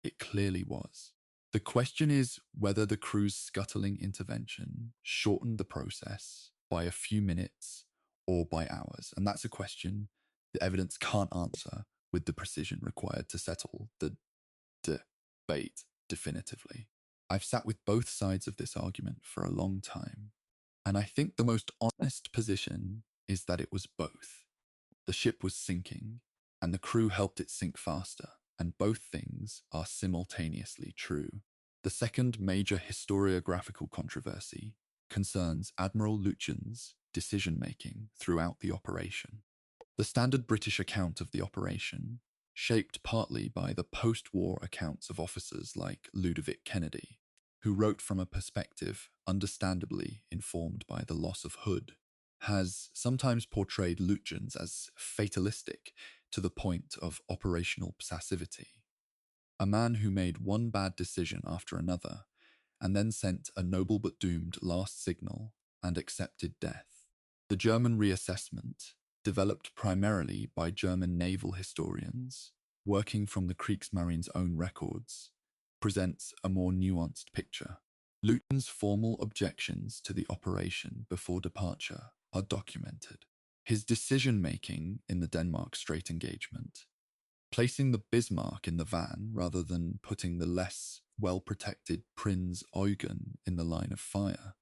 It clearly was. The question is whether the crew's scuttling intervention shortened the process by a few minutes or by hours. And that's a question the evidence can't answer with the precision required to settle the debate definitively. I've sat with both sides of this argument for a long time, and I think the most honest position is that it was both. The ship was sinking, and the crew helped it sink faster, and both things are simultaneously true. The second major historiographical controversy concerns Admiral Lutyens' decision-making throughout the operation. The standard British account of the operation, shaped partly by the post-war accounts of officers like Ludovic Kennedy, who wrote from a perspective understandably informed by the loss of Hood, has sometimes portrayed Lutyens as fatalistic to the point of operational passivity. A man who made one bad decision after another, and then sent a noble but doomed last signal and accepted death. The German reassessment, developed primarily by German naval historians, working from the Kriegsmarine's own records, presents a more nuanced picture. Lutyens' formal objections to the operation before departure are documented. His decision-making in the Denmark Strait engagement, placing the Bismarck in the van rather than putting the less well-protected Prinz Eugen in the line of fire,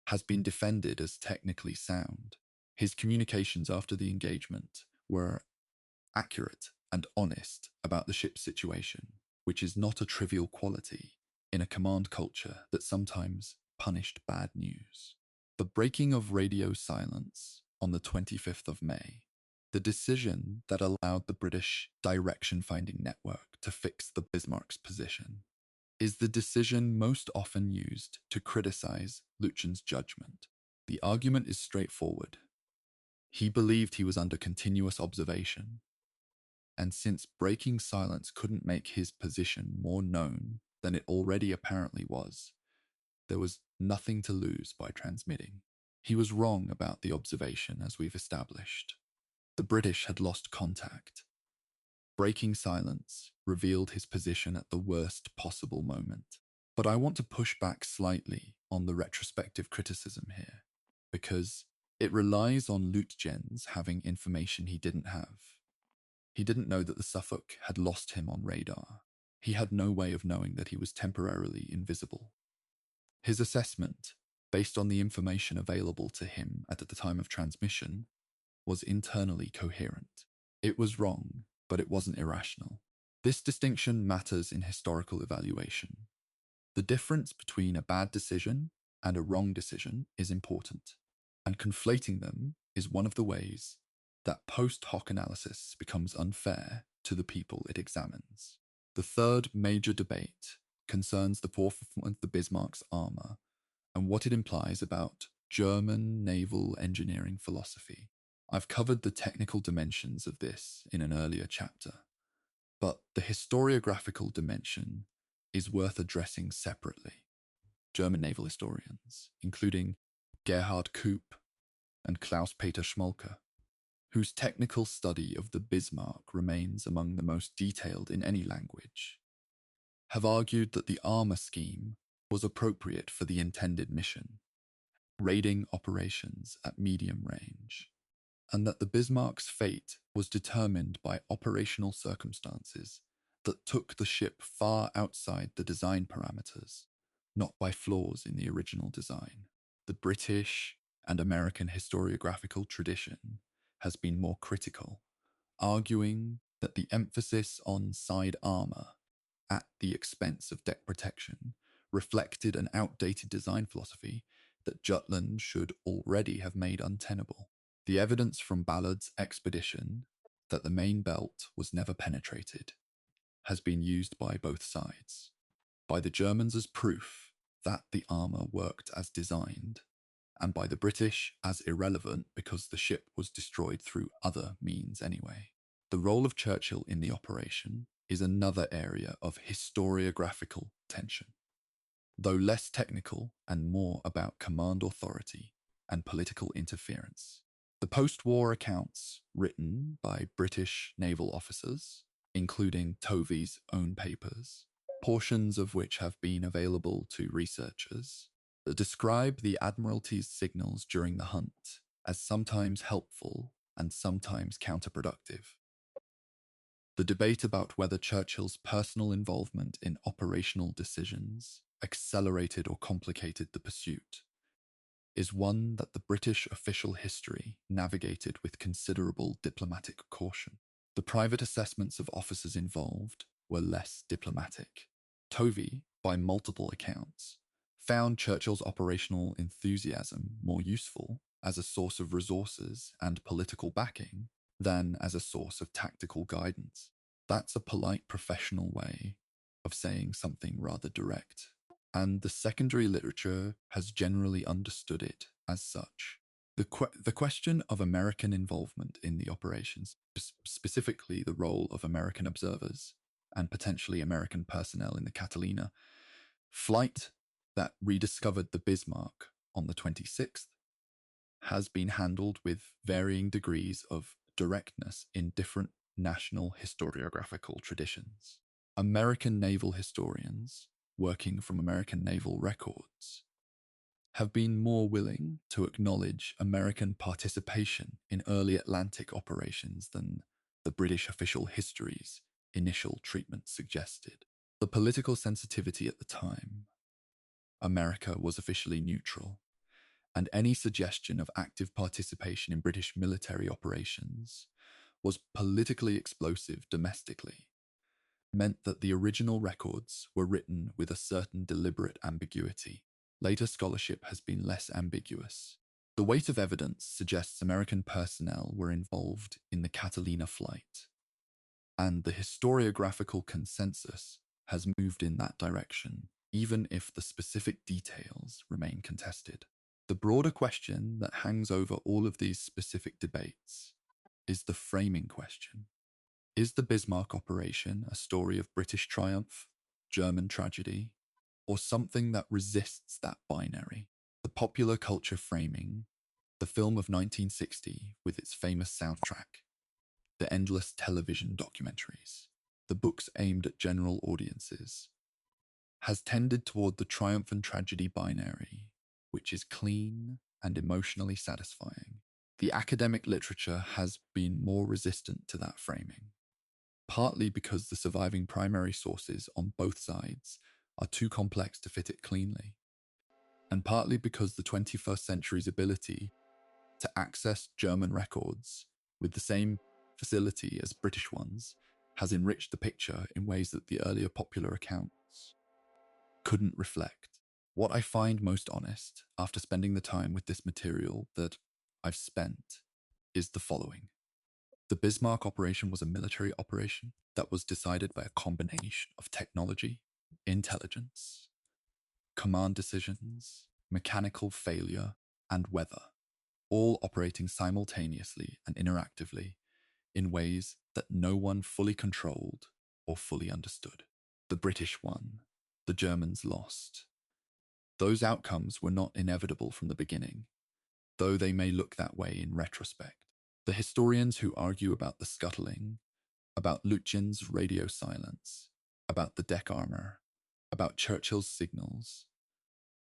has been defended as technically sound. His communications after the engagement were accurate and honest about the ship's situation, which is not a trivial quality in a command culture that sometimes punished bad news. The breaking of radio silence on the 25th of May, the decision that allowed the British direction-finding network to fix the Bismarck's position, is the decision most often used to criticize Lutyens' judgment. The argument is straightforward. He believed he was under continuous observation, and since breaking silence couldn't make his position more known than it already apparently was, there was nothing to lose by transmitting. He was wrong about the observation, as we've established. The British had lost contact. Breaking silence revealed his position at the worst possible moment. But I want to push back slightly on the retrospective criticism here. because it relies on Lütjens having information he didn't have. He didn't know that the Suffolk had lost him on radar. He had no way of knowing that he was temporarily invisible. His assessment, based on the information available to him at the time of transmission, was internally coherent. It was wrong, but it wasn't irrational. This distinction matters in historical evaluation. The difference between a bad decision and a wrong decision is important, and conflating them is one of the ways that post hoc analysis becomes unfair to the people it examines. The third major debate concerns the poor performance of the Bismarck's armour and what it implies about German naval engineering philosophy. I've covered the technical dimensions of this in an earlier chapter, but the historiographical dimension is worth addressing separately. German naval historians, including Gerhard Koop and Klaus-Peter Schmolke, whose technical study of the Bismarck remains among the most detailed in any language, have argued that the armour scheme was appropriate for the intended mission, raiding operations at medium range, and that the Bismarck's fate was determined by operational circumstances that took the ship far outside the design parameters, not by flaws in the original design. The British and American historiographical tradition has been more critical, arguing that the emphasis on side armour at the expense of deck protection reflected an outdated design philosophy that Jutland should already have made untenable. The evidence from Ballard's expedition that the main belt was never penetrated has been used by both sides, by the Germans as proof that the armour worked as designed, and by the British as irrelevant because the ship was destroyed through other means anyway. The role of Churchill in the operation is another area of historiographical tension, though less technical and more about command authority and political interference. The post-war accounts written by British naval officers, including Tovey's own papers, portions of which have been available to researchers, describe the Admiralty's signals during the hunt as sometimes helpful and sometimes counterproductive. The debate about whether Churchill's personal involvement in operational decisions accelerated or complicated the pursuit is one that the British official history navigated with considerable diplomatic caution. The private assessments of officers involved were less diplomatic. Tovey, by multiple accounts, found Churchill's operational enthusiasm more useful as a source of resources and political backing than as a source of tactical guidance. That's a polite professional way of saying something rather direct, and the secondary literature has generally understood it as such. The question of American involvement in the operations, specifically the role of American observers and potentially American personnel in the Catalina flight that rediscovered the Bismarck on the 26th, has been handled with varying degrees of directness in different national historiographical traditions. American naval historians, working from American naval records, have been more willing to acknowledge American participation in early Atlantic operations than the British official history's initial treatment suggested. The political sensitivity at the time, America was officially neutral, and any suggestion of active participation in British military operations was politically explosive domestically, meant that the original records were written with a certain deliberate ambiguity. Later scholarship has been less ambiguous. The weight of evidence suggests American personnel were involved in the Catalina flight, and the historiographical consensus has moved in that direction, even if the specific details remain contested. The broader question that hangs over all of these specific debates is the framing question. Is the Bismarck operation a story of British triumph, German tragedy, or something that resists that binary? The popular culture framing, the film of 1960 with its famous soundtrack, the endless television documentaries, the books aimed at general audiences, has tended toward the triumph and tragedy binary, which is clean and emotionally satisfying. The academic literature has been more resistant to that framing, partly because the surviving primary sources on both sides are too complex to fit it cleanly, and partly because the 21st century's ability to access German records with the same facility as British ones has enriched the picture in ways that the earlier popular accounts couldn't reflect. What I find most honest after spending the time with this material that I've spent is the following. The Bismarck operation was a military operation that was decided by a combination of technology, intelligence, command decisions, mechanical failure, and weather, all operating simultaneously and interactively in ways that no one fully controlled or fully understood. The British won, the Germans lost. Those outcomes were not inevitable from the beginning, though they may look that way in retrospect. The historians who argue about the scuttling, about Lutjen's radio silence, about the deck armor, about Churchill's signals,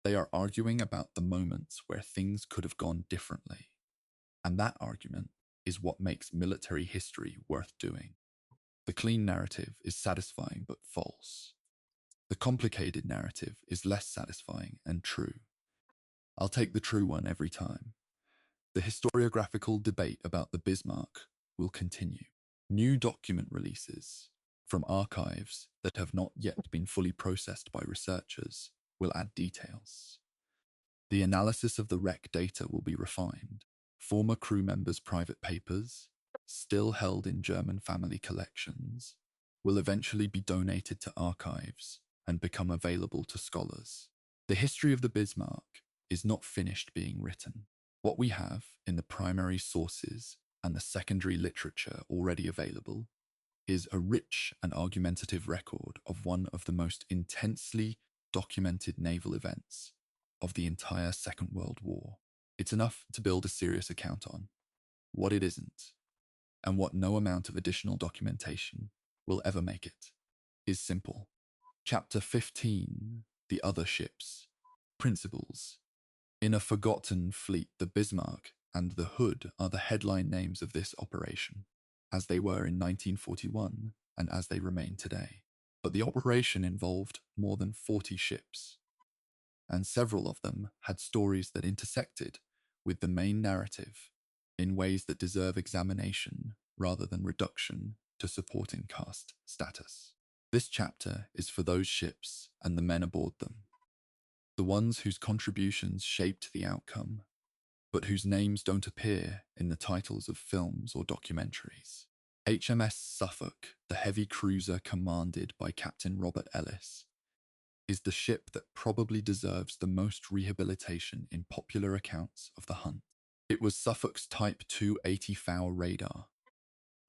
they are arguing about the moments where things could have gone differently. And that argument is what makes military history worth doing. The clean narrative is satisfying but false. The complicated narrative is less satisfying and true. I'll take the true one every time. The historiographical debate about the Bismarck will continue. New document releases from archives that have not yet been fully processed by researchers will add details. The analysis of the wreck data will be refined. Former crew members' private papers, still held in German family collections, will eventually be donated to archives and become available to scholars. The history of the Bismarck is not finished being written. What we have in the primary sources and the secondary literature already available is a rich and argumentative record of one of the most intensely documented naval events of the entire Second World War. It's enough to build a serious account on. What it isn't, and what no amount of additional documentation will ever make it, is simple. Chapter 15, The Other Ships, Principles. In a forgotten fleet, the Bismarck and the Hood are the headline names of this operation, as they were in 1941 and as they remain today. But the operation involved more than 40 ships, and several of them had stories that intersected with the main narrative in ways that deserve examination rather than reduction to supporting cast status. This chapter is for those ships and the men aboard them, the ones whose contributions shaped the outcome, but whose names don't appear in the titles of films or documentaries. HMS Suffolk, the heavy cruiser commanded by Captain Robert Ellis, is the ship that probably deserves the most rehabilitation in popular accounts of the hunt. It was Suffolk's Type 280 FOW radar,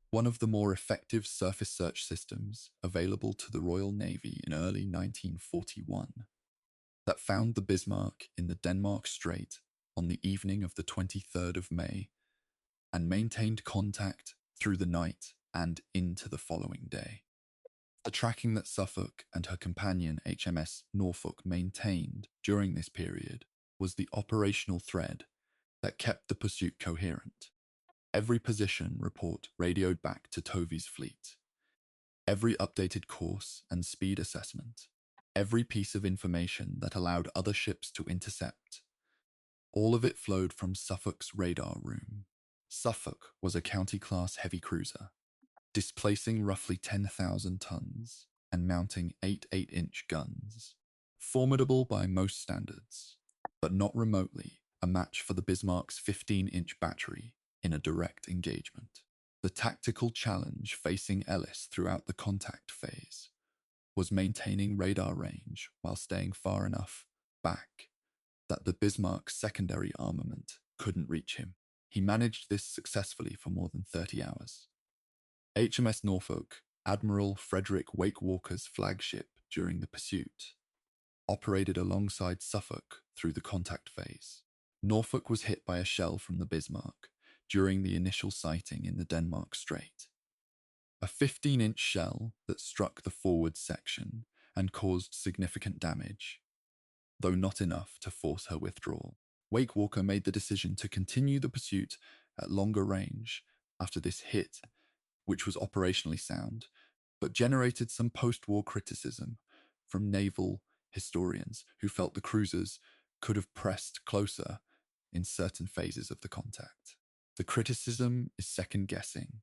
one of the more effective surface search systems available to the Royal Navy in early 1941, that found the Bismarck in the Denmark Strait on the evening of the 23rd of May and maintained contact through the night and into the following day. The tracking that Suffolk and her companion HMS Norfolk maintained during this period was the operational thread that kept the pursuit coherent. Every position report radioed back to Tovey's fleet. Every updated course and speed assessment. Every piece of information that allowed other ships to intercept. All of it flowed from Suffolk's radar room. Suffolk was a county-class heavy cruiser, displacing roughly 10,000 tons and mounting 8 8-inch guns. Formidable by most standards, but not remotely a match for the Bismarck's 15-inch battery in a direct engagement. The tactical challenge facing Ellis throughout the contact phase was maintaining radar range while staying far enough back that the Bismarck's secondary armament couldn't reach him. He managed this successfully for more than 30 hours. HMS Norfolk, Admiral Frederick Wake Walker's flagship during the pursuit, operated alongside Suffolk through the contact phase. Norfolk was hit by a shell from the Bismarck during the initial sighting in the Denmark Strait. A 15-inch shell that struck the forward section and caused significant damage, though not enough to force her withdrawal. Wakewalker made the decision to continue the pursuit at longer range after this hit, which was operationally sound, but generated some post-war criticism from naval historians who felt the cruisers could have pressed closer in certain phases of the contact. The criticism is second-guessing,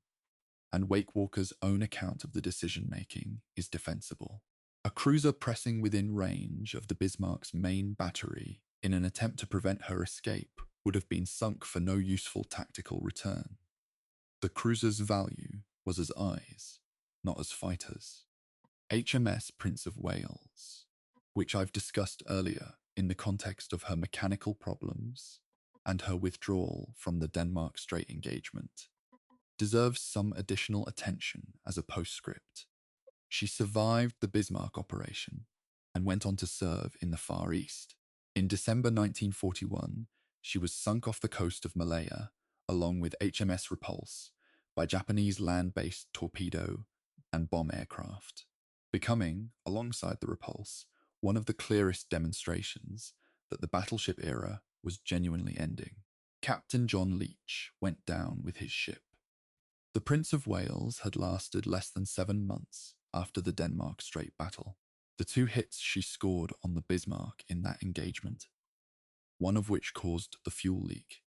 and Wakewalker's own account of the decision-making is defensible. A cruiser pressing within range of the Bismarck's main battery in an attempt to prevent her escape would have been sunk for no useful tactical return. The cruiser's value was as eyes, not as fighters. HMS Prince of Wales, which I've discussed earlier in the context of her mechanical problems and her withdrawal from the Denmark Strait engagement, deserves some additional attention as a postscript. She survived the Bismarck operation and went on to serve in the Far East. In December 1941, she was sunk off the coast of Malaya, along with HMS Repulse, by Japanese land-based torpedo and bomb aircraft, becoming, alongside the Repulse, one of the clearest demonstrations that the battleship era was genuinely ending. Captain John Leach went down with his ship. The Prince of Wales had lasted less than 7 months after the Denmark Strait battle. The 2 hits she scored on the Bismarck in that engagement, one of which caused the fuel leak,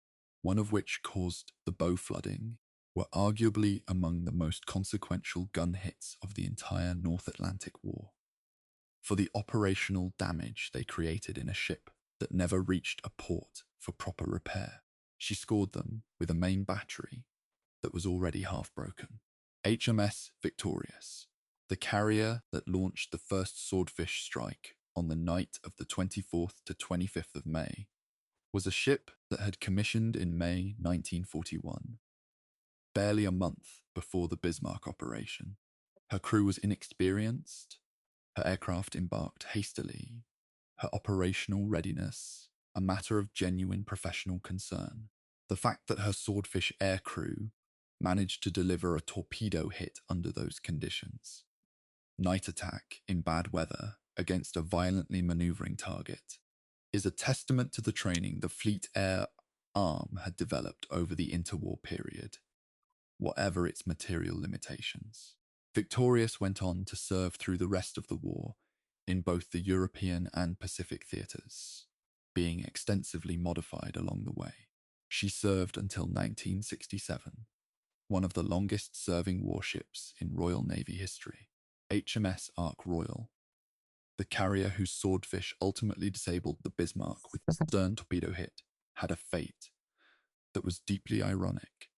one of which caused the bow flooding, were arguably among the most consequential gun hits of the entire North Atlantic War, for the operational damage they created in a ship that never reached a port for proper repair. She scored them with a main battery that was already half broken. HMS Victorious, the carrier that launched the first swordfish strike on the night of the 24th to 25th of May, was a ship that had commissioned in May 1941, barely a month before the Bismarck operation. Her crew was inexperienced, her aircraft embarked hastily, her operational readiness a matter of genuine professional concern. The fact that her swordfish air crew managed to deliver a torpedo hit under those conditions, night attack in bad weather against a violently maneuvering target, is a testament to the training the Fleet Air Arm had developed over the interwar period, whatever its material limitations. Victorious went on to serve through the rest of the war in both the European and Pacific theatres, being extensively modified along the way. She served until 1967, one of the longest-serving warships in Royal Navy history. HMS Ark Royal, the carrier whose swordfish ultimately disabled the Bismarck with a stern torpedo hit, had a fate that was deeply ironic,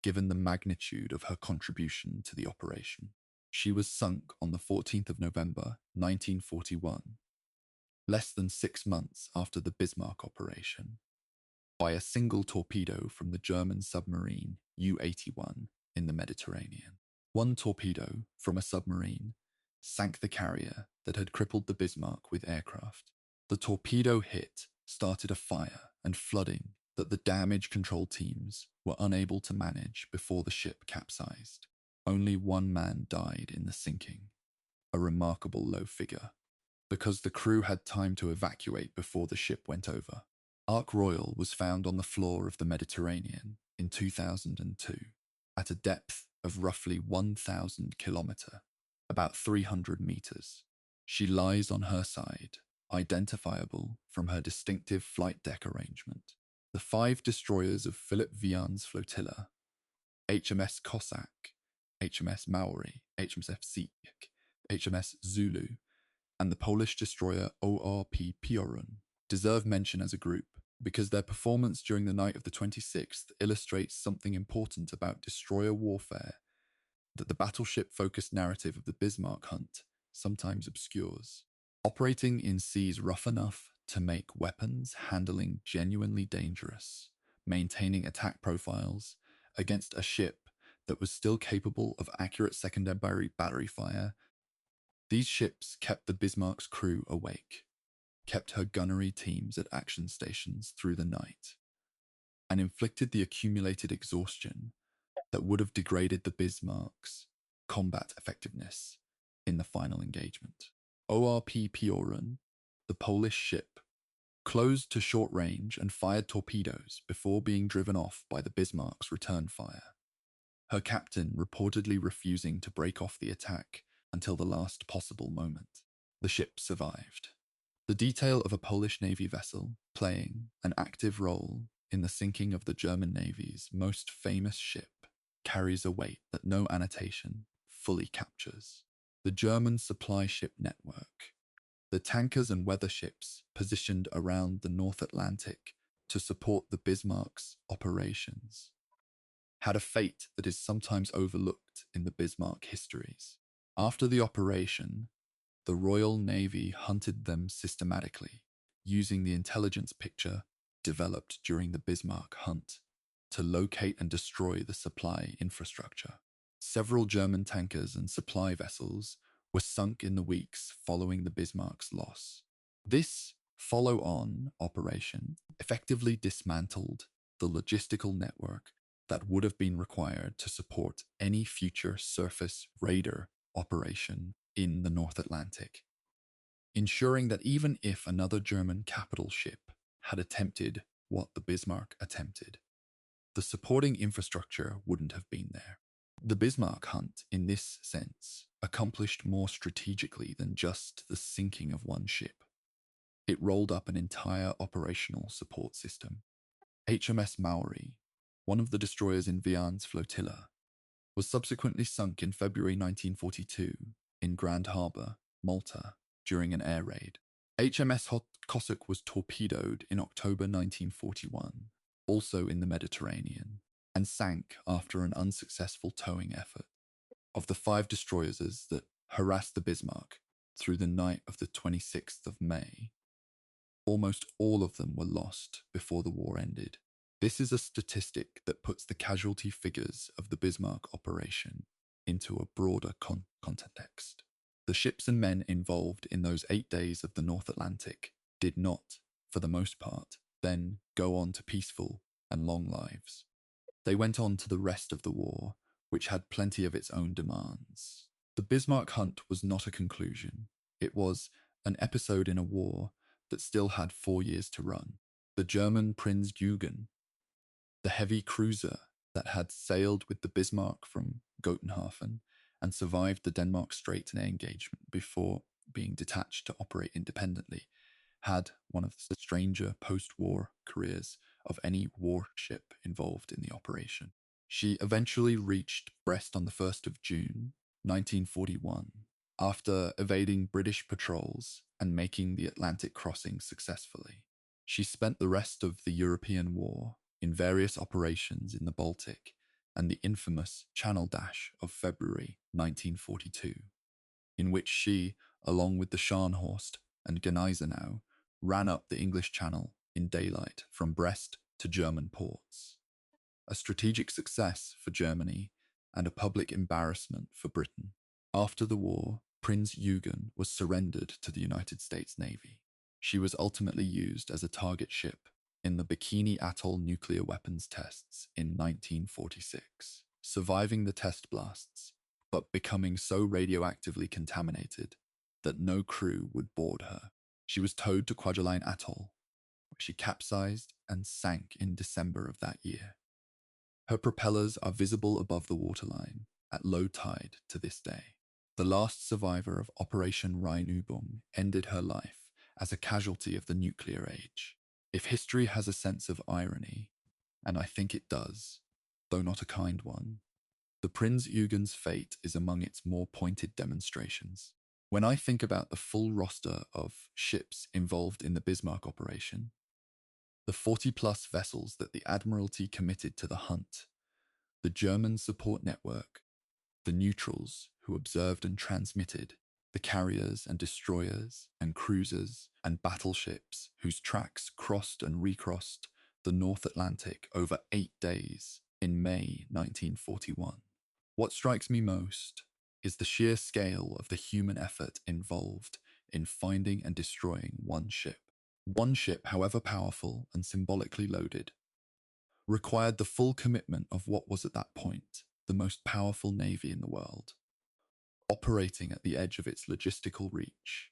given the magnitude of her contribution to the operation. She was sunk on the 14th of November, 1941, less than 6 months after the Bismarck operation, by a single torpedo from the German submarine U-81 in the Mediterranean. One torpedo from a submarine sank the carrier that had crippled the Bismarck with aircraft. The torpedo hit started a fire and flooding that the damage control teams were unable to manage before the ship capsized. Only 1 man died in the sinking, a remarkable low figure, because the crew had time to evacuate before the ship went over. Ark Royal was found on the floor of the Mediterranean in 2002, at a depth of roughly 1,000 kilometres, about 300 meters. She lies on her side, identifiable from her distinctive flight deck arrangement. The 5 destroyers of Philip Vian's flotilla, HMS Cossack, HMS Maori, HMS Sikh, HMS Zulu, and the Polish destroyer ORP Piorun, deserve mention as a group because their performance during the night of the 26th illustrates something important about destroyer warfare that the battleship-focused narrative of the Bismarck hunt sometimes obscures. Operating in seas rough enough to make weapons handling genuinely dangerous, maintaining attack profiles against a ship that was still capable of accurate secondary battery fire, these ships kept the Bismarck's crew awake, kept her gunnery teams at action stations through the night, and inflicted the accumulated exhaustion that would have degraded the Bismarck's combat effectiveness in the final engagement. ORP Piorun, the Polish ship closed to short range and fired torpedoes before being driven off by the Bismarck's return fire, her captain reportedly refusing to break off the attack until the last possible moment. The ship survived. The detail of a Polish Navy vessel playing an active role in the sinking of the German Navy's most famous ship carries a weight that no annotation fully captures. The German supply ship network, the tankers and weather ships positioned around the North Atlantic to support the Bismarck's operations, had a fate that is sometimes overlooked in the Bismarck histories. After the operation, the Royal Navy hunted them systematically, using the intelligence picture developed during the Bismarck hunt to locate and destroy the supply infrastructure. Several German tankers and supply vessels were sunk in the weeks following the Bismarck's loss. This follow-on operation effectively dismantled the logistical network that would have been required to support any future surface raider operation in the North Atlantic, ensuring that even if another German capital ship had attempted what the Bismarck attempted, the supporting infrastructure wouldn't have been there. The Bismarck hunt, in this sense, accomplished more strategically than just the sinking of one ship. It rolled up an entire operational support system. HMS Maori, one of the destroyers in Vian's flotilla, was subsequently sunk in February 1942 in Grand Harbour, Malta, during an air raid. HMS Cossack was torpedoed in October 1941, also in the Mediterranean, and sank after an unsuccessful towing effort. Of the 5 destroyers that harassed the Bismarck through the night of the 26th of May, almost all of them were lost before the war ended. This is a statistic that puts the casualty figures of the Bismarck operation into a broader context. The ships and men involved in those 8 days of the North Atlantic did not, for the most part, then go on to peaceful and long lives. They went on to the rest of the war, which had plenty of its own demands. The Bismarck hunt was not a conclusion. It was an episode in a war that still had 4 years to run. The German Prinz Eugen, the heavy cruiser that had sailed with the Bismarck from Gotenhafen and survived the Denmark Strait engagement before being detached to operate independently, had one of the stranger post-war careers of any warship involved in the operation. She eventually reached Brest on the 1st of June, 1941, after evading British patrols and making the Atlantic crossing successfully. She spent the rest of the European War in various operations in the Baltic and the infamous Channel Dash of February 1942, in which she, along with the Scharnhorst and Gneisenau, ran up the English Channel in daylight from Brest to German ports. A strategic success for Germany and a public embarrassment for Britain. After the war, Prinz Eugen was surrendered to the United States Navy. She was ultimately used as a target ship in the Bikini Atoll nuclear weapons tests in 1946, surviving the test blasts, but becoming so radioactively contaminated that no crew would board her. She was towed to Kwajalein Atoll, where she capsized and sank in December of that year. Her propellers are visible above the waterline at low tide to this day. The last survivor of Operation Rheinübung ended her life as a casualty of the nuclear age. If history has a sense of irony, and I think it does, though not a kind one, the Prinz Eugen's fate is among its more pointed demonstrations. When I think about the full roster of ships involved in the Bismarck operation, the 40-plus vessels that the Admiralty committed to the hunt, the German support network, the neutrals who observed and transmitted, the carriers and destroyers and cruisers and battleships whose tracks crossed and recrossed the North Atlantic over 8 days in May 1941. What strikes me most is the sheer scale of the human effort involved in finding and destroying one ship. One ship, however powerful and symbolically loaded, required the full commitment of what was at that point the most powerful navy in the world, operating at the edge of its logistical reach.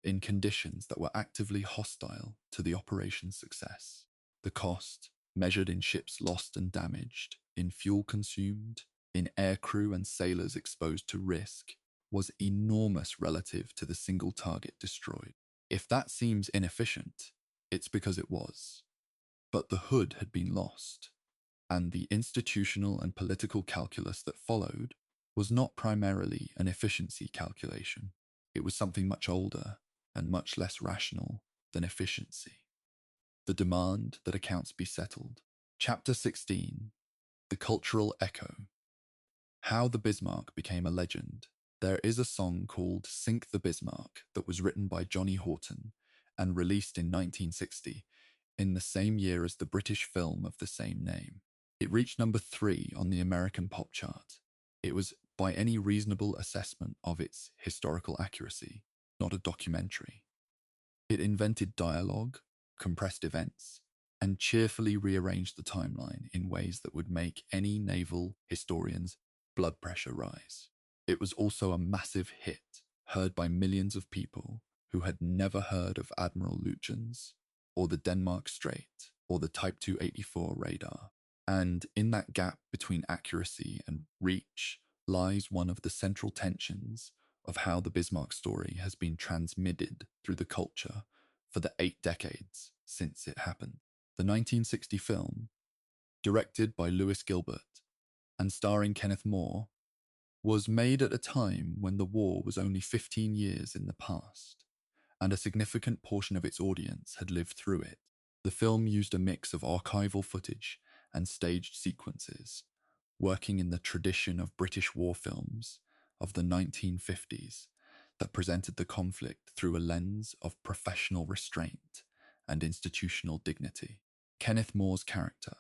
in conditions that were actively hostile to the operation's success. The cost, measured in ships lost and damaged, in fuel consumed, in aircrew and sailors exposed to risk, was enormous relative to the single target destroyed. If that seems inefficient, it's because it was. But the hood had been lost, and the institutional and political calculus that followed was not primarily an efficiency calculation. It was something much older and much less rational than efficiency. The demand that accounts be settled. Chapter 16, The Cultural Echo. How the Bismarck became a legend. There is a song called Sink the Bismarck that was written by Johnny Horton and released in 1960, in the same year as the British film of the same name. It reached number 3 on the American pop chart. It was, by any reasonable assessment of its historical accuracy, not a documentary. It invented dialogue, compressed events, and cheerfully rearranged the timeline in ways that would make any naval historian's blood pressure rise. It was also a massive hit, heard by millions of people who had never heard of Admiral Lutyens, or the Denmark Strait, or the Type 284 radar. And in that gap between accuracy and reach lies one of the central tensions of how the Bismarck story has been transmitted through the culture for the 8 decades since it happened. The 1960 film, directed by Lewis Gilbert and starring Kenneth More, was made at a time when the war was only 15 years in the past, and a significant portion of its audience had lived through it. The film used a mix of archival footage and staged sequences, working in the tradition of British war films of the 1950s that presented the conflict through a lens of professional restraint and institutional dignity. Kenneth More's character,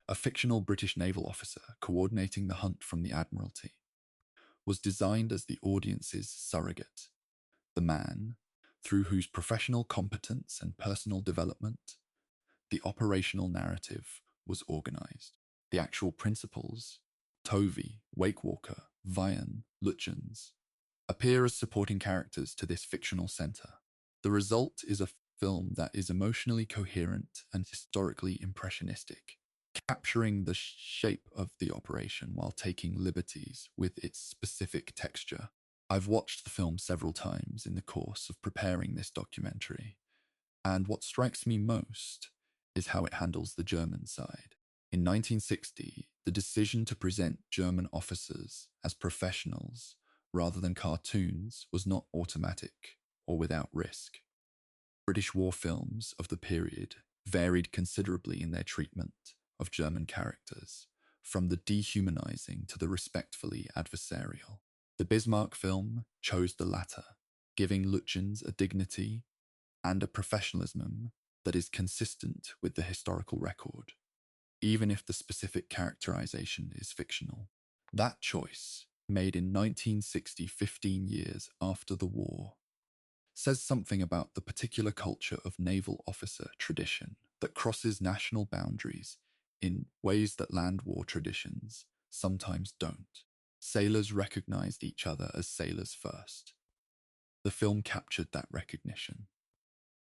a fictional British naval officer coordinating the hunt from the Admiralty, was designed as the audience's surrogate, the man through whose professional competence and personal development the operational narrative was organized. The actual principals, Tovey, Wakewalker, Vian, Lutyens, appear as supporting characters to this fictional center. The result is a film that is emotionally coherent and historically impressionistic, capturing the shape of the operation while taking liberties with its specific texture. I've watched the film several times in the course of preparing this documentary, and what strikes me most is how it handles the German side. In 1960, the decision to present German officers as professionals rather than cartoons was not automatic or without risk. British war films of the period varied considerably in their treatment of German characters, from the dehumanizing to the respectfully adversarial. The Bismarck film chose the latter, giving Lutyens a dignity and a professionalism that is consistent with the historical record, even if the specific characterization is fictional. That choice, made in 1960, 15 years after the war, says something about the particular culture of naval officer tradition that crosses national boundaries in ways that land war traditions sometimes don't. Sailors recognized each other as sailors first. The film captured that recognition.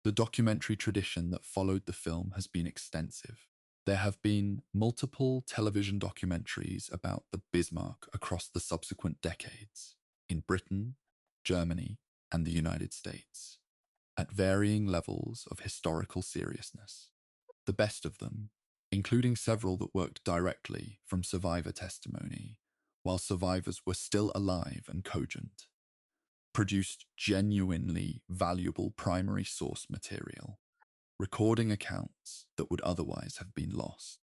The documentary tradition that followed the film has been extensive. There have been multiple television documentaries about the Bismarck across the subsequent decades in Britain, Germany, and the United States, at varying levels of historical seriousness. The best of them, including several that worked directly from survivor testimony, while survivors were still alive and cogent, produced genuinely valuable primary source material, recording accounts that would otherwise have been lost.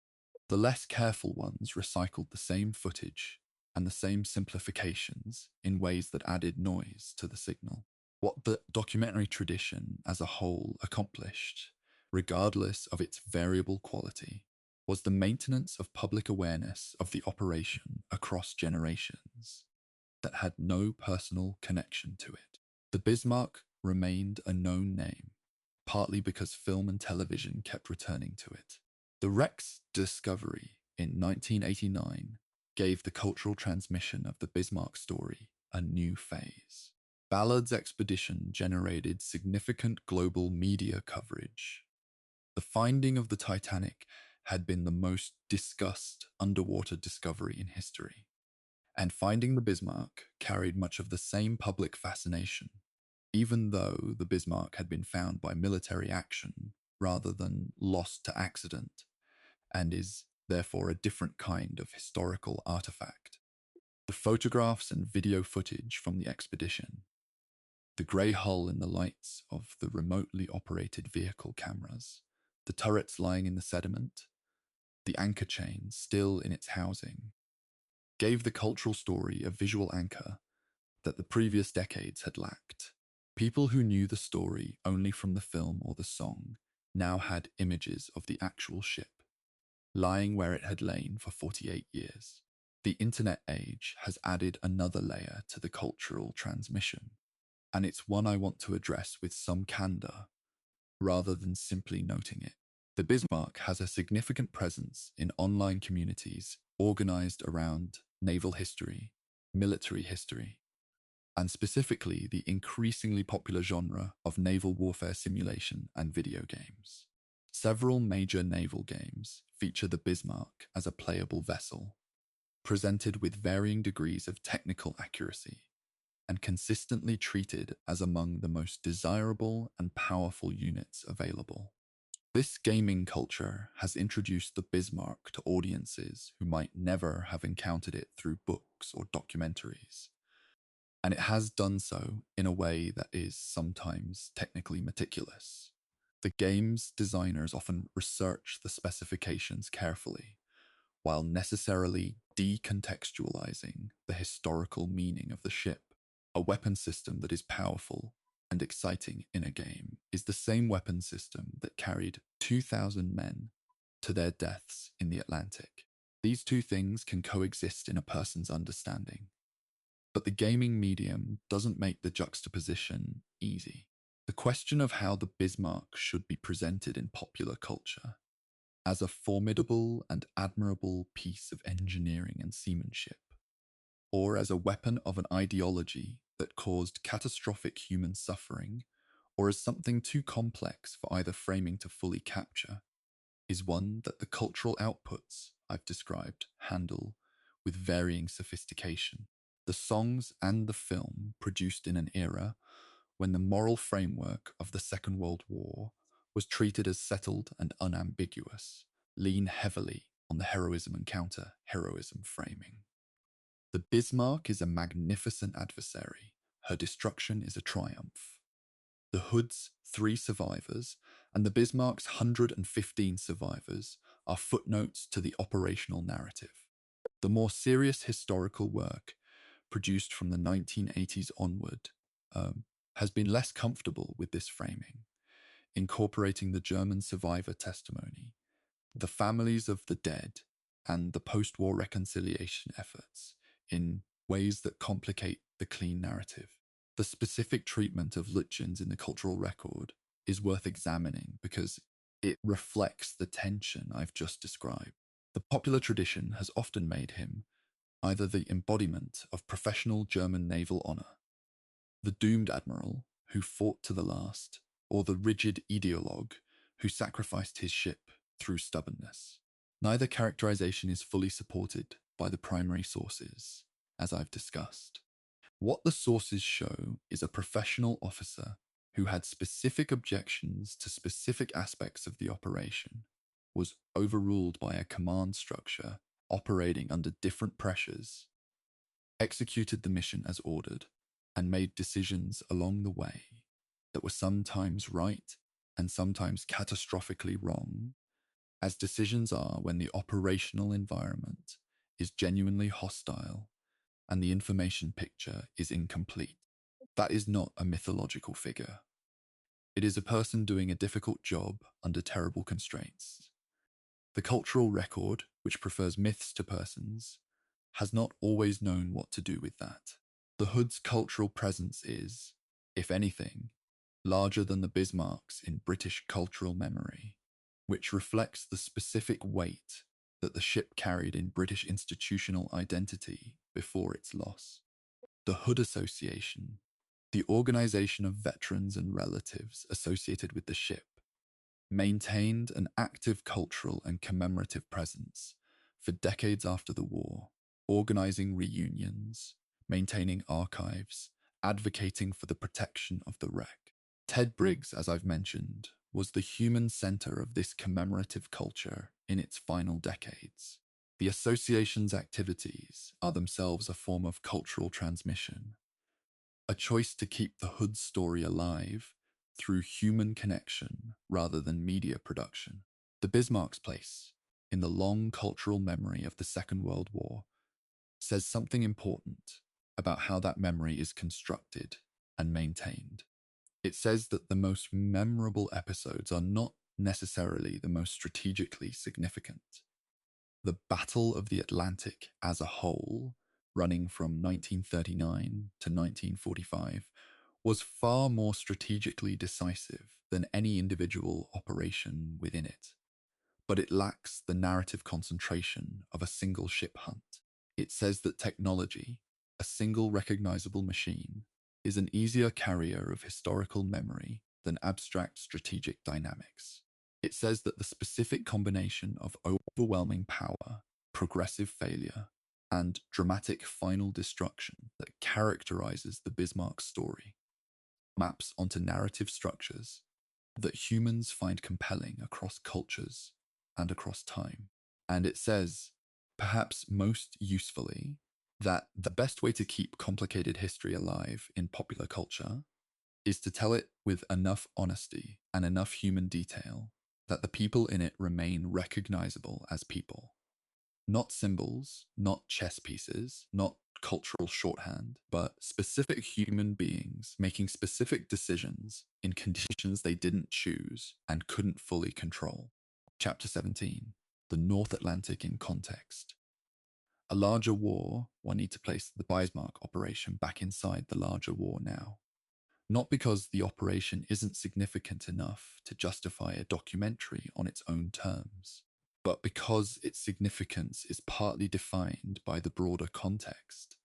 The less careful ones recycled the same footage and the same simplifications in ways that added noise to the signal. What the documentary tradition as a whole accomplished, regardless of its variable quality, was the maintenance of public awareness of the operation across generations that had no personal connection to it. The Bismarck remained a known name, partly because film and television kept returning to it. The wreck's discovery in 1989 gave the cultural transmission of the Bismarck story a new phase. Ballard's expedition generated significant global media coverage. The finding of the Titanic had been the most discussed underwater discovery in history, and finding the Bismarck carried much of the same public fascination, even though the Bismarck had been found by military action rather than lost to accident, and is therefore a different kind of historical artifact. The photographs and video footage from the expedition, the grey hull in the lights of the remotely operated vehicle cameras, the turrets lying in the sediment, the anchor chain still in its housing, gave the cultural story a visual anchor that the previous decades had lacked. People who knew the story only from the film or the song now had images of the actual ship, lying where it had lain for 48 years. The internet age has added another layer to the cultural transmission, and it's one I want to address with some candor, rather than simply noting it. The Bismarck has a significant presence in online communities organized around naval history, military history, and specifically the increasingly popular genre of naval warfare simulation and video games. Several major naval games feature the Bismarck as a playable vessel, presented with varying degrees of technical accuracy, and consistently treated as among the most desirable and powerful units available. This gaming culture has introduced the Bismarck to audiences who might never have encountered it through books or documentaries, and it has done so in a way that is sometimes technically meticulous. The game's designers often research the specifications carefully, while necessarily decontextualizing the historical meaning of the ship. A weapon system that is powerful and exciting in a game is the same weapon system that carried 2,000 men to their deaths in the Atlantic. These two things can coexist in a person's understanding, but the gaming medium doesn't make the juxtaposition easy. The question of how the Bismarck should be presented in popular culture as a formidable and admirable piece of engineering and seamanship, or as a weapon of an ideology that caused catastrophic human suffering, or as something too complex for either framing to fully capture, is one that the cultural outputs I've described handle with varying sophistication. The songs and the film produced in an era when the moral framework of the Second World War was treated as settled and unambiguous, lean heavily on the heroism and counter-heroism framing. The Bismarck is a magnificent adversary. Her destruction is a triumph. The Hood's 3 survivors and the Bismarck's 115 survivors are footnotes to the operational narrative. The more serious historical work produced from the 1980s onward has been less comfortable with this framing, incorporating the German survivor testimony, the families of the dead, and the post-war reconciliation efforts in ways that complicate the clean narrative. The specific treatment of Lütjens in the cultural record is worth examining because it reflects the tension I've just described. The popular tradition has often made him either the embodiment of professional German naval honor, the doomed admiral who fought to the last, or the rigid ideologue who sacrificed his ship through stubbornness. Neither characterization is fully supported by the primary sources, as I've discussed. What the sources show is a professional officer who had specific objections to specific aspects of the operation, was overruled by a command structure operating under different pressures, executed the mission as ordered, and made decisions along the way that were sometimes right and sometimes catastrophically wrong, as decisions are when the operational environment is genuinely hostile and the information picture is incomplete. That is not a mythological figure. It is a person doing a difficult job under terrible constraints. The cultural record, which prefers myths to persons, has not always known what to do with that. The Hood's cultural presence is, if anything, larger than the Bismarck's in British cultural memory, which reflects the specific weight that the ship carried in British institutional identity before its loss. The Hood Association, The organization of veterans and relatives associated with the ship maintained an active cultural and commemorative presence for decades after the war, organizing reunions, maintaining archives, advocating for the protection of the wreck. Ted Briggs, as I've mentioned, was the human center of this commemorative culture in its final decades. The association's activities are themselves a form of cultural transmission, a choice to keep the Hood story alive through human connection rather than media production. The Bismarck's place in the long cultural memory of the Second World War says something important about how that memory is constructed and maintained. It says that the most memorable episodes are not necessarily the most strategically significant. The Battle of the Atlantic as a whole, running from 1939 to 1945, was far more strategically decisive than any individual operation within it. But it lacks the narrative concentration of a single ship hunt. It says that technology, a single recognizable machine, is an easier carrier of historical memory than abstract strategic dynamics. It says that the specific combination of overwhelming power, progressive failure, and dramatic final destruction that characterizes the Bismarck story maps onto narrative structures that humans find compelling across cultures and across time. And it says, perhaps most usefully, that the best way to keep complicated history alive in popular culture is to tell it with enough honesty and enough human detail that the people in it remain recognizable as people. Not symbols, not chess pieces, not cultural shorthand, but specific human beings making specific decisions in conditions they didn't choose and couldn't fully control. Chapter 17, the North Atlantic in context. A larger war, one need to place the Bismarck operation back inside the larger war now. Not because the operation isn't significant enough to justify a documentary on its own terms, but because its significance is partly defined by the broader context.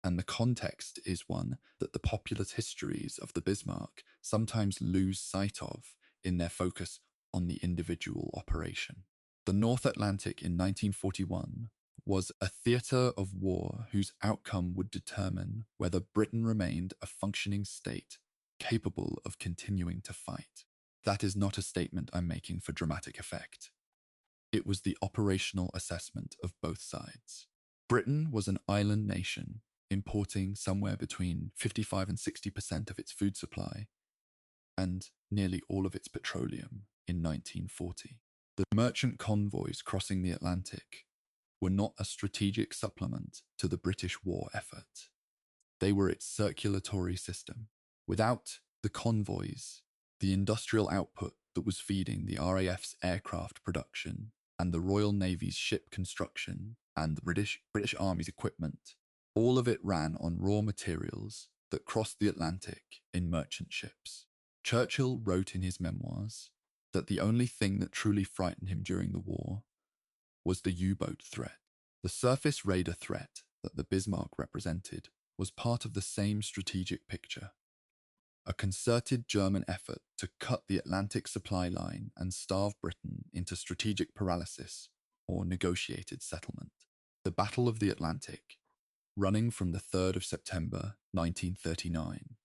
And the context is one that the populist histories of the Bismarck sometimes lose sight of in their focus on the individual operation. The North Atlantic in 1941 was a theatre of war whose outcome would determine whether Britain remained a functioning state capable of continuing to fight. That is not a statement I'm making for dramatic effect. It was the operational assessment of both sides. Britain was an island nation, importing somewhere between 55 and 60% of its food supply and nearly all of its petroleum in 1940. The merchant convoys crossing the Atlantic were not a strategic supplement to the British war effort. They were its circulatory system. Without the convoys, the industrial output that was feeding the RAF's aircraft production and the Royal Navy's ship construction and the British Army's equipment, all of it ran on raw materials that crossed the Atlantic in merchant ships. Churchill wrote in his memoirs that the only thing that truly frightened him during the war was the U-boat threat. The surface raider threat that the Bismarck represented was part of the same strategic picture. A concerted German effort to cut the Atlantic supply line and starve Britain into strategic paralysis or negotiated settlement. The Battle of the Atlantic, running from the 3rd of September 1939,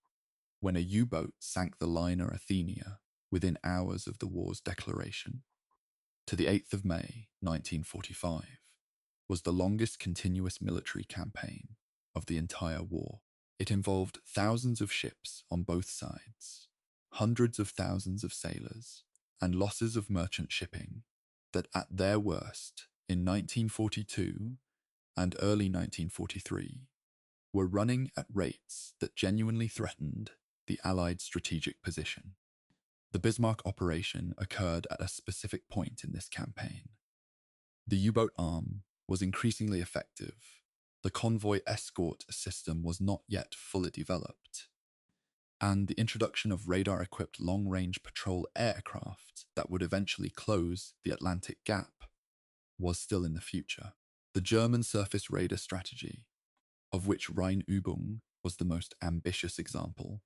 when a U-boat sank the liner Athenia within hours of the war's declaration, to the 8th of May 1945, was the longest continuous military campaign of the entire war. It involved thousands of ships on both sides, hundreds of thousands of sailors, and losses of merchant shipping that at their worst in 1942 and early 1943 were running at rates that genuinely threatened the Allied strategic position. The Bismarck operation occurred at a specific point in this campaign. The U-boat arm was increasingly effective. The convoy escort system was not yet fully developed, and the introduction of radar-equipped long-range patrol aircraft that would eventually close the Atlantic gap was still in the future. The German surface radar strategy, of which Rheinübung was the most ambitious example,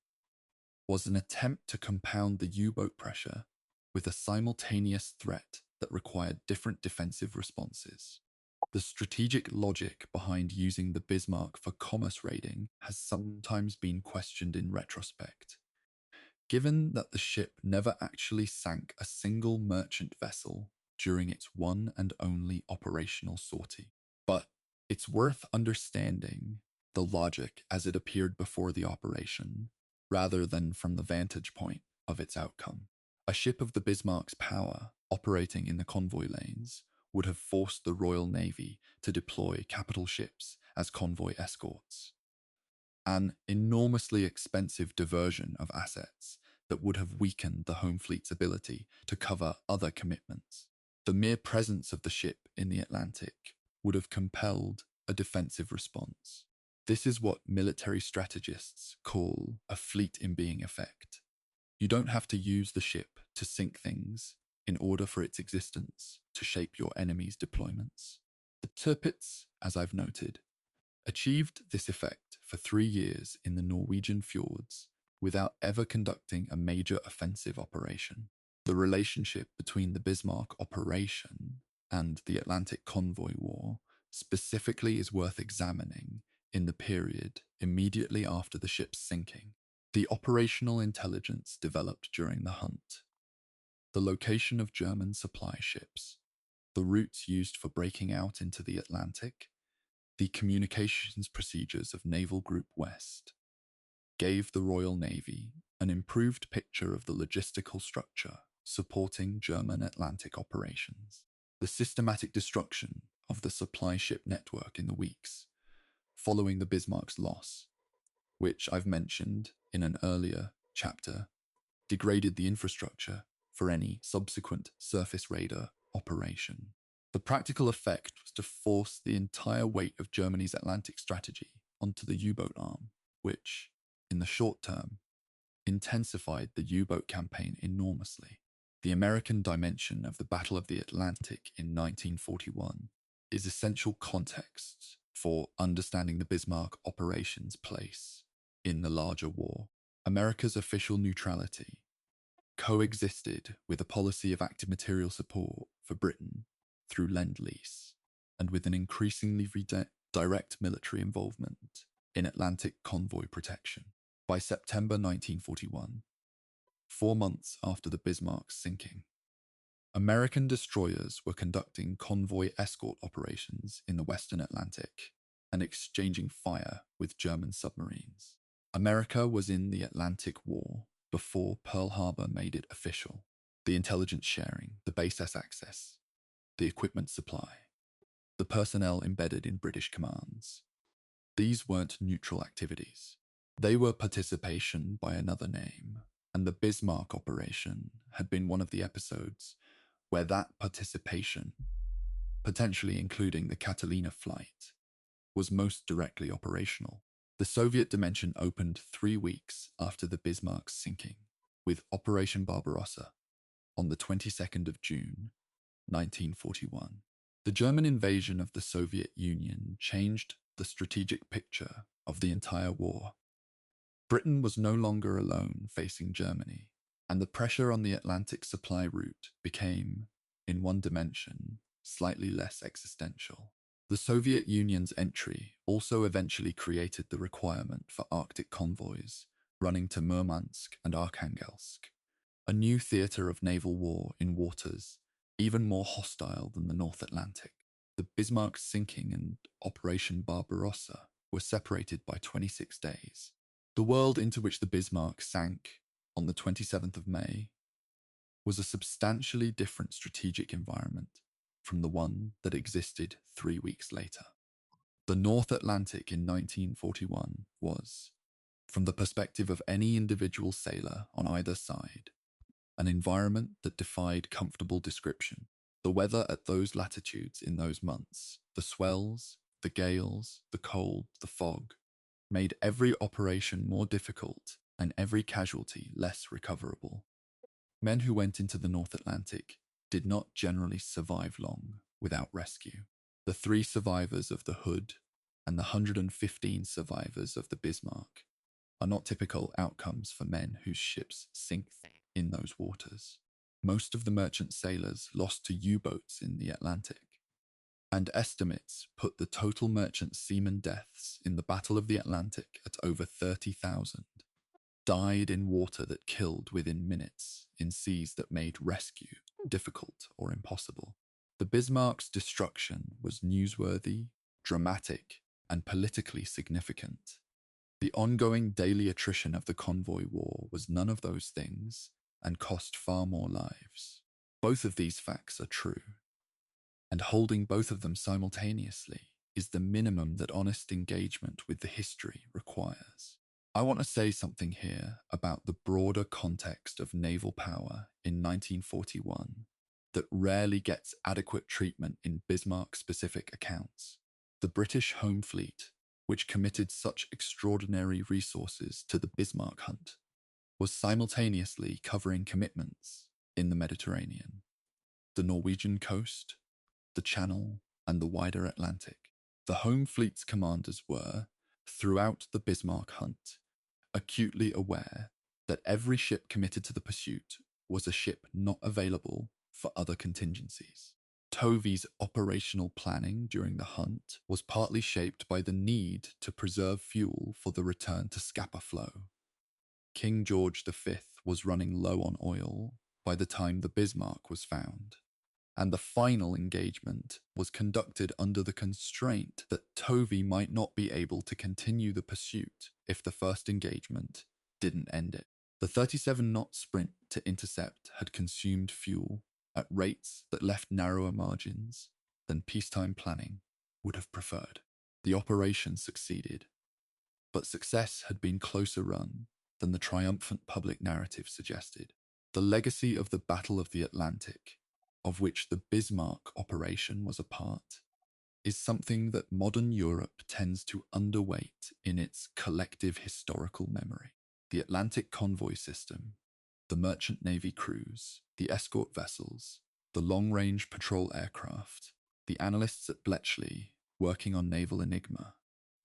was an attempt to compound the U-boat pressure with a simultaneous threat that required different defensive responses. The strategic logic behind using the Bismarck for commerce raiding has sometimes been questioned in retrospect. Given that the ship never actually sank a single merchant vessel during its one and only operational sortie. But it's worth understanding the logic as it appeared before the operation, rather than from the vantage point of its outcome. A ship of the Bismarck's power, operating in the convoy lanes, would have forced the Royal Navy to deploy capital ships as convoy escorts. An enormously expensive diversion of assets that would have weakened the home fleet's ability to cover other commitments. The mere presence of the ship in the Atlantic would have compelled a defensive response. This is what military strategists call a fleet in being effect. You don't have to use the ship to sink things in order for its existence to shape your enemy's deployments. The Tirpitz, as I've noted, achieved this effect for 3 years in the Norwegian fjords without ever conducting a major offensive operation. The relationship between the Bismarck operation and the Atlantic Convoy War specifically is worth examining in the period immediately after the ship's sinking. The operational intelligence developed during the hunt, the location of German supply ships, the routes used for breaking out into the Atlantic, the communications procedures of Naval Group West, gave the Royal Navy an improved picture of the logistical structure supporting German Atlantic operations. The systematic destruction of the supply ship network in the weeks following the Bismarck's loss, which I've mentioned in an earlier chapter, degraded the infrastructure for any subsequent surface raider operation. The practical effect was to force the entire weight of Germany's Atlantic strategy onto the U-boat arm, which, in the short term, intensified the U-boat campaign enormously. The American dimension of the Battle of the Atlantic in 1941 is essential context for understanding the Bismarck operation's place in the larger war. America's official neutrality coexisted with a policy of active material support for Britain through Lend-Lease, and with an increasingly direct military involvement in Atlantic convoy protection. By September 1941, 4 months after the Bismarck's sinking, American destroyers were conducting convoy escort operations in the Western Atlantic and exchanging fire with German submarines. America was in the Atlantic War before Pearl Harbor made it official. The intelligence sharing, the base access, the equipment supply, the personnel embedded in British commands. These weren't neutral activities. They were participation by another name, and the Bismarck operation had been one of the episodes where that participation, potentially including the Catalina flight, was most directly operational. The Soviet dimension opened 3 weeks after the Bismarck's sinking, with Operation Barbarossa on the 22nd of June, 1941. The German invasion of the Soviet Union changed the strategic picture of the entire war. Britain was no longer alone facing Germany, and the pressure on the Atlantic supply route became, in one dimension, slightly less existential. The Soviet Union's entry also eventually created the requirement for Arctic convoys running to Murmansk and Arkhangelsk, a new theatre of naval war in waters even more hostile than the North Atlantic. The Bismarck's sinking and Operation Barbarossa were separated by 26 days. The world into which the Bismarck sank on the 27th of May was a substantially different strategic environment from the one that existed 3 weeks later. The North Atlantic in 1941 was, from the perspective of any individual sailor on either side, an environment that defied comfortable description. The weather at those latitudes in those months, the swells, the gales, the cold, the fog, made every operation more difficult and every casualty less recoverable. Men who went into the North Atlantic did not generally survive long without rescue. The 3 survivors of the Hood, and the 115 survivors of the Bismarck are not typical outcomes for men whose ships sink in those waters. Most of the merchant sailors lost to U-boats in the Atlantic, and estimates put the total merchant seaman deaths in the Battle of the Atlantic at over 30,000, died in water that killed within minutes, in seas that made rescue difficult or impossible. The Bismarck's destruction was newsworthy, dramatic, and politically significant. The ongoing daily attrition of the convoy war was none of those things and cost far more lives. Both of these facts are true, and holding both of them simultaneously is the minimum that honest engagement with the history requires. I want to say something here about the broader context of naval power in 1941 that rarely gets adequate treatment in Bismarck-specific accounts. The British Home Fleet, which committed such extraordinary resources to the Bismarck hunt, was simultaneously covering commitments in the Mediterranean, the Norwegian coast, the Channel, and the wider Atlantic. The Home Fleet's commanders were, throughout the Bismarck hunt, acutely aware that every ship committed to the pursuit was a ship not available for other contingencies. Tovey's operational planning during the hunt was partly shaped by the need to preserve fuel for the return to Scapa Flow. King George V was running low on oil by the time the Bismarck was found, and the final engagement was conducted under the constraint that Tovey might not be able to continue the pursuit if the first engagement didn't end it. The 37-knot sprint to intercept had consumed fuel at rates that left narrower margins than peacetime planning would have preferred. The operation succeeded, but success had been closer run than the triumphant public narrative suggested. The legacy of the Battle of the Atlantic, of which the Bismarck operation was a part, is something that modern Europe tends to underweight in its collective historical memory. The Atlantic convoy system, the merchant navy crews, the escort vessels, the long-range patrol aircraft, the analysts at Bletchley working on naval enigma,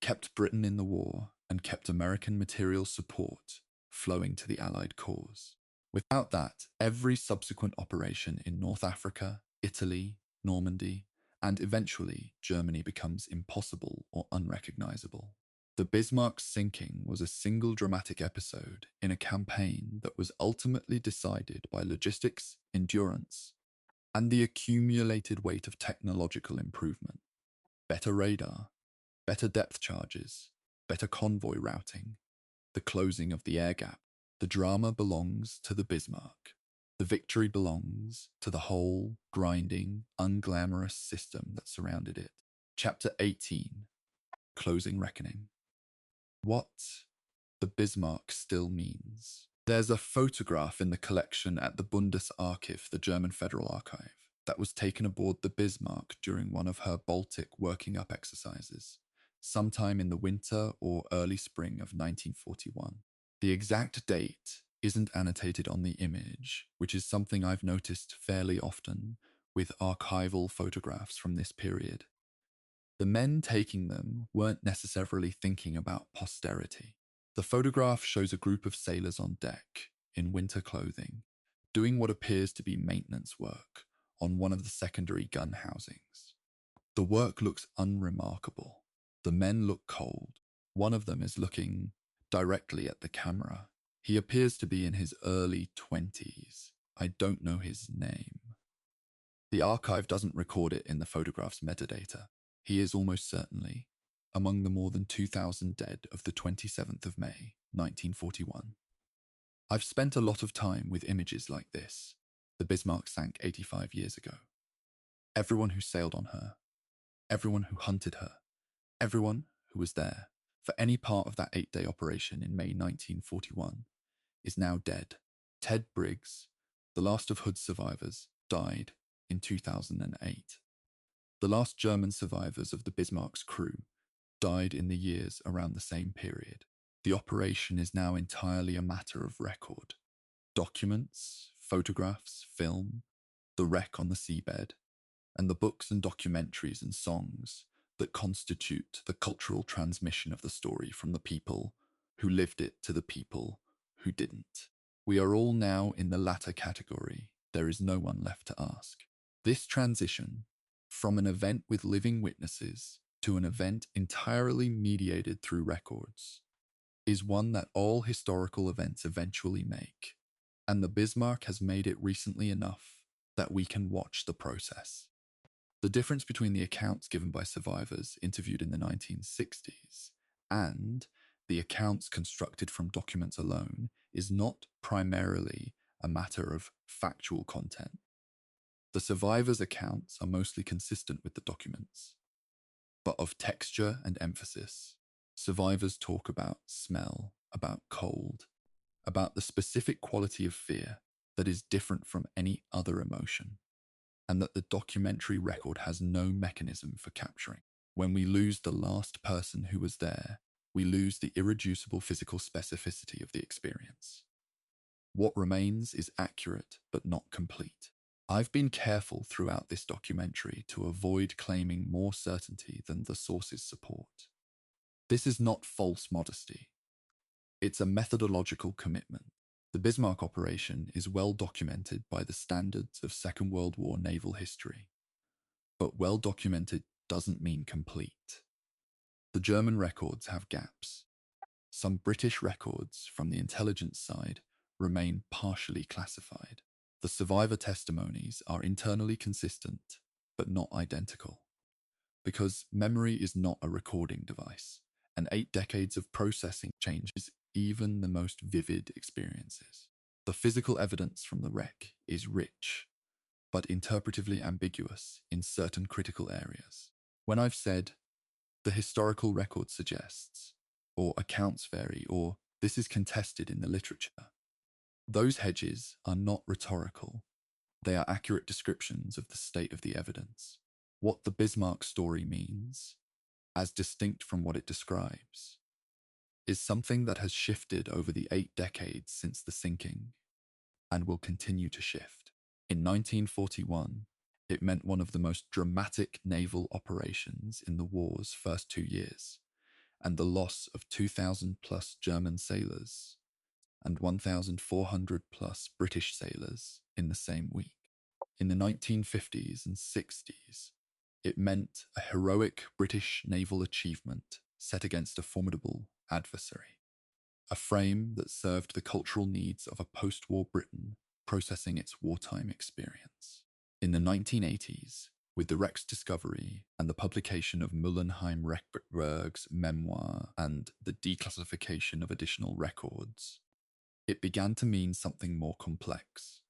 kept Britain in the war and kept American material support flowing to the Allied cause. Without that, every subsequent operation in North Africa, Italy, Normandy, and eventually Germany becomes impossible or unrecognizable. The Bismarck's sinking was a single dramatic episode in a campaign that was ultimately decided by logistics, endurance, and the accumulated weight of technological improvement. Better radar, better depth charges, better convoy routing, the closing of the air gap. The drama belongs to the Bismarck. The victory belongs to the whole, grinding, unglamorous system that surrounded it. Chapter 18, Closing Reckoning. What the Bismarck still means. There's a photograph in the collection at the Bundesarchiv, the German Federal Archive, that was taken aboard the Bismarck during one of her Baltic working up exercises, sometime in the winter or early spring of 1941. The exact date isn't annotated on the image, which is something I've noticed fairly often with archival photographs from this period. The men taking them weren't necessarily thinking about posterity. The photograph shows a group of sailors on deck, in winter clothing, doing what appears to be maintenance work on one of the secondary gun housings. The work looks unremarkable. The men look cold. One of them is looking directly at the camera. He appears to be in his early 20s. I don't know his name. The archive doesn't record it in the photograph's metadata. He is almost certainly among the more than 2,000 dead of the 27th of May, 1941. I've spent a lot of time with images like this. The Bismarck sank 85 years ago. Everyone who sailed on her, everyone who hunted her, everyone who was there for any part of that 8-day operation in May 1941 is now dead. Ted Briggs, the last of Hood's survivors, died in 2008. The last German survivors of the Bismarck's crew died in the years around the same period. The operation is now entirely a matter of record. Documents, photographs, film, the wreck on the seabed, and the books and documentaries and songs that constitute the cultural transmission of the story from the people who lived it to the people who didn't. We are all now in the latter category. There is no one left to ask. This transition from an event with living witnesses to an event entirely mediated through records is one that all historical events eventually make, and the Bismarck has made it recently enough that we can watch the process. The difference between the accounts given by survivors interviewed in the 1960s and the accounts constructed from documents alone is not primarily a matter of factual content. The survivors' accounts are mostly consistent with the documents, but of texture and emphasis. Survivors talk about smell, about cold, about the specific quality of fear that is different from any other emotion, and that the documentary record has no mechanism for capturing. When we lose the last person who was there, we lose the irreducible physical specificity of the experience. What remains is accurate but not complete. I've been careful throughout this documentary to avoid claiming more certainty than the sources support. This is not false modesty. It's a methodological commitment. The Bismarck operation is well documented by the standards of Second World War naval history, but well documented doesn't mean complete. The German records have gaps. Some British records from the intelligence side remain partially classified. The survivor testimonies are internally consistent, but not identical. Because memory is not a recording device, and 8 decades of processing changes even the most vivid experiences. The physical evidence from the wreck is rich, but interpretively ambiguous in certain critical areas. When I've said, the historical record suggests, or accounts vary, or this is contested in the literature, those hedges are not rhetorical. They are accurate descriptions of the state of the evidence. What the Bismarck story means, as distinct from what it describes, is something that has shifted over the 8 decades since the sinking and will continue to shift. In 1941, it meant one of the most dramatic naval operations in the war's first 2 years, and the loss of 2,000 plus German sailors and 1,400 plus British sailors in the same week. In the 1950s and 60s, it meant a heroic British naval achievement set against a formidable adversary, a frame that served the cultural needs of a post-war Britain processing its wartime experience. In the 1980s, with the wreck's discovery and the publication of Mullenheim Reckberg's memoir and the declassification of additional records, it began to mean something more complex.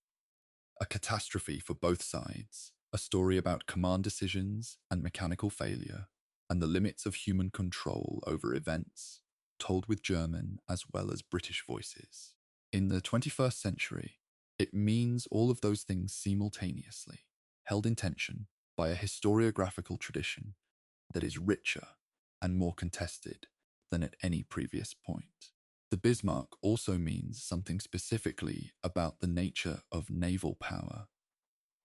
A catastrophe for both sides, a story about command decisions and mechanical failure, and the limits of human control over events, told with German as well as British voices. In the 21st century, it means all of those things simultaneously, held in tension by a historiographical tradition that is richer and more contested than at any previous point. The Bismarck also means something specifically about the nature of naval power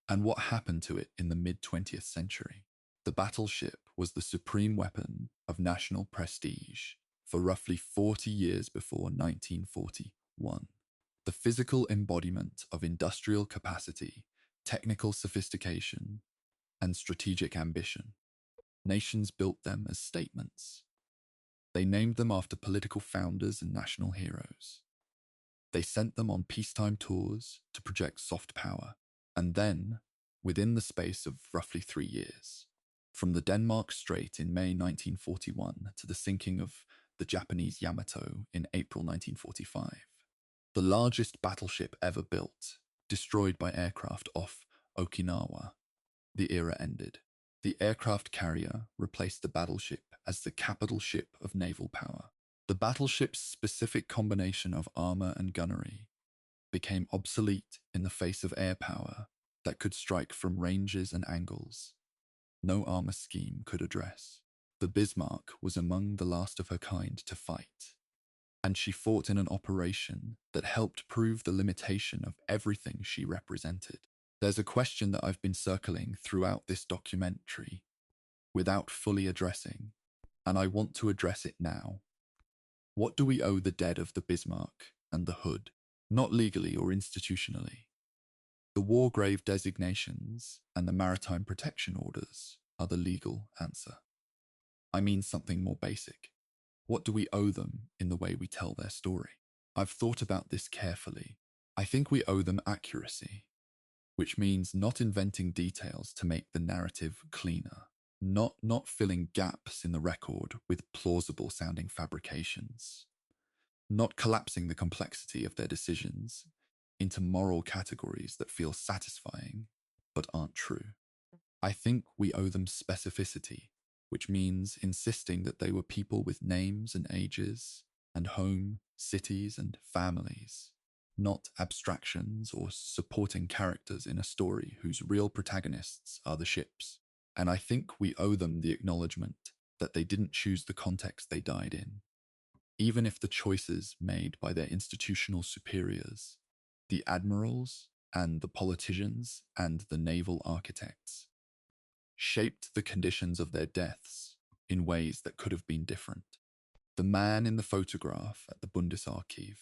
and what happened to it in the mid-20th century. The battleship was the supreme weapon of national prestige for roughly 40 years before 1941. The physical embodiment of industrial capacity, technical sophistication, and strategic ambition. Nations built them as statements. They named them after political founders and national heroes. They sent them on peacetime tours to project soft power. And then, within the space of roughly 3 years, from the Denmark Strait in May 1941 to the sinking of the Japanese Yamato in April 1945, the largest battleship ever built, destroyed by aircraft off Okinawa, the era ended. The aircraft carrier replaced the battleship as the capital ship of naval power. The battleship's specific combination of armor and gunnery became obsolete in the face of air power that could strike from ranges and angles no armor scheme could address. The Bismarck was among the last of her kind to fight, and she fought in an operation that helped prove the limitation of everything she represented. There's a question that I've been circling throughout this documentary. without fully addressing, and I want to address it now. What do we owe the dead of the Bismarck and the Hood? Not legally or institutionally. The war grave designations and the maritime protection orders are the legal answer. I mean something more basic. What do we owe them in the way we tell their story? I've thought about this carefully. I think we owe them accuracy, which means not inventing details to make the narrative cleaner, not filling gaps in the record with plausible sounding fabrications, not collapsing the complexity of their decisions into moral categories that feel satisfying but aren't true. I think we owe them specificity, which means insisting that they were people with names and ages and home, cities and families, not abstractions or supporting characters in a story whose real protagonists are the ships. And I think we owe them the acknowledgement that they didn't choose the context they died in, even if the choices made by their institutional superiors, the admirals and the politicians and the naval architects, shaped the conditions of their deaths in ways that could have been different. The man in the photograph at the Bundesarchiv,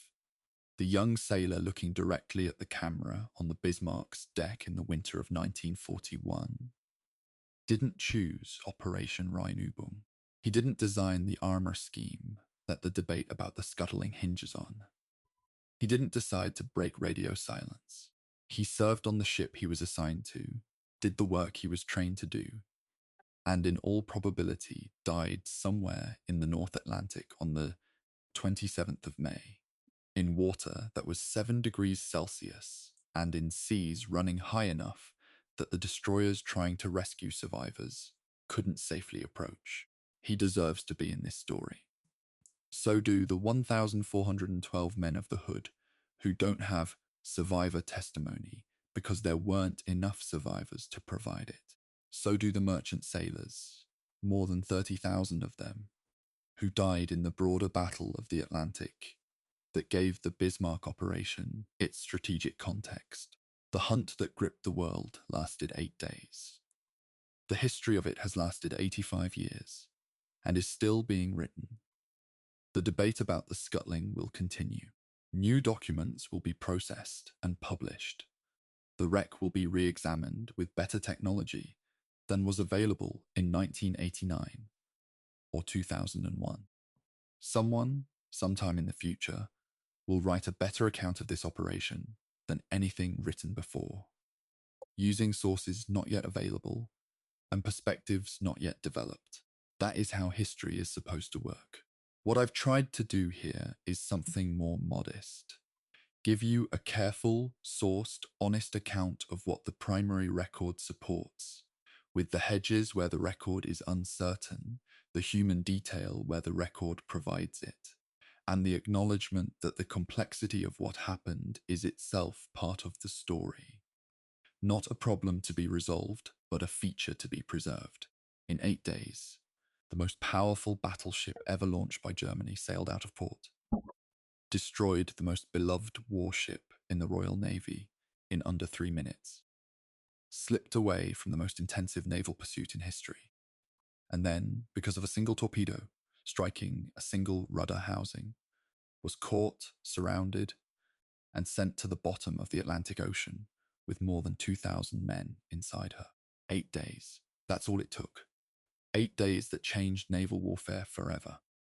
the young sailor looking directly at the camera on the Bismarck's deck in the winter of 1941, didn't choose Operation Rheinübung. He didn't design the armor scheme that the debate about the scuttling hinges on. He didn't decide to break radio silence. He served on the ship he was assigned to, did the work he was trained to do, and in all probability died somewhere in the North Atlantic on the 27th of May, in water that was 7 degrees Celsius and in seas running high enough that the destroyers trying to rescue survivors couldn't safely approach. He deserves to be in this story. So do the 1,412 men of the Hood who don't have survivor testimony because there weren't enough survivors to provide it. So do the merchant sailors, more than 30,000 of them, who died in the broader battle of the Atlantic that gave the Bismarck operation its strategic context. The hunt that gripped the world lasted 8 days. The history of it has lasted 85 years and is still being written. The debate about the scuttling will continue. New documents will be processed and published. The wreck will be re-examined with better technology than was available in 1989 or 2001. Someone, sometime in the future, will write a better account of this operation than anything written before, using sources not yet available and perspectives not yet developed. That is how history is supposed to work. What I've tried to do here is something more modest. Give you a careful, sourced, honest account of what the primary record supports, with the hedges where the record is uncertain, the human detail where the record provides it, and the acknowledgement that the complexity of what happened is itself part of the story. Not a problem to be resolved, but a feature to be preserved. In 8 days, the most powerful battleship ever launched by Germany sailed out of port, destroyed the most beloved warship in the Royal Navy in under 3 minutes, slipped away from the most intensive naval pursuit in history, and then, because of a single torpedo striking a single rudder housing, was caught, surrounded, and sent to the bottom of the Atlantic Ocean with more than 2,000 men inside her. 8 days. That's all it took. 8 days that changed naval warfare forever.